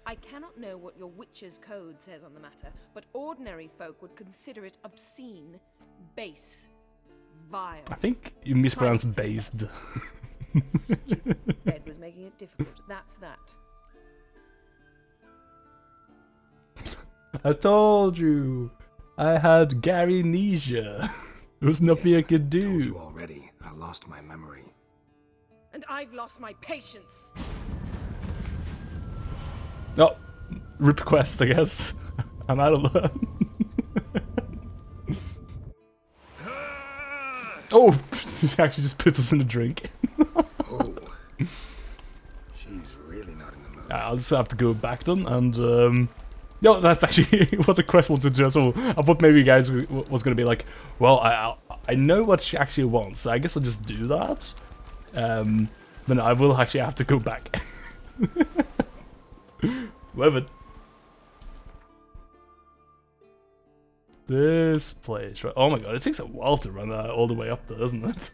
I cannot know what your witch's code says on the matter, but ordinary folk would consider it obscene, base, vile. I think you mispronounced based. Bed was making it difficult. That's that. I told you. I had Garynesia. There was nothing I could do. Told you already. I lost my memory. And I've lost my patience. Oh, rip quest, I guess. I'm out of there. Oh, she actually just puts us in a drink. Oh, she's really not in the mood. I'll just have to go back then, and no, that's actually what the quest wants to do as well. I thought maybe you guys was gonna be like, well, I know what she actually wants, so I guess I'll just do that. But I will actually have to go back. With it. This place, right? Oh my god, it takes a while to run all the way up there, doesn't it?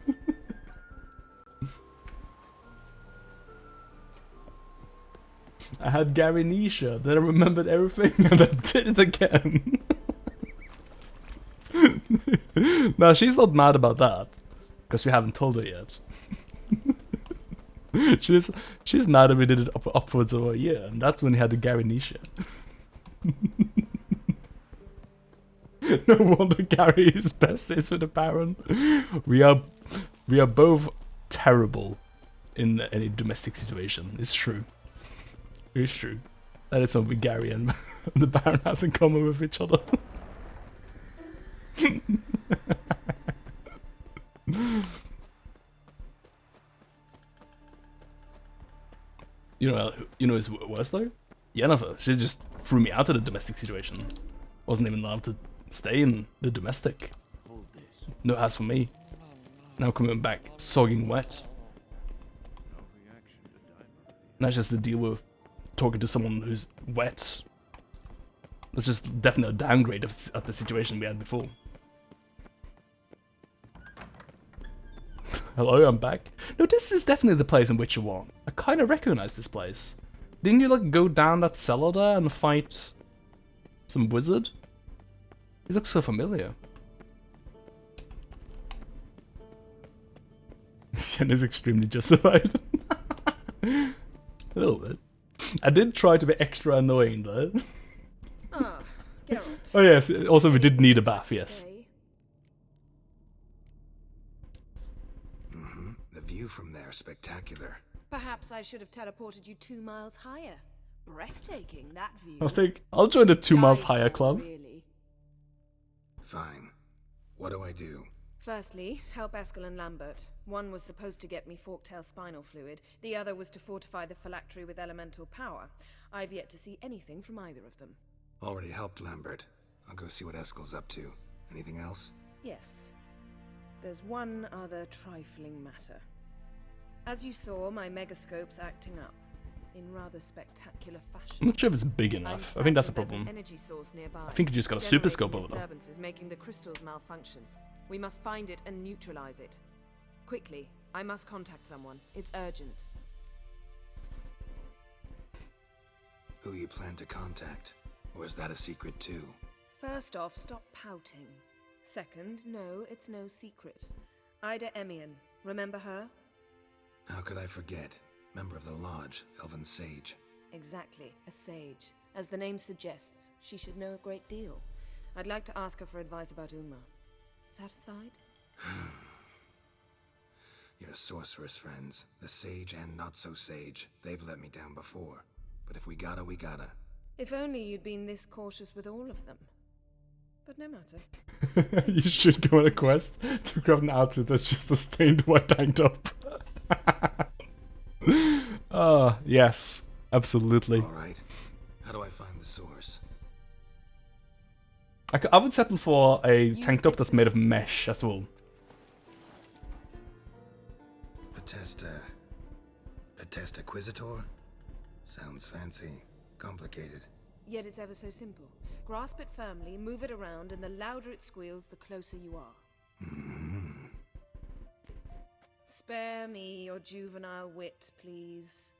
I had Garynesia, then I remembered everything, and then did it again. Now, she's not mad about that, because we haven't told her yet. She's mad that we did it upwards of a year, and that's when he had the Garynesia. No wonder Gary is besties with the Baron. We are both terrible in any domestic situation. It's true. It's true. That is something Gary and the Baron has in common with each other. You know what's worse though? Yennefer, she just threw me out of the domestic situation. Wasn't even allowed to stay in the domestic. No house for me. Now coming back, sogging wet. No reaction to Not just to deal with talking to someone who's wet. That's just definitely a downgrade of the situation we had before. Hello, I'm back. No, this is definitely the place in Witcher 1. I kind of recognize this place. Didn't you like go down that cellar there and fight some wizard? It looks so familiar. Yen is extremely justified. A little bit. I did try to be extra annoying though. Ah, Geralt. Oh yes, also we did need a bath, yes. The view from there is spectacular. Perhaps I should have teleported you 2 miles higher. Breathtaking, that view. I'll join the 2 miles higher club. Really. Fine. What do I do? Firstly, help Eskel and Lambert. One was supposed to get me forktail spinal fluid, the other was to fortify the phylactery with elemental power. I've yet to see anything from either of them. Already helped Lambert. I'll go see what Eskel's up to. Anything else? Yes. There's one other trifling matter. As you saw, my megascope's acting up in rather spectacular fashion. I'm not sure if it's big enough. I think that's a problem. Energy source nearby. I think you just got a super scope over there. Disturbances making the crystals malfunction. We must find it and neutralize it. Quickly, I must contact someone. It's urgent. Who you plan to contact? Or is that a secret too? First off, stop pouting. Second, no, it's no secret. Ida Emian. Remember her? How could I forget? Member of the Lodge, Elven Sage. Exactly, a sage. As the name suggests, she should know a great deal. I'd like to ask her for advice about Uma. Satisfied? Your sorceress friends, the sage and not so sage, they've let me down before. But if we gotta, we gotta. If only you'd been this cautious with all of them. But no matter. You should go on a quest to grab an outfit that's just a stained white tank top. Yes, absolutely. Alright, how do I find the source? I would settle for a tank top that's made of mesh as well. Quisitor? Sounds fancy. Complicated. Yet it's ever so simple. Grasp it firmly, move it around, and the louder it squeals, the closer you are. Spare me your juvenile wit, please.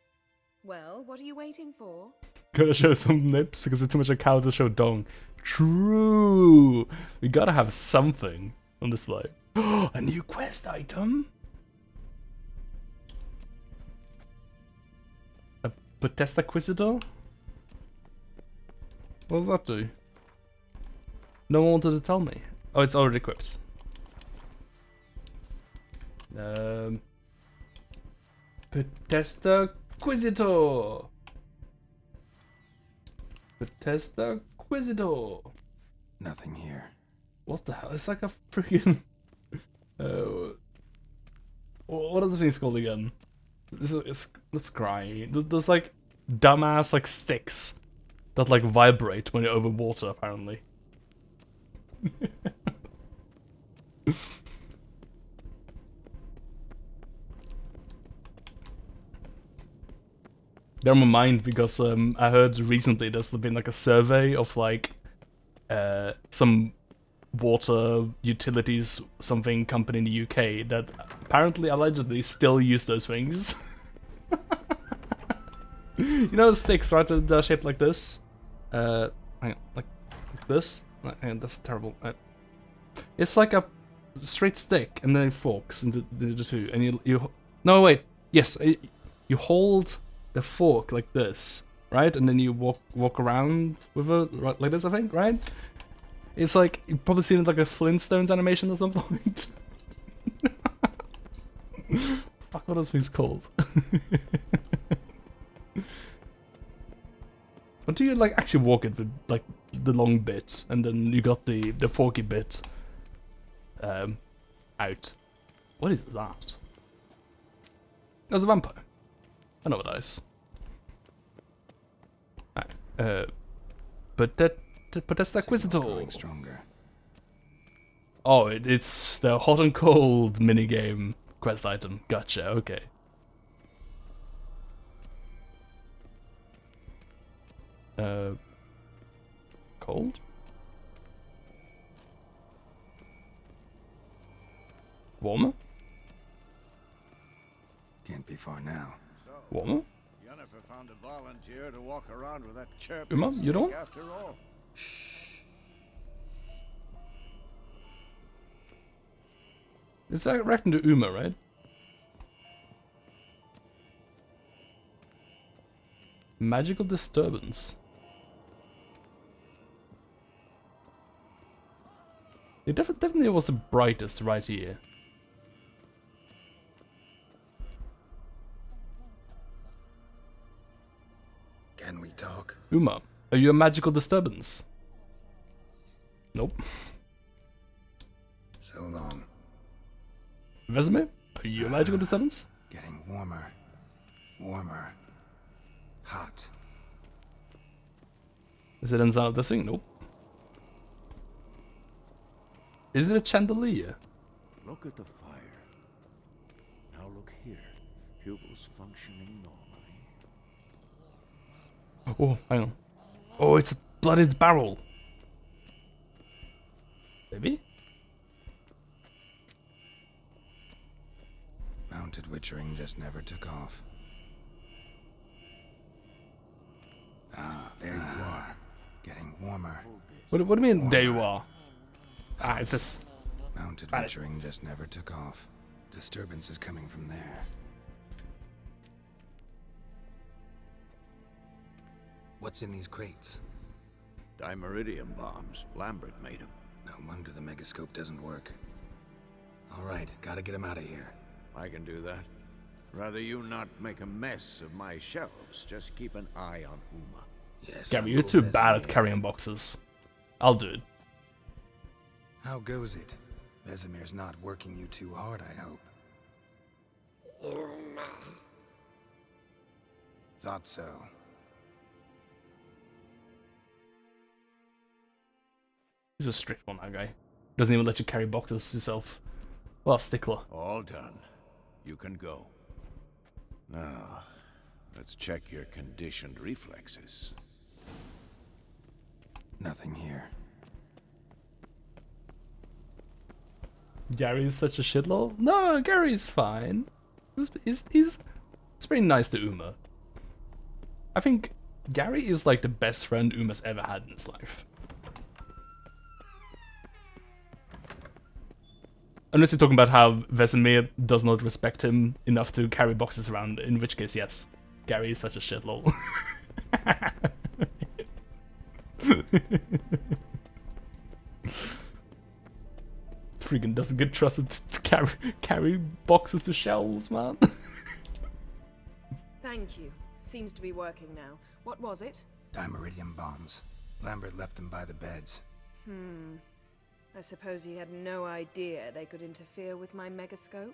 Well, what are you waiting for? Gotta show some nips because it's too much a cow to show dong. True. We gotta have something on display. A new quest item. A Bethesda Quisitor? What does that do? No one wanted to tell me. Oh, it's already equipped. Bethesda Quisitor. Bethesda Quisitor. Nothing here. What the hell? It's like a freaking. What are the things called again? Let's cry. There's like dumbass like sticks that like vibrate when you're over water. Apparently. They're on my mind because I heard recently there's been like a survey of like some water utilities something company in the UK that apparently allegedly still use those things. You know the sticks, right? They're shaped like this. Hang on, like this. Hang on, that's terrible. It's like a straight stick and then it forks into the two, and you. No wait. Yes, you hold the fork like this, right? And then you walk around with it like this, I think, right? It's like, you've probably seen it like a Flintstones animation at some point. Fuck, what are those things called? Or do you like actually walk it with like the long bit and then you got the forky bit out? What is that? There's a vampire. I know what that is. But that's the Quisitor. Oh, it's the hot and cold minigame quest item. Gotcha, okay. Cold? Warmer? Can't be far now. Warmer? Jennifer found a volunteer to walk around with that chirping Uma, you stick don't? after all. It's directing to Uma, right? Magical disturbance. It definitely was the brightest right here. Can we talk? Uma, are you a magical disturbance? Nope. So long. Vesemir, are you a magical disturbance? Getting warmer. Warmer. Hot. Is it inside of this thing? Nope. Is it a chandelier? Look at the fire. Now look here. Pupils functioning normally. Oh, hang on. Oh, it's a blooded barrel. Maybe? Mounted witchering just never took off. Ah, there you are. Getting warmer. What do you mean, there you are? Ah, it's this. Mounted Got it. witchering just never took off. Disturbance is coming from there. What's in these crates? Dimeridium bombs. Lambert made them. No wonder the megascope doesn't work. Alright, gotta get him out of here. I can do that. Rather you not make a mess of my shelves. Just keep an eye on Uma. Yes, Gabby, I'll you're move too this bad in at here. carrying boxes. I'll do it. How goes it? Vesemir's not working you too hard, I hope. Thought so. He's a strict one, that guy. Doesn't even let you carry boxes yourself. Well, stickler. All done. You can go. Now, let's check your conditioned reflexes. Nothing here. Gary's such a shitlol. No, Gary's fine. He's pretty nice to Uma. I think Gary is like the best friend Uma's ever had in his life. Unless you're talking about how Vesemir does not respect him enough to carry boxes around, in which case, yes. Gary is such a shitlol. Freaking doesn't get trusted to carry boxes to shelves, man. Thank you. Seems to be working now. What was it? Dimeridium bombs. Lambert left them by the beds. I suppose he had no idea they could interfere with my megascope?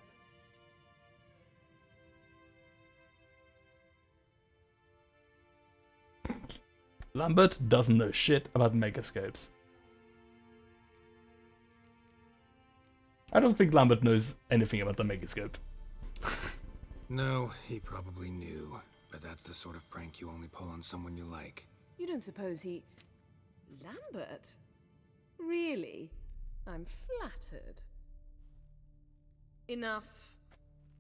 Lambert doesn't know shit about megascopes. I don't think Lambert knows anything about the megascope. No, he probably knew. But that's the sort of prank you only pull on someone you like. You don't suppose he... Lambert? Really? I'm flattered. Enough.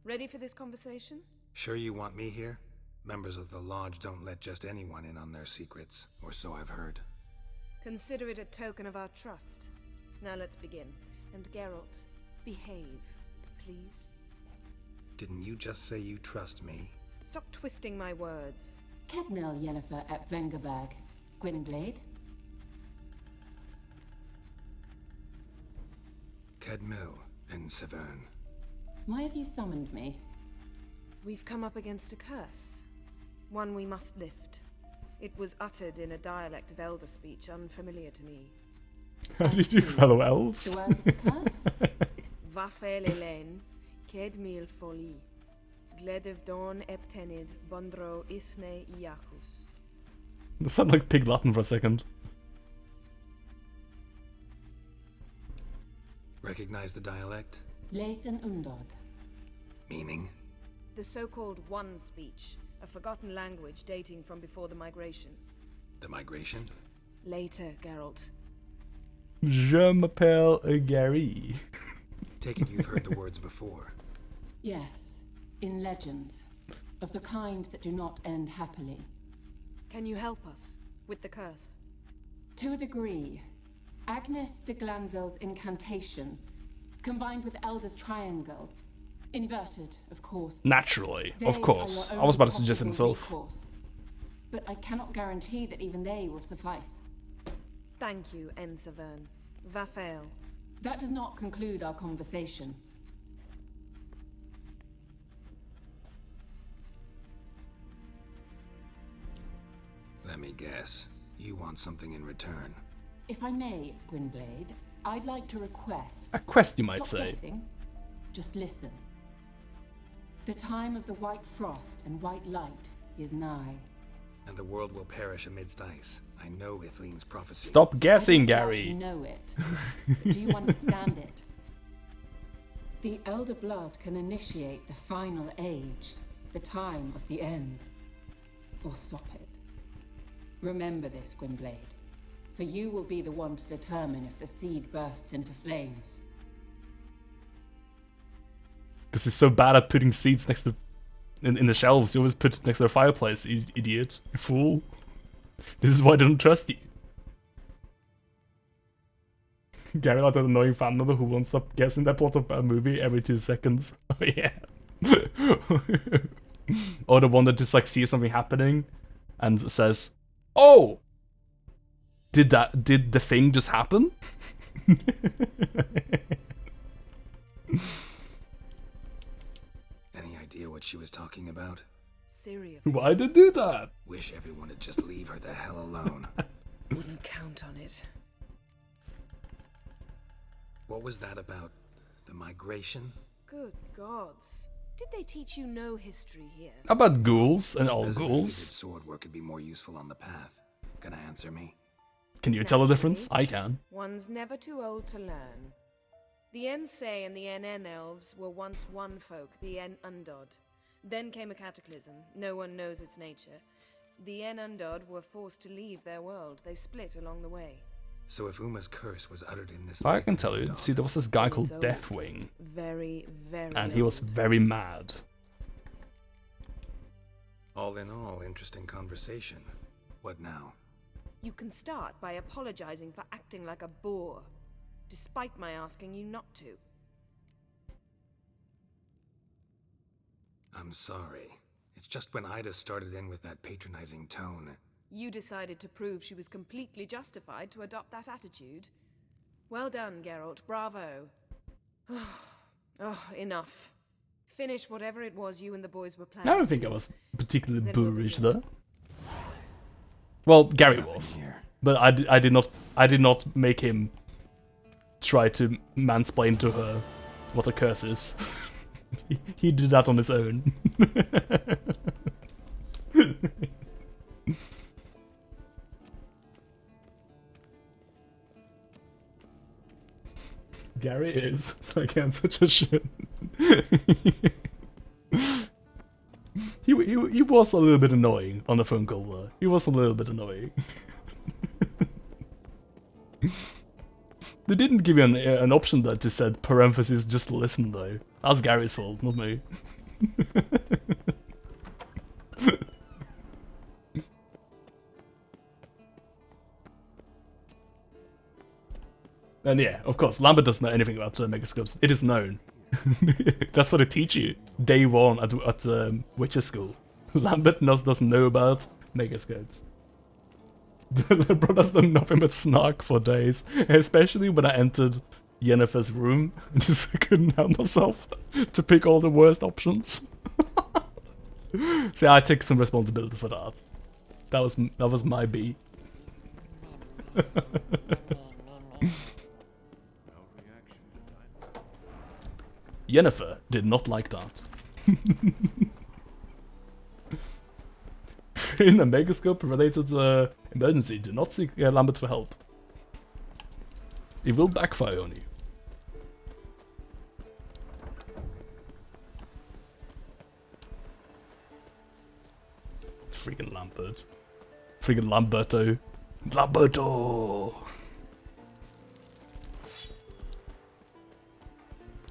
Ready for this conversation? Sure you want me here? Members of the Lodge don't let just anyone in on their secrets, or so I've heard. Consider it a token of our trust. Now let's begin. And Geralt, behave, please. Didn't you just say you trust me? Stop twisting my words. Cadnell Yennefer at Vengerberg. Gwynblade? Cadmill and Severn. Why have you summoned me? We've come up against a curse. One we must lift. It was uttered in a dialect of Elder speech unfamiliar to me. How did you fellow elves? The words of the curse? Vafel Elaine, Ked Mil Foli, Gledev Dawn Eptenid, Bondro Isne Iacus. That sounded like pig Latin for a second. Recognize the dialect? Leith and Undod. Meaning? The so-called One speech, a forgotten language dating from before the migration. The migration? Later, Geralt. Je m'appelle Gary. Take it you've heard the words before. Yes, in legends, of the kind that do not end happily. Can you help us with the curse? To a degree. Agnes de Glanville's incantation, combined with Elder's triangle, inverted, of course. Naturally, They of course. are your I was about to only suggest possible himself. recourse. But I cannot guarantee that even they will suffice. Thank you, Ensavern. Vafael. That does not conclude our conversation. Let me guess. You want something in return. If I may, Gwynblade, I'd like to request... A quest, you might Stop say. guessing. Just listen. The time of the white frost and white light is nigh. And the world will perish amidst ice. I know Ithleen's prophecy. Stop guessing, I don't doubt Gary. You know it. But do you understand it? The Elder Blood can initiate the final age, the time of the end, or stop it. Remember this, Gwynblade, for you will be the one to determine if the seed bursts into flames. Because he's so bad at putting seeds next to in the shelves. You always put it next to the fireplace, you idiot. You fool. This is why I don't trust you. Gary, like that annoying fan member who won't stop guessing that plot of a movie every 2 seconds. Oh yeah. Or the one that just like sees something happening and says, "Oh! Did the thing just happen?" Any idea what she was talking about? Syria. Why did they do that? Wish everyone would just leave her the hell alone. Wouldn't count on it. What was that about? The migration? Good gods. Did they teach you no history here? About ghouls and all As a ghouls. defeated sword work could be more useful on the path. Gonna answer me? Can you tell the difference? I can. One's never too old to learn. The Ensay and the NN elves were once one folk, the N Undod. Then came a cataclysm. No one knows its nature. The N Undod were forced to leave their world. They split along the way. So if Uma's curse was uttered in this... I can tell you. See, there was this guy called old. Deathwing, Very, very and he was old. very mad. All in all, interesting conversation. What now? You can start by apologizing for acting like a boor, despite my asking you not to. I'm sorry. It's just when Ida started in with that patronizing tone. You decided to prove she was completely justified to adopt that attitude. Well done, Geralt. Bravo. Oh, enough. Finish whatever it was you and the boys were planning. I don't think I was particularly Then we'll boorish begin. there. Well, Gary Nothing was, here. but I did not make him try to mansplain to her what a curse is. He did that on his own. Gary is, so I can't such a shit. He was a little bit annoying on the phone call though. He was a little bit annoying. They didn't give you an option that just said parentheses just listen though. That's Gary's fault, not me. And yeah, of course, Lambert doesn't know anything about megascopes. It is known. That's what they teach you day one at Witcher school. Lambert doesn't know about megascopes. The brothers done nothing but snark for days, especially when I entered Yennefer's room and just couldn't help myself to pick all the worst options. See, I take some responsibility for that. That was my beat. Yennefer did not like that. In a megascope-related emergency, do not seek Lambert for help. It will backfire on you. Freaking Lambert. Friggin' Lamberto. Lamberto!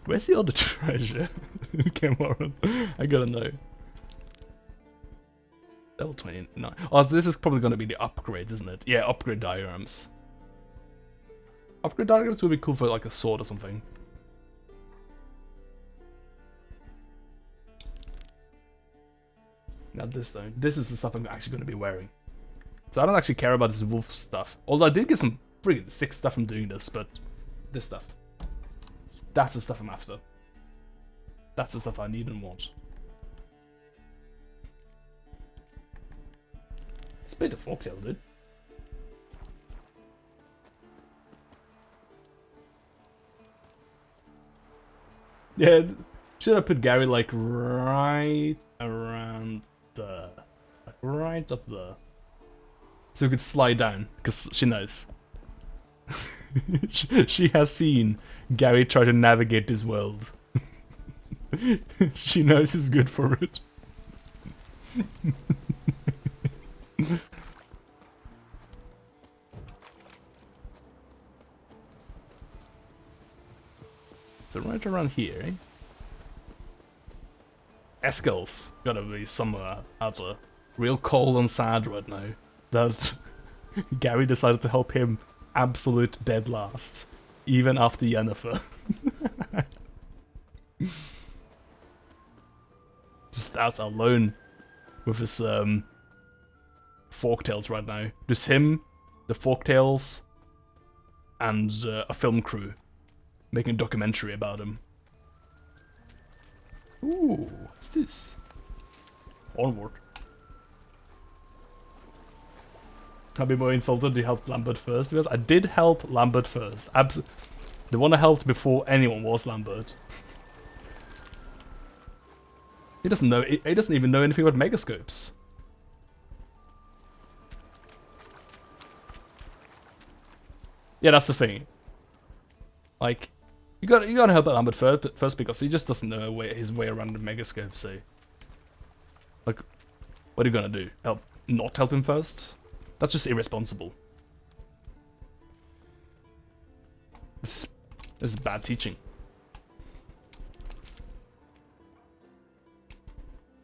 Where's the other treasure? Come on, I gotta know. Level 29. Oh, so this is probably gonna be the upgrades, isn't it? Yeah, upgrade diagrams. Upgrade diagrams would be cool for like a sword or something. Not this though. This is the stuff I'm actually gonna be wearing. So I don't actually care about this wolf stuff. Although I did get some friggin' sick stuff from doing this, but this stuff. That's the stuff I'm after. That's the stuff I need and want. It's a bit of folktale, dude. Yeah, should I put Gary like right around the, like right up there, so we could slide down, because she knows. She has seen Gary try to navigate this world. She knows he's good for it. So right around here, eh? Eskel's gotta be somewhere out there. Real cold and sad right now that Gary decided to help him absolute dead last, even after Yennefer. Just out alone with his Forktails right now. Just him, the Forktails, and a film crew making a documentary about him. Ooh, what's this? Onward. I'd be more insulted you helped Lambert first, because I did help Lambert first. The one I helped before anyone was Lambert. He doesn't know. He doesn't even know anything about megascopes. Yeah, that's the thing. Like, you gotta help Lambert first because he just doesn't know his way around the megascope. So, like, what are you gonna do? Not help him first? That's just irresponsible. This is bad teaching.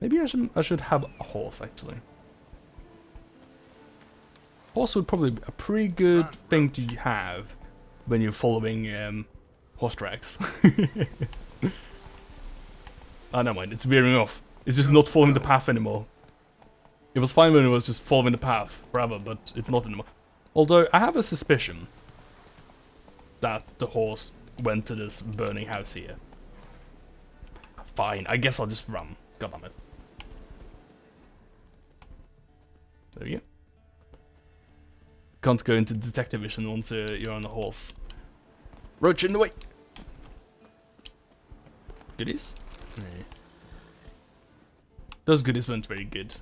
Maybe I should have a horse actually. Horse would probably be a pretty good thing to have when you're following horse tracks. Oh, never mind. It's veering off. It's just not following the path anymore. It was fine when it was just following the path forever, but it's not anymore. Although, I have a suspicion that the horse went to this burning house here. Fine, I guess I'll just run. God damn it. There we go. Can't go into detective vision once you're on a horse. Roach in the way! Goodies? Yeah. Those goodies weren't very good.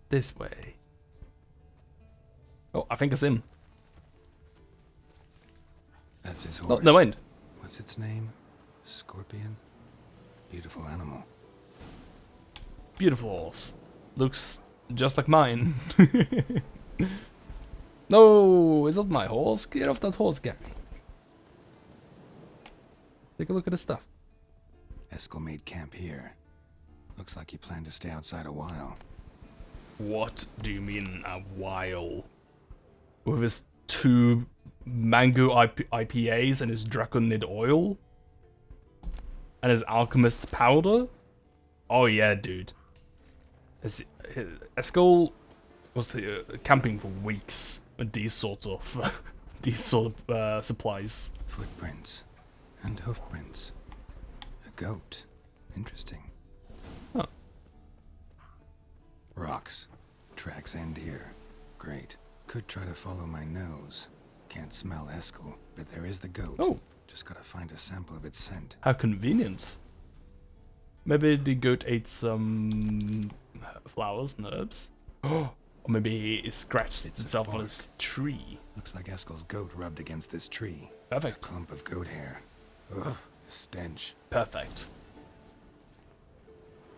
This way. Oh, I think it's him. That's his horse. No, mind. What's its name? Scorpion? Beautiful animal. Beautiful horse. Looks just like mine. No, it's not my horse. Get off that horse, Gary. Take a look at the stuff. Eskel made camp here. Looks like he planned to stay outside a while. What do you mean, a while? With his 2 mango IPAs and his Draconid oil? And his alchemist's powder? Oh yeah, dude. Eskel was camping for weeks with these sort of supplies. Footprints and hoofprints. A goat. Interesting. Huh. Rocks. Tracks end here. Great. Could try to follow my nose. Can't smell Eskel, but there is the goat. Oh. Just gotta find a sample of its scent. How convenient. Maybe the goat ate some flowers and herbs. Or maybe it scratched itself on his tree. Looks like Eskel's goat rubbed against this tree. Perfect. A clump of goat hair. Ugh, stench. Perfect.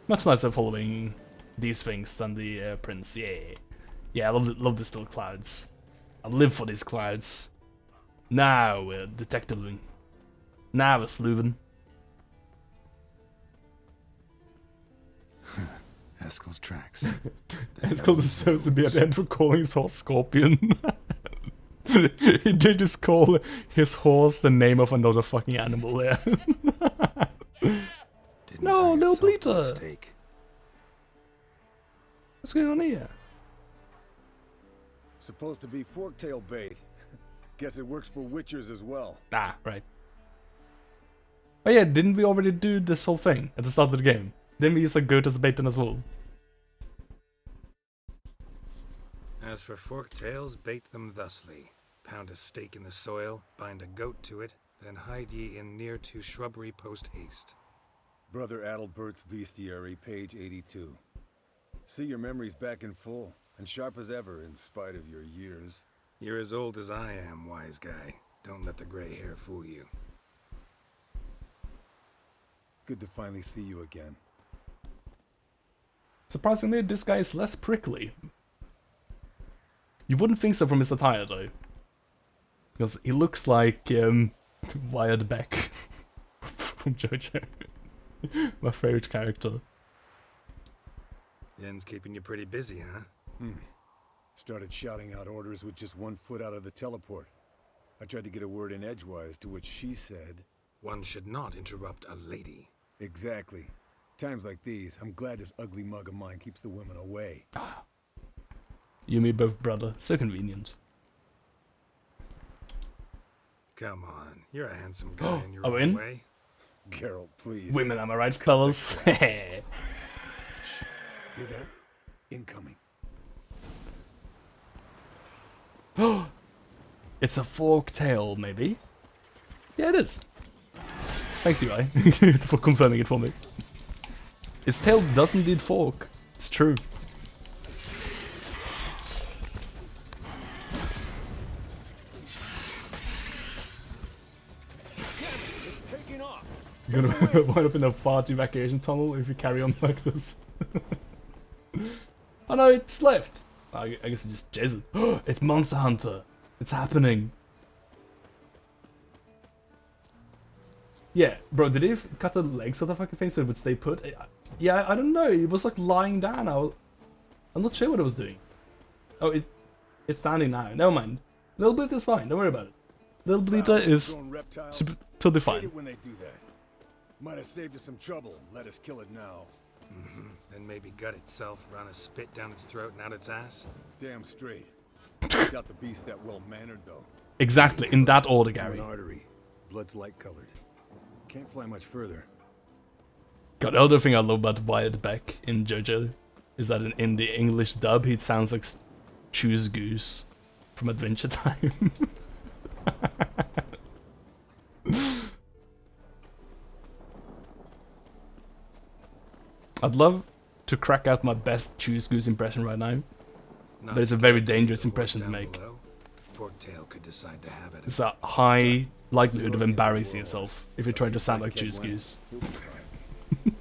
Much nicer following these things than the prince. Yeah, yeah. I love these little clouds. I live for these clouds. Now we're detectiving. Now we're sleuthing. Eskel's tracks. Eskel deserves to be at the end for calling his horse Scorpion. He did just call his horse the name of another fucking animal there. No, little bleater. What's going on here? Supposed to be forktail bait. Guess it works for witchers as well. Ah, right. Oh yeah, didn't we already do this whole thing at the start of the game? Didn't we use a goat as bait then as well? As for forktails, bait them thusly. Pound a stake in the soil, bind a goat to it, then hide ye in near to shrubbery post haste. Brother Adalbert's Bestiary, page 82. See your memories back in full, and sharp as ever in spite of your years. You're as old as I am, wise guy. Don't let the gray hair fool you. Good to finally see you again. Surprisingly, this guy is less prickly. You wouldn't think so from his attire, though. Because he looks like, Wired Beck from JoJo. My favorite character. Yen's keeping you pretty busy, huh? Started shouting out orders with just 1 foot out of the teleport. I tried to get a word in edgewise, to which she said... One should not interrupt a lady. Exactly. Times like these, I'm glad this ugly mug of mine keeps the women away. You and me both, brother. So convenient. Come on, you're a handsome guy in your Are we own in? way. Geralt, please. Women, am I right, fellas? Shh. Hear that? Incoming. It's a fork tail, maybe? Yeah, it is. Thanks, UI, for confirming it for me. Its tail does indeed fork. It's true. It's taking off. You're gonna wind up in a fart evacuation tunnel if you carry on like this. Oh no, it's left. I guess it just jazzes. It's Monster Hunter. It's happening. Yeah, bro, did they cut the legs of the fucking thing so it would stay put? Yeah, I don't know. It was like lying down. I'm not sure what it was doing. Oh, it's standing now. Never mind. Little Bleeder is fine. Don't worry about it. Little Bleeder is totally Hate fine. it when they do that. Might have saved us some trouble. Let us kill it now. Then maybe gut itself, run a spit down its throat and out its ass. Damn straight. Got the beast that well-mannered, though. Exactly, in that order, Human Gary. artery. Blood's light-colored. Can't fly much further. God, the other thing I love about Wired Beck in JoJo is that in the English dub, he sounds like Choose Goose from Adventure Time. I'd love to crack out my best Choose Goose impression right now, but it's a very dangerous impression to make. Forktail could decide to have it. It's a high likelihood of embarrassing yourself if you try to sound like Choose Goose.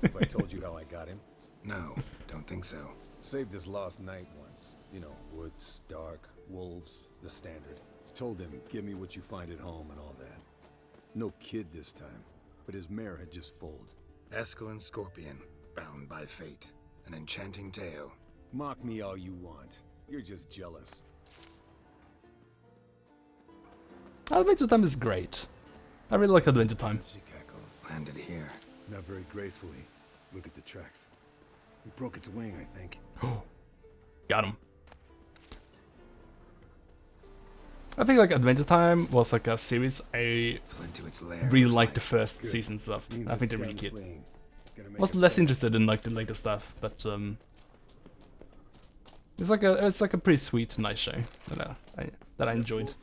If I told you how I got him? No, don't think so. Saved his lost knight once. You know, woods, dark, wolves, the standard. Told him, give me what you find at home and all that. No kid this time, but his mare had just foaled. Eskel and Scorpion, bound by fate. An enchanting tale. Mock me all you want. You're just jealous. Adventure Time is great. I really like Adventure Time. Landed here. Not very gracefully. Look at the tracks. We broke its wing, I think. Got him. I think like Adventure Time was like a series I really liked the first seasons of. I think they're really cute. I was less interested in like the later stuff, but it's like a pretty sweet, nice show that I enjoyed.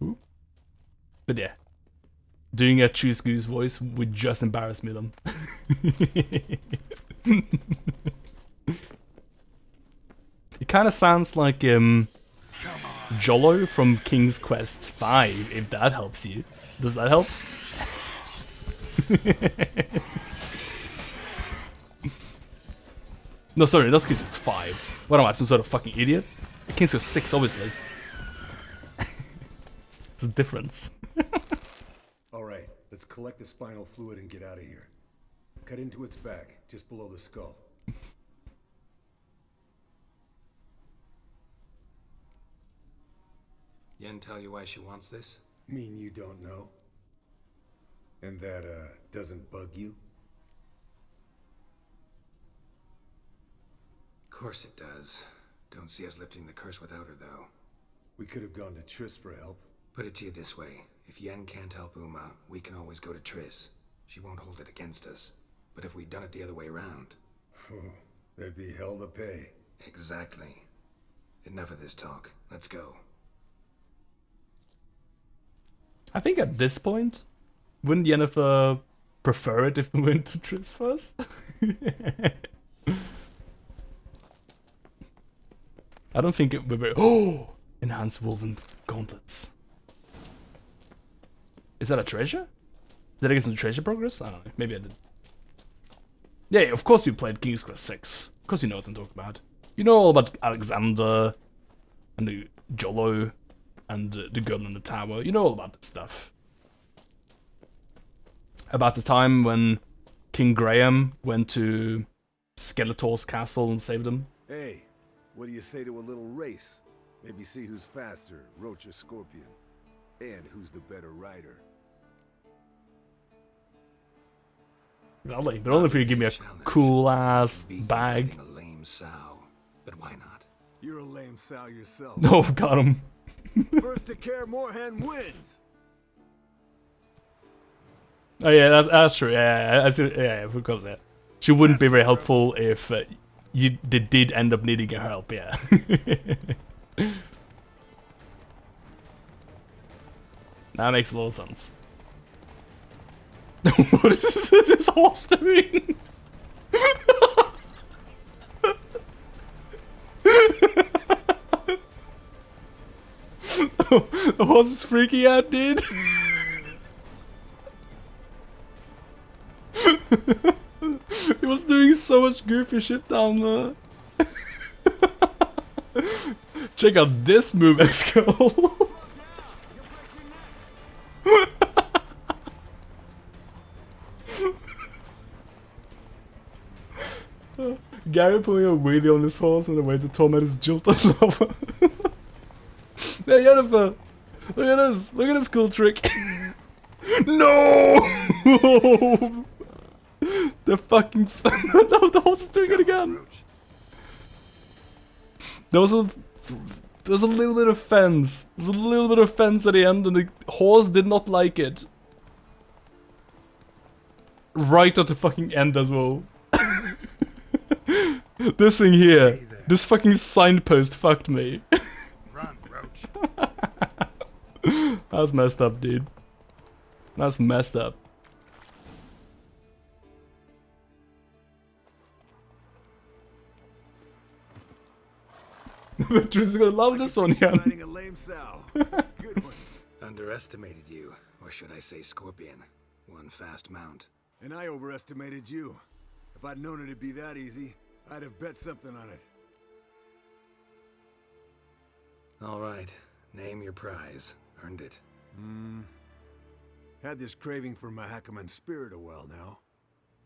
Ooh. But yeah, doing a Choose Goose voice would just embarrass me then. It kind of sounds like Jollo from King's Quest 5, if that helps you. Does that help? No, sorry, that's King's Quest 5. What am I, some sort of fucking idiot? King's Quest 6, obviously. There's a difference. Alright, let's collect the spinal fluid and get out of here. Cut into its back, just below the skull. Yen tell you why she wants this? Mean you don't know? And that, doesn't bug you? Of course it does. Don't see us lifting the curse without her, though. We could have gone to Triss for help. Put it to you this way. If Yen can't help Uma, we can always go to Triss. She won't hold it against us. But if we'd done it the other way around... There'd be hell to pay. Exactly. Enough of this talk. Let's go. I think at this point, wouldn't Yennefer prefer it if we went to Triss first? I don't think it would be... Oh! Enhanced woven gauntlets. Is that a treasure? Did I get some treasure progress? I don't know. Maybe I did. Yeah, of course you played King's Quest 6. Of course you know what I'm talking about. You know all about Alexander and the Jollo and the girl in the tower. You know all about this stuff. About the time when King Graham went to Skeletor's castle and saved him. Hey, what do you say to a little race? Maybe see who's faster, Roach or Scorpion. And who's the better rider. Lovely, but only if you give me a cool ass bag. A lame sow, but why not? You're a lame sow yourself. Oh, got him. First to care Moorhen wins. Oh yeah, that's true. Yeah, because that she wouldn't be very helpful if they did end up needing her help. Yeah. That makes a lot of sense. What is this horse doing? The horse is freaking out, dude. He was doing so much goofy shit down there. Check out this move, Excel. Gary pulling a wheelie on his horse on the way to torment his jilted lover. Hey, Yennefer! Look at this! Look at this cool trick! No! The fucking... No, the horse is doing it again! There was a little bit of fence. There was a little bit of fence at the end and the horse did not like it. Right at the fucking end as well. This thing here, this fucking signpost fucked me. Run, Roach. That's messed up, dude. That's messed up. Triss is gonna love this one, yeah. A lame sow. Good one. Underestimated you, or should I say Scorpion. One fast mount. And I overestimated you. If I'd known it'd be that easy, I'd have bet something on it. All right, name your prize. Earned it. Had this craving for Mahakaman spirit a while now.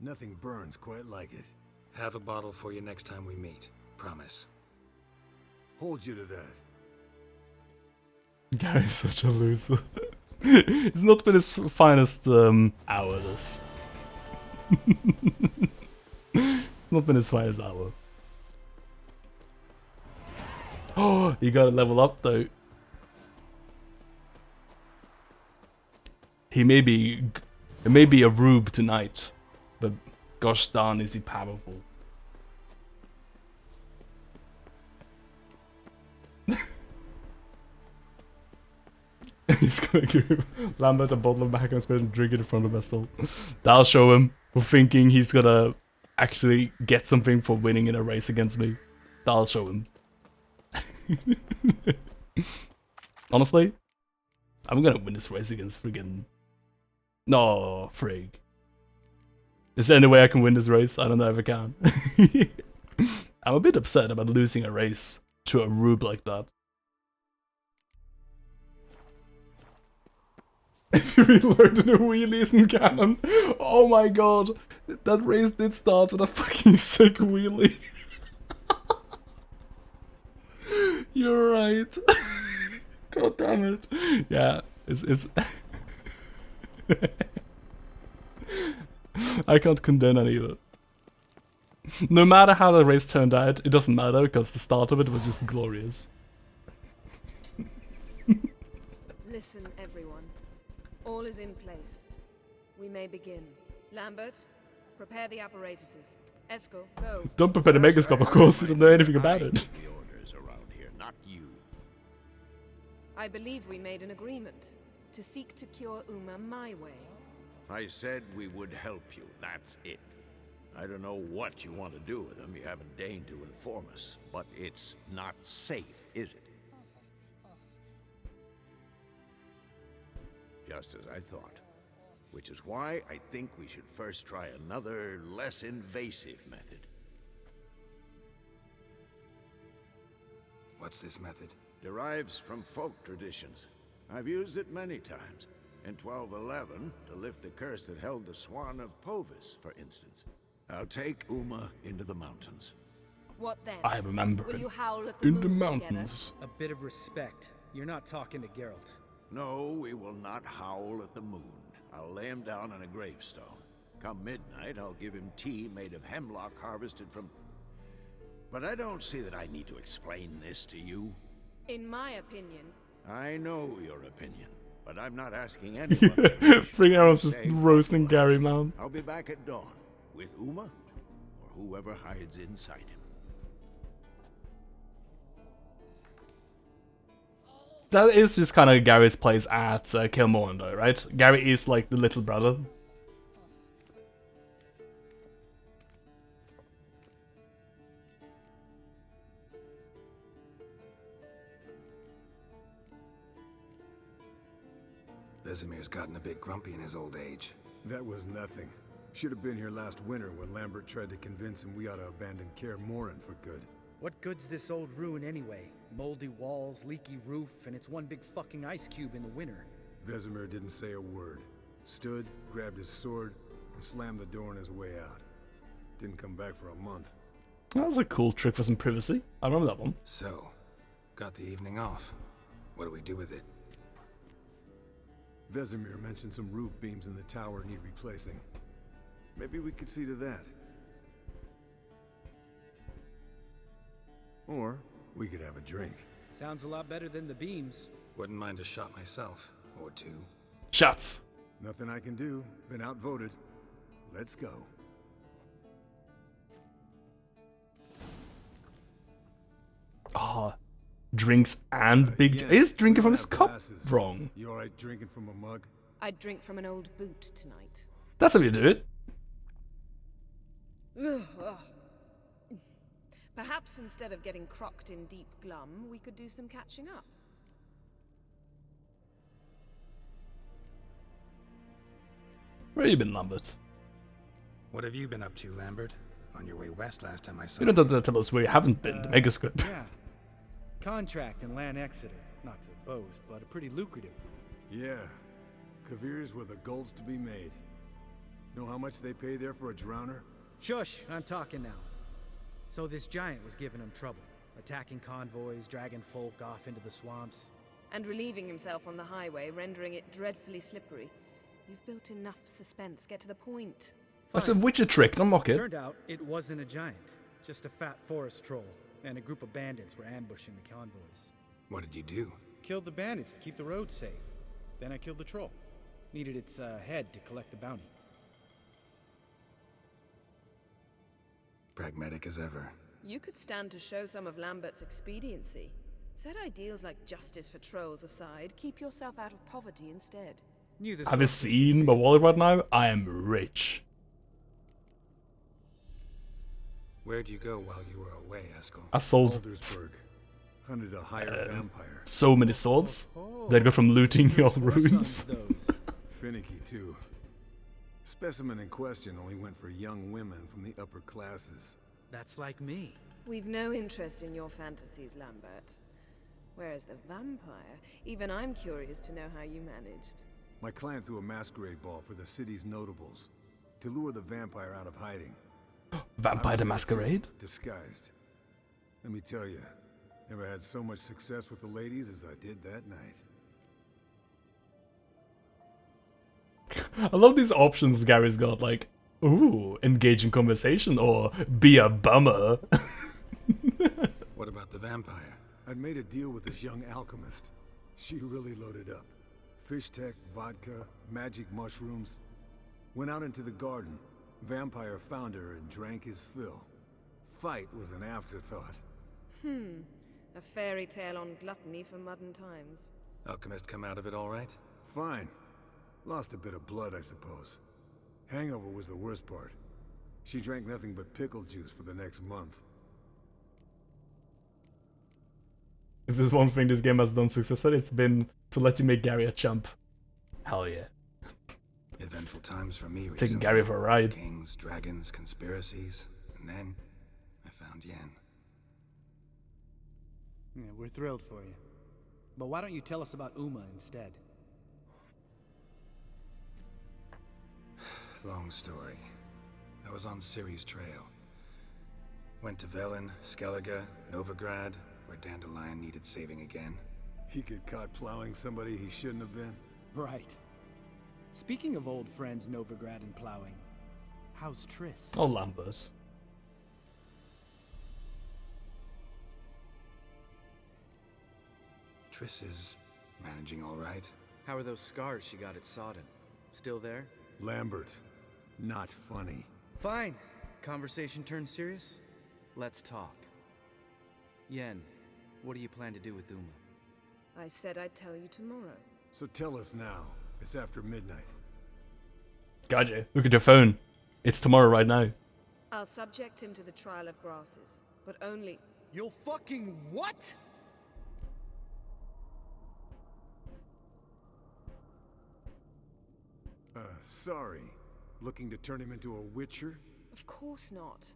Nothing burns quite like it. Have a bottle for you next time we meet. Promise. Hold you to that. Gary's such a loser. It's not been his finest hour, this. Not been his finest hour. Oh, you gotta level up though. It may be a rube tonight, but gosh darn is he powerful. He's gonna give Lambert a bottle of Mahakaman spirit and drink it in front of Vestal. That'll show him for thinking he's gonna actually get something for winning in a race against me. That'll show him. Honestly, I'm gonna win this race against friggin'... No, frig. Is there any way I can win this race? I don't know if I can. I'm a bit upset about losing a race to a rube like that. If you reloaded the wheelie isn't canon. Oh my god. That race did start with a fucking sick wheelie. You're right. God damn it. Yeah, it's I can't condemn any of it. No matter how the race turned out, it doesn't matter because the start of it was just glorious. Listen, everyone. All is in place. We may begin. Lambert, prepare the apparatuses. Esco, go. Don't prepare the megascope, of course, you don't know anything about it. The orders around here, not you. I believe we made an agreement to seek to cure Uma my way. I said we would help you, that's it. I don't know what you want to do with them, you haven't deigned to inform us, but it's not safe, is it? Just as I thought. Which is why I think we should first try another, less invasive method. What's this method? Derives from folk traditions. I've used it many times. In 1211, to lift the curse that held the Swan of Povis, for instance. I'll take Uma into the mountains. What then? I remember Will it. you howl at the In moon the mountains. A bit of respect. You're not talking to Geralt. No, we will not howl at the moon. I'll lay him down on a gravestone. Come midnight, I'll give him tea made of hemlock harvested from... But I don't see that I need to explain this to you. In my opinion... I know your opinion, but I'm not asking anyone... Friggin' everyone's just roasting Gary, man. I'll be back at dawn, with Uma, or whoever hides inside him. That is just kind of Gary's place at Kilmorn, though, right? Gary is like the little brother. Vesemir's gotten a bit grumpy in his old age. That was nothing. Should have been here last winter when Lambert tried to convince him we ought to abandon Kaer Morhen for good. What good's this old ruin anyway? Moldy walls, leaky roof, and it's one big fucking ice cube in the winter. Vesemir didn't say a word. Stood, grabbed his sword, and slammed the door on his way out. Didn't come back for a month. That was a cool trick for some privacy. I remember that one. So, got the evening off. What do we do with it? Vesemir mentioned some roof beams in the tower need replacing. Maybe we could see to that. Or we could have a drink. Sounds a lot better than the beams. Wouldn't mind a shot myself, or two. Shots. Nothing I can do. Been outvoted. Let's go. Ah, drinks and big... Yes, Is drinking we from don't his have cup glasses. wrong? You alright drinking from a mug? I'd drink from an old boot tonight. That's how you do it. Perhaps instead of getting crocked in deep glum, we could do some catching up. Where you been, Lambert? What have you been up to, Lambert? On your way west last time I saw You don't have to tell us where you haven't been, the Megascript. Yeah. Contract in Lan Exeter. Not to boast, but a pretty lucrative one. Yeah. Kavir's where the gold's to be made. Know how much they pay there for a drowner? Shush, I'm talking now. So this giant was giving him trouble. Attacking convoys, dragging folk off into the swamps. And relieving himself on the highway, rendering it dreadfully slippery. You've built enough suspense. Get to the point. That's a Witcher trick, don't mock it. Turned out it wasn't a giant. Just a fat forest troll. And a group of bandits were ambushing the convoys. What did you do? Killed the bandits to keep the roads safe. Then I killed the troll. Needed its head to collect the bounty. Pragmatic as ever. You could stand to show some of Lambert's expediency. Set ideals like justice for trolls aside, keep yourself out of poverty instead. Have you seen my wallet right now? I am rich. Where'd you go while you were away, Eskel? I sold. Aldersburg. Hunted a higher vampire. So many swords that got from looting your runes. Finicky, too. Specimen in question only went for young women from the upper classes. That's like me. We've no interest in your fantasies, Lambert. Whereas the vampire, even I'm curious to know how you managed. My clan threw a masquerade ball for the city's notables to lure the vampire out of hiding. Vampire the Masquerade? Disguised. Let me tell you, never had so much success with the ladies as I did that night. I love these options Gary's got, like, ooh, engage in conversation or be a bummer. What about the vampire? I'd made a deal with this young alchemist. She really loaded up. Fish tech, vodka, magic mushrooms. Went out into the garden. Vampire found her and drank his fill. Fight was an afterthought. A fairy tale on gluttony for modern times. Alchemist come out of it all right? Fine. Lost a bit of blood, I suppose. Hangover was the worst part. She drank nothing but pickle juice for the next month. If there's one thing this game has done successfully, it's been to let you make Gary a chump. Hell yeah. Eventful times for me recently. Taking Gary for a ride. Kings, dragons, conspiracies, and then I found Yen. Yeah, we're thrilled for you. But why don't you tell us about Uma instead? Long story. I was on Ciri's trail. Went to Velen, Skellige, Novigrad, where Dandelion needed saving again. He get caught plowing somebody he shouldn't have been? Right. Speaking of old friends Novigrad and plowing, how's Triss? Oh, Lambert. Triss is managing all right. How are those scars she got at Sodden? Still there? Lambert. Not funny. Fine. Conversation turned serious? Let's talk. Yen, what do you plan to do with Uma? I said I'd tell you tomorrow. So tell us now. It's after midnight. Gotcha. Look at your phone. It's tomorrow right now. I'll subject him to the trial of grasses, but only... You'll fucking what? Sorry. Looking to turn him into a witcher? Of course not.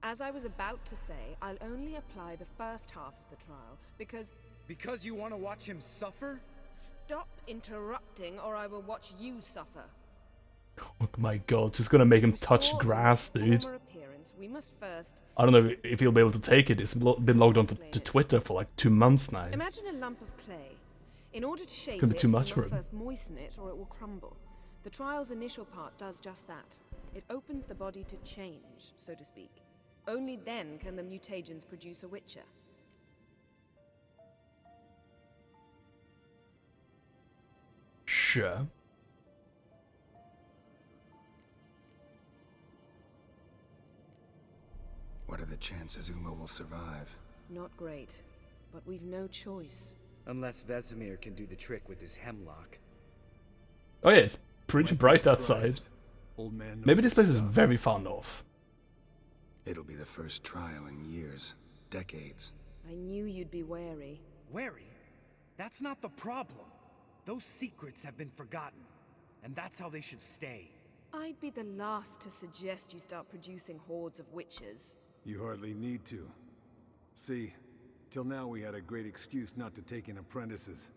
As I was about to say, I'll only apply the first half of the trial, because... Because you want to watch him suffer? Stop interrupting, or I will watch you suffer. Oh my god, she's gonna make him touch grass, dude. We must first... I don't know if he'll be able to take it. It's been logged on to Twitter for like 2 months now. Imagine a lump of clay. In order to shape Could be it, too much you for must him. first moisten it, or it will crumble. The trial's initial part does just that. It opens the body to change, so to speak. Only then can the mutagens produce a witcher. Sure. What are the chances Uma will survive? Not great, but we've no choice. Unless Vesemir can do the trick with his hemlock. Oh yeah, it's pretty bright outside. Old man Maybe this place is very far north. It'll be the first trial in years, decades. I knew you'd be wary. Wary? That's not the problem. Those secrets have been forgotten, and that's how they should stay. I'd be the last to suggest you start producing hordes of witches. You hardly need to. See, till now we had a great excuse not to take in apprentices.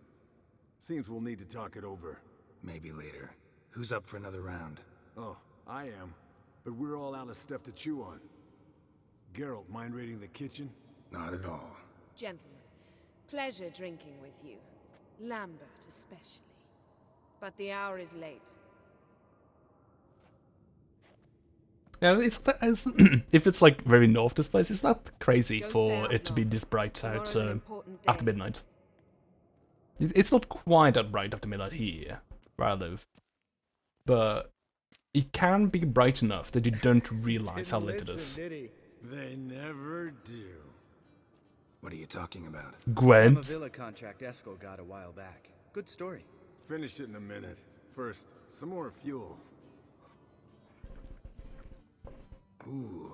Seems we'll need to talk it over. Maybe later. Who's up for another round? Oh, I am. But we're all out of stuff to chew on. Geralt, mind raiding the kitchen? Not at all. Gentlemen, pleasure drinking with you. Lambert especially. But the hour is late. Yeah, it's if it's like very north, this place, it's not crazy Don't for stay out it to be long. this bright Tomorrow's out an important after day. midnight. It's not quite that bright after midnight here, where I live, but it can be bright enough that you don't realize how late it is. They never do. What are you talking about? Gwent. From a villa contract Eskel got a while back. Good story. Finish it in a minute. First, some more fuel. Ooh,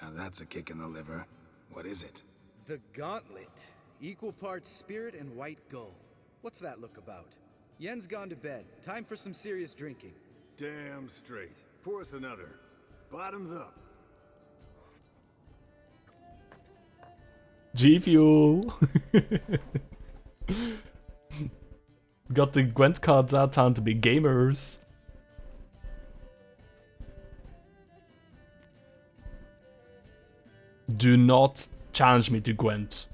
now that's a kick in the liver. What is it? The gauntlet. Equal parts spirit and white gull. What's that look about? Yen's gone to bed. Time for some serious drinking. Damn straight. Pour us another. Bottoms up. G Fuel. Got the Gwent cards out, time to be gamers. Do not challenge me to Gwent.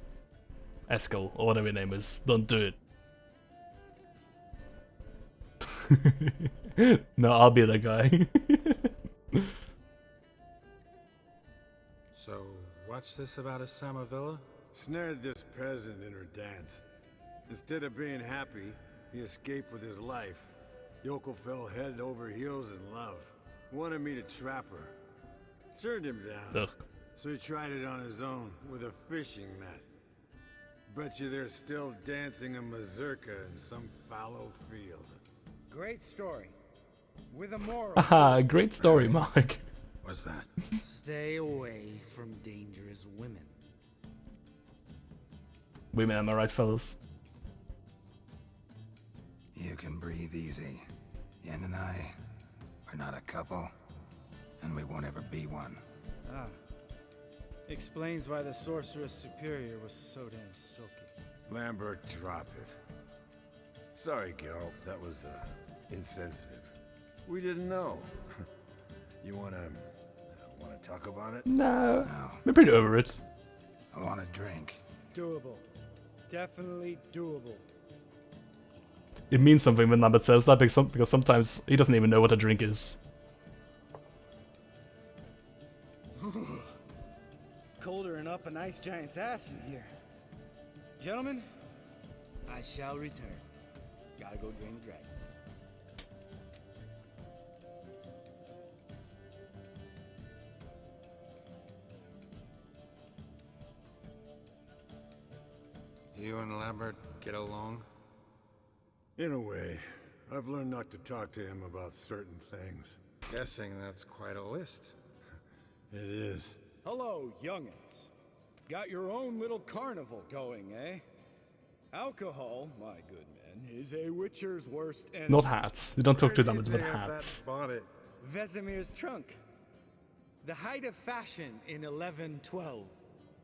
Eskel, or whatever your name is. Don't do it. No, I'll be the guy. So, what's this about a Samavilla? Snared this peasant in her dance. Instead of being happy, he escaped with his life. Yoko fell head over heels in love. Wanted me to trap her. Turned him down. Ugh. So he tried it on his own with a fishing net. Bet you they're still dancing a mazurka in some fallow field. Great story. With a moral. Haha, great story, Mark. What's that? Stay away from dangerous women. Women, am I right, fellas? You can breathe easy. Yen and I, we're not a couple, and we won't ever be one. Ah. Explains why the Sorceress Superior was so damn silky. Lambert, drop it. Sorry, Geralt, that was, insensitive. We didn't know. You wanna talk about it? No. We're pretty over it. I want a drink. Doable. Definitely doable. It means something when Lambert says that because sometimes he doesn't even know what a drink is. Colder and up an ice giant's ass in here. Gentlemen, I shall return. Gotta go drain the dragon. You and Lambert get along? In a way. I've learned not to talk to him about certain things. Guessing that's quite a list. It is. Hello, youngins. Got your own little carnival going, eh? Alcohol, my good men, is a witcher's worst enemy. Not hats. We don't talk to Lambert about hats. Bought it. Vesemir's trunk. The height of fashion in 1112.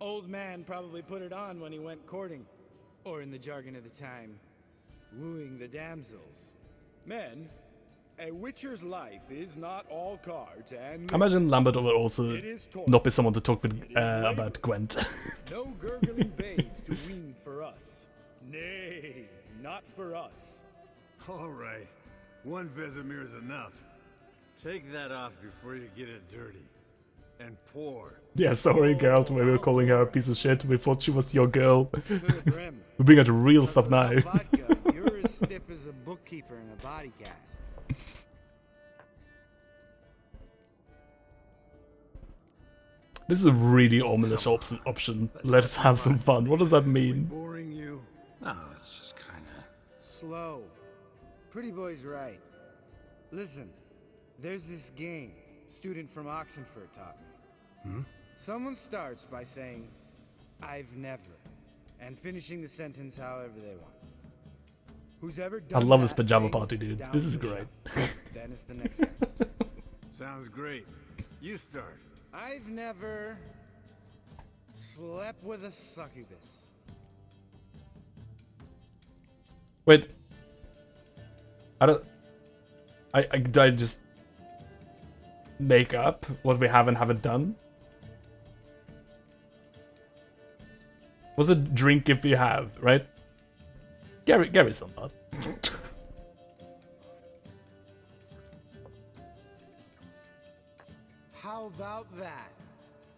Old man probably put it on when he went courting. Or in the jargon of the time, wooing the damsels. Men, a witcher's life is not all cards and... I imagine Lambert will also not be someone to talk with about Gwent. No gurgling babes to wean for us. Nay, not for us. All right. One Vesemir's enough. Take that off before you get it dirty. And pour. Yeah, sorry, Geralt, we were calling her a piece of shit. We thought she was your girl. We're bringing her to real stuff now. You're as stiff as a bookkeeper in a body cast. This is a really ominous option. Let's have some fun. What does that mean? Boring you? No, it's just kinda... Slow. Pretty boy's right. Listen, there's this game student from Oxenford taught me. Someone starts by saying, I've never, and finishing the sentence however they want. Who's ever I done love this that pajama thing, party, dude. down This is the great. shop. Then it's the next guest. Sounds great. You start. I've never slept with a succubus. Wait. Did I just make up what we have and haven't done? Was it drink if you have, right? Gary's done that. How about that?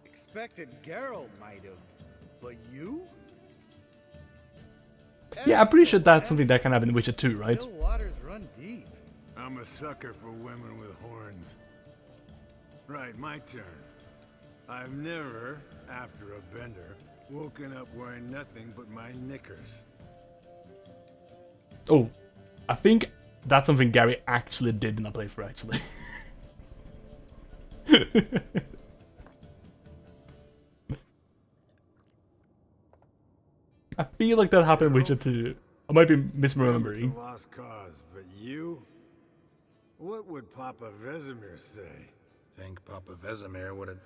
Expected Geralt might have, but you? Yeah, I'm pretty sure that's something that can happen in Witcher 2, right? Still waters run deep. I'm a sucker for women with horns. Right, my turn. I've never, after a bender, woken up wearing nothing but my knickers. Oh, I think that's something Gary actually did in a playthrough, actually. I feel like that happened in Witcher 2. I might be It's misremembering. a lost cause, but you? What would Papa Vesemir say? Think Papa Vesemir would have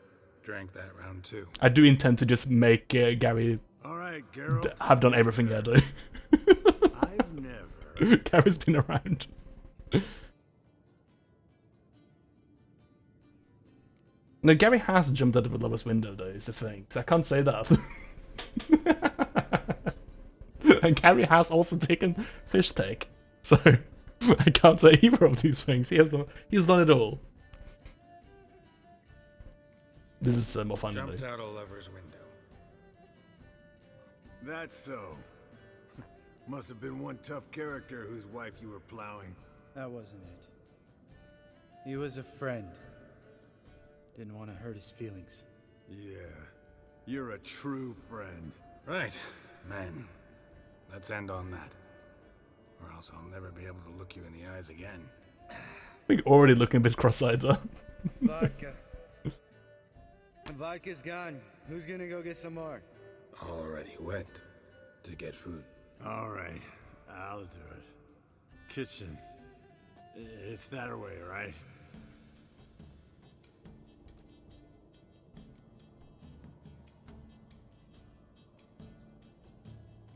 drank that round too. I do intend to just make Gary All right, Geralt. have done everything yet, though. I've never. Gary's been around. No, Gary has jumped out of the lowest window, though, is the thing. So I can't say that. And Gary has also taken fish take. So I can't say either of these things. He's done it all. This is more fun, though. Jumped out a lover's window. That's so. Must have been one tough character whose wife you were plowing. That wasn't it. He was a friend. Didn't want to hurt his feelings. Yeah. You're a true friend. Right, men. Let's end on that. Or else I'll never be able to look you in the eyes again. We're already looking a bit cross-eyed, though. Vodka. Vodka's gone. Who's gonna go get some more? Already went to get food. All right. I'll do it. Kitchen. It's that way, right?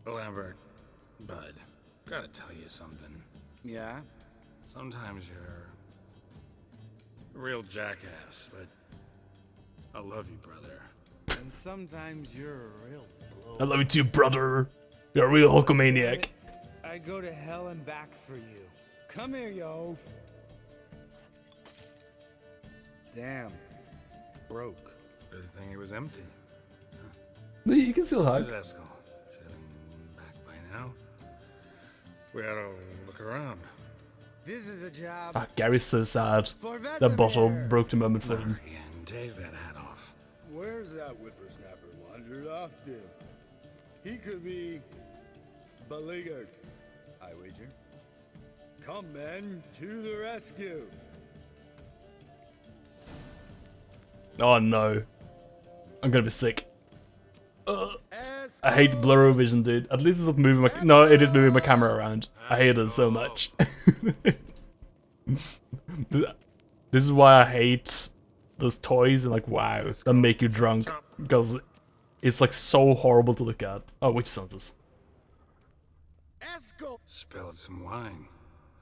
Lambert, bud, gotta tell you something. Yeah? Sometimes you're a real jackass, but I love you, brother. And sometimes you're a real blow. I love you too, brother. You're a real Hulkamaniac. I'd go to hell and back for you. Come here, you oaf. Damn. Broke. Good thing it was empty. You can still hide. Where's Eskel? Should have been back by now. We ought to look around. This is a job. Ah, Gary's so sad. For That bottle Vesemir. broke the moment for him. Marianne, take that hat off. Where's that whippersnapper wandered off to? He could be beleaguered, I wager. Come, men, to the rescue. Oh no. I'm gonna be sick. I hate blurry vision, dude. At least it's not moving my... No, it is moving my camera around. I hate it so much. This is why I hate those toys and like, wow, that make you drunk. Because it's like so horrible to look at. Oh, which senses? Spilled some wine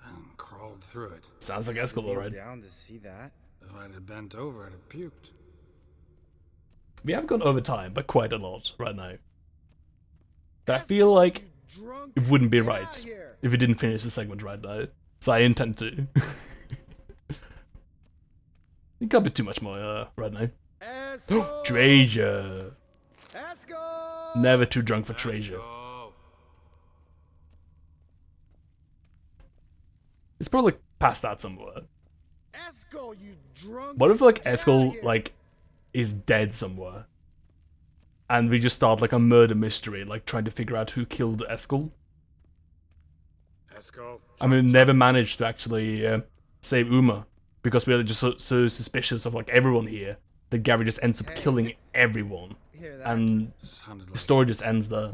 and crawled through it. Sounds like Eskel, alright. Down to see that. If I'd have bent over, I'd have puked. We have gone over time, but quite a lot right now. But I feel like it wouldn't be right if we didn't finish the segment right now. So I intend to. It can't be too much more right now. Treasure! Never too drunk for treasure. It's probably past that somewhere. What if like Eskel like is dead somewhere? And we just start like a murder mystery, like trying to figure out who killed Eskel. I mean, we never managed to actually save Uma because we are just so suspicious of like everyone here that Gary just ends up killing everyone, and the story just ends there.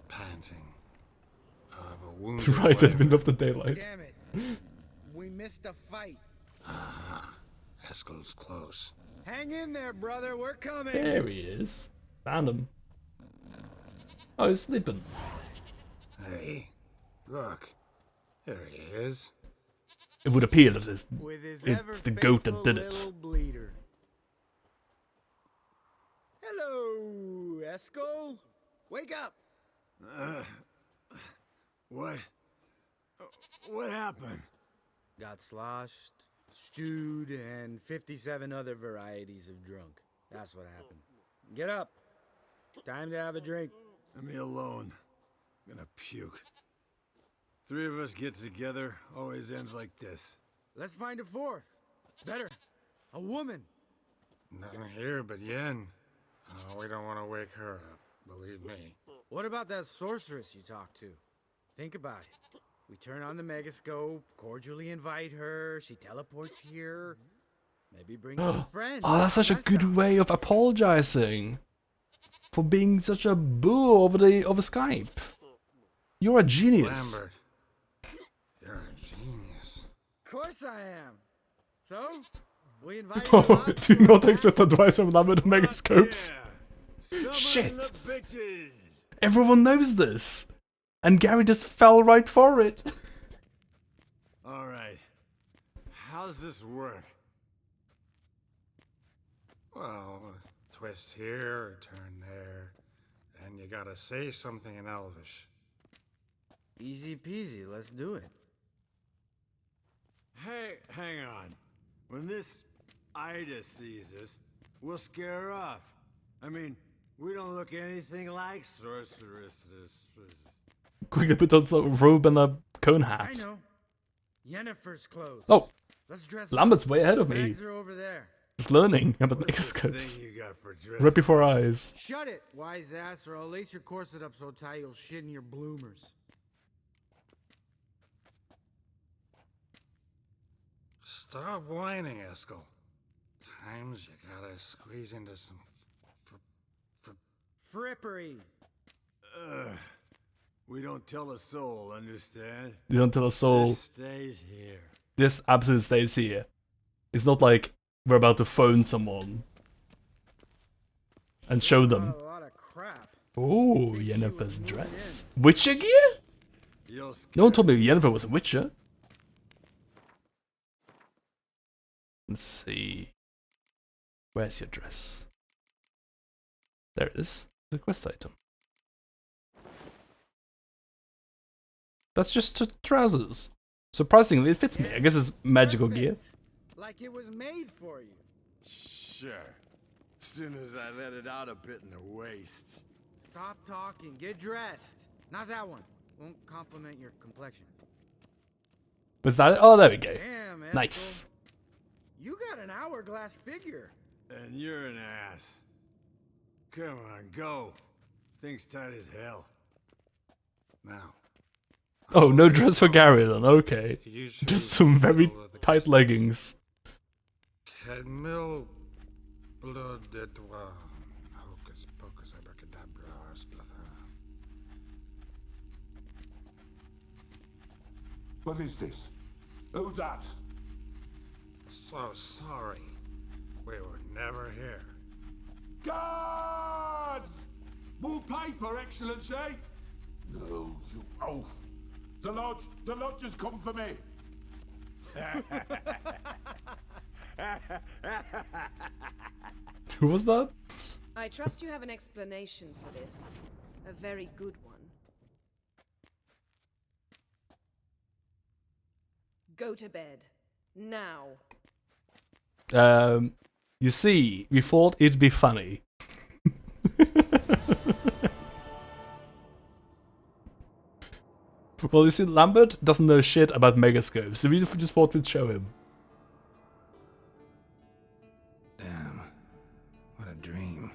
Panting. Wounded Right at the end of the daylight. Damn it. We missed a fight. Eskel's close. Hang in there, brother. We're coming. There he is. Found him. Oh, he's sleeping. Hey, look. There he is. It would appear that it's With the goat that did it. little bleeder. Hello, Eskel. Wake up. What? What happened? Got sloshed, stewed, and 57 other varieties of drunk. That's what happened. Get up. Time to have a drink. Leave me alone. I'm gonna puke. Three of us get together, always ends like this. Let's find a fourth. Better. A woman. Nothing here but Yen. Oh, we don't want to wake her up, believe me. What about that sorceress you talked to? Think about it. We turn on the megascope, cordially invite her, she teleports here. Maybe bring some friends. Oh, that's such a good way of apologizing. for being such a boo over Skype. You're a genius. Lambert, you're a genius. Of course I am. So, we invite you out Do to not our accept advice from Lambert and Megascopes. Shit. Everyone knows this. And Gary just fell right for it. Alright. How's this work? Well, twist here, turn there, and you gotta say something in Elvish. Easy peasy, let's do it. Hey, hang on. When this Ida sees us, we'll scare her off. I mean, we don't look anything like sorceresses. Quickly put on some robe and a cone hat. I know. Yennefer's clothes. Oh, let's dress Lambert's up. way ahead of me. Bags are over there. Just learning about What's this Megascopes. thing you got for dressing? Right before our eyes. Shut it, wise ass, or I'll lace your corset up so tight you'll shit in your bloomers. Stop whining, Eskel. Times you gotta squeeze into some Frippery. We don't tell a soul, understand? You don't tell a soul. This stays here. This absolutely stays here. It's not like we're about to phone someone and show them. A lot of crap. Oh, Yennefer's dress. Witcher gear? No one told me Yennefer was a witcher. Let's see. Where's your dress? There it is. The quest item. That's just trousers. Surprisingly, it fits me. I guess it's magical gear. Like it was made for you. Sure. As soon as I let it out a bit in the waist. Stop talking. Get dressed. Not that one. Won't compliment your complexion. Was that it? Oh, there we go. Damn, Eskel. Nice. You got an hourglass figure. And you're an ass. Come on, go. Thing's tight as hell. Now. Oh, no dress for Gary then. Okay. Just some very tight leggings. Camille blood de toi. Hocus pocus abracadabra splather. What is this? Who's that? So sorry. We were never here. Guards! More paper, Excellency! No, you oaf. The lodge has come for me. Who was that? I trust you have an explanation for this. A very good one. Go to bed. Now. You see, we thought it'd be funny. Well, you see, Lambert doesn't know shit about Megascopes, so we just thought we'd show him. Damn. What a dream.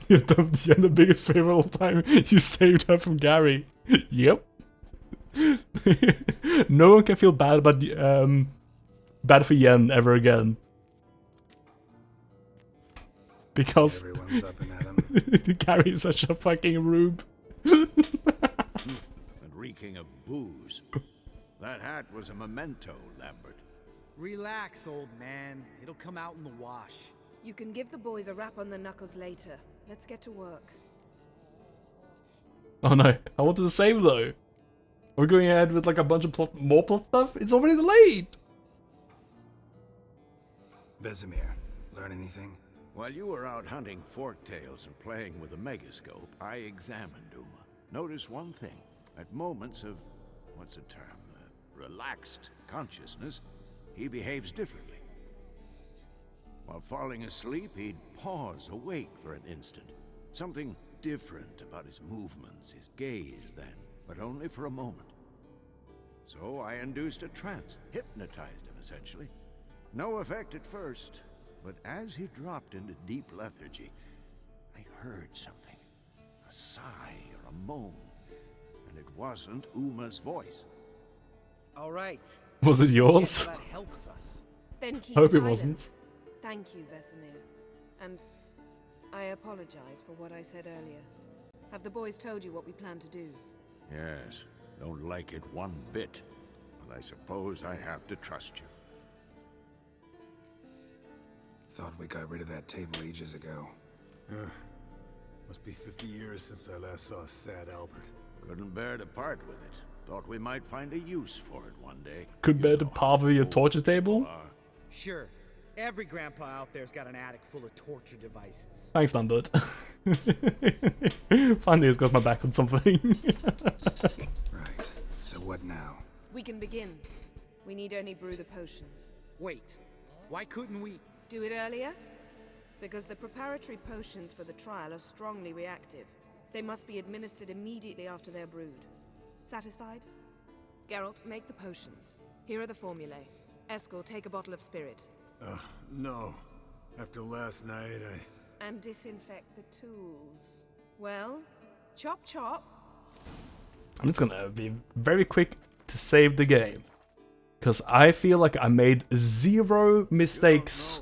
You're the biggest favor of all time. You saved her from Gary. Yep. No one can feel bad about bad for Yen ever again. Because Everyone's up and at him. Gary's such a fucking rube. And reeking of booze. That hat was a memento, Lambert. Relax, old man. It'll come out in the wash. You can give the boys a rap on the knuckles later. Let's get to work. Oh no, I wanted to save though. We're going ahead with like a bunch of more plot stuff? It's already delayed! Vesemir, learn anything? While you were out hunting forktails and playing with a megascope, I examined Uma. Notice one thing. At moments of, what's the term, relaxed consciousness, he behaves differently. While falling asleep, he'd pause awake for an instant. Something different about his movements, his gaze then, but only for a moment. So I induced a trance, hypnotized him essentially. No effect at first, but as he dropped into deep lethargy, I heard something. A sigh or a moan, and it wasn't Uma's voice. All right. Was it yours? Yeah, that helps us. Then keep Hope it silent. wasn't. Thank you, Vesemir. And I apologize for what I said earlier. Have the boys told you what we plan to do? Yes, don't like it one bit. But I suppose I have to trust you. Thought we got rid of that table ages ago. Must be 50 years since I last saw sad Albert. Couldn't bear to part with it. Thought we might find a use for it one day. Could bear the part of your torture table? Sure. Every grandpa out there's got an attic full of torture devices. Thanks, Lambert. Finally, he's got my back on something. Right. So what now? We can begin. We need only brew the potions. Wait. Why couldn't we... Do it earlier? Because the preparatory potions for the trial are strongly reactive. They must be administered immediately after they're brewed. Satisfied? Geralt, make the potions. Here are the formulae. Eskel, take a bottle of spirit. No. After last night, And disinfect the tools. Well, chop chop. I'm just gonna be very quick to save the game. Because I feel like I made 0 mistakes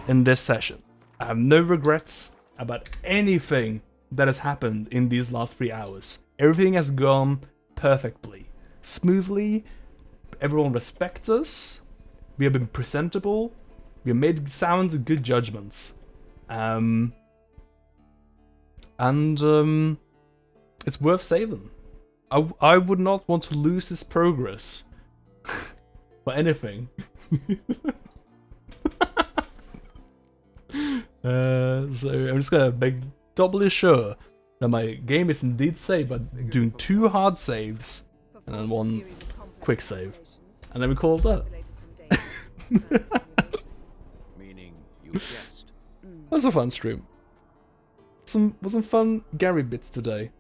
in this session. I have no regrets about anything that has happened in these last 3 hours. Everything has gone perfectly. Smoothly. Everyone respects us. We have been presentable. We have made sound, good judgments. It's worth saving. I would not want to lose this progress for anything. So I'm just gonna make doubly sure that my game is indeed saved by doing 2 hard saves and then 1 quick save, and then we call it that. Meaning you guessed. That's a fun stream. Some fun Gary bits today.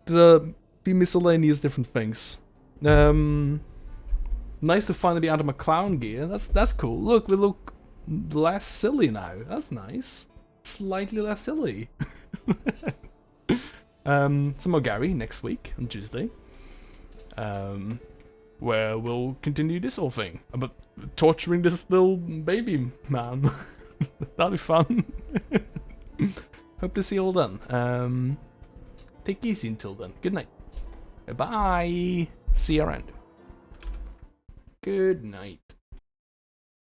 Did be miscellaneous different things. Nice to finally be out of my clown gear. That's cool. Look, we look less silly now. That's nice. Slightly less silly. Some more Gary next week on Tuesday. Where we'll continue this whole thing about torturing this little baby man. That'll be fun. Hope to see you all then. Take it easy until then. Good night. Bye. See you around. Good night.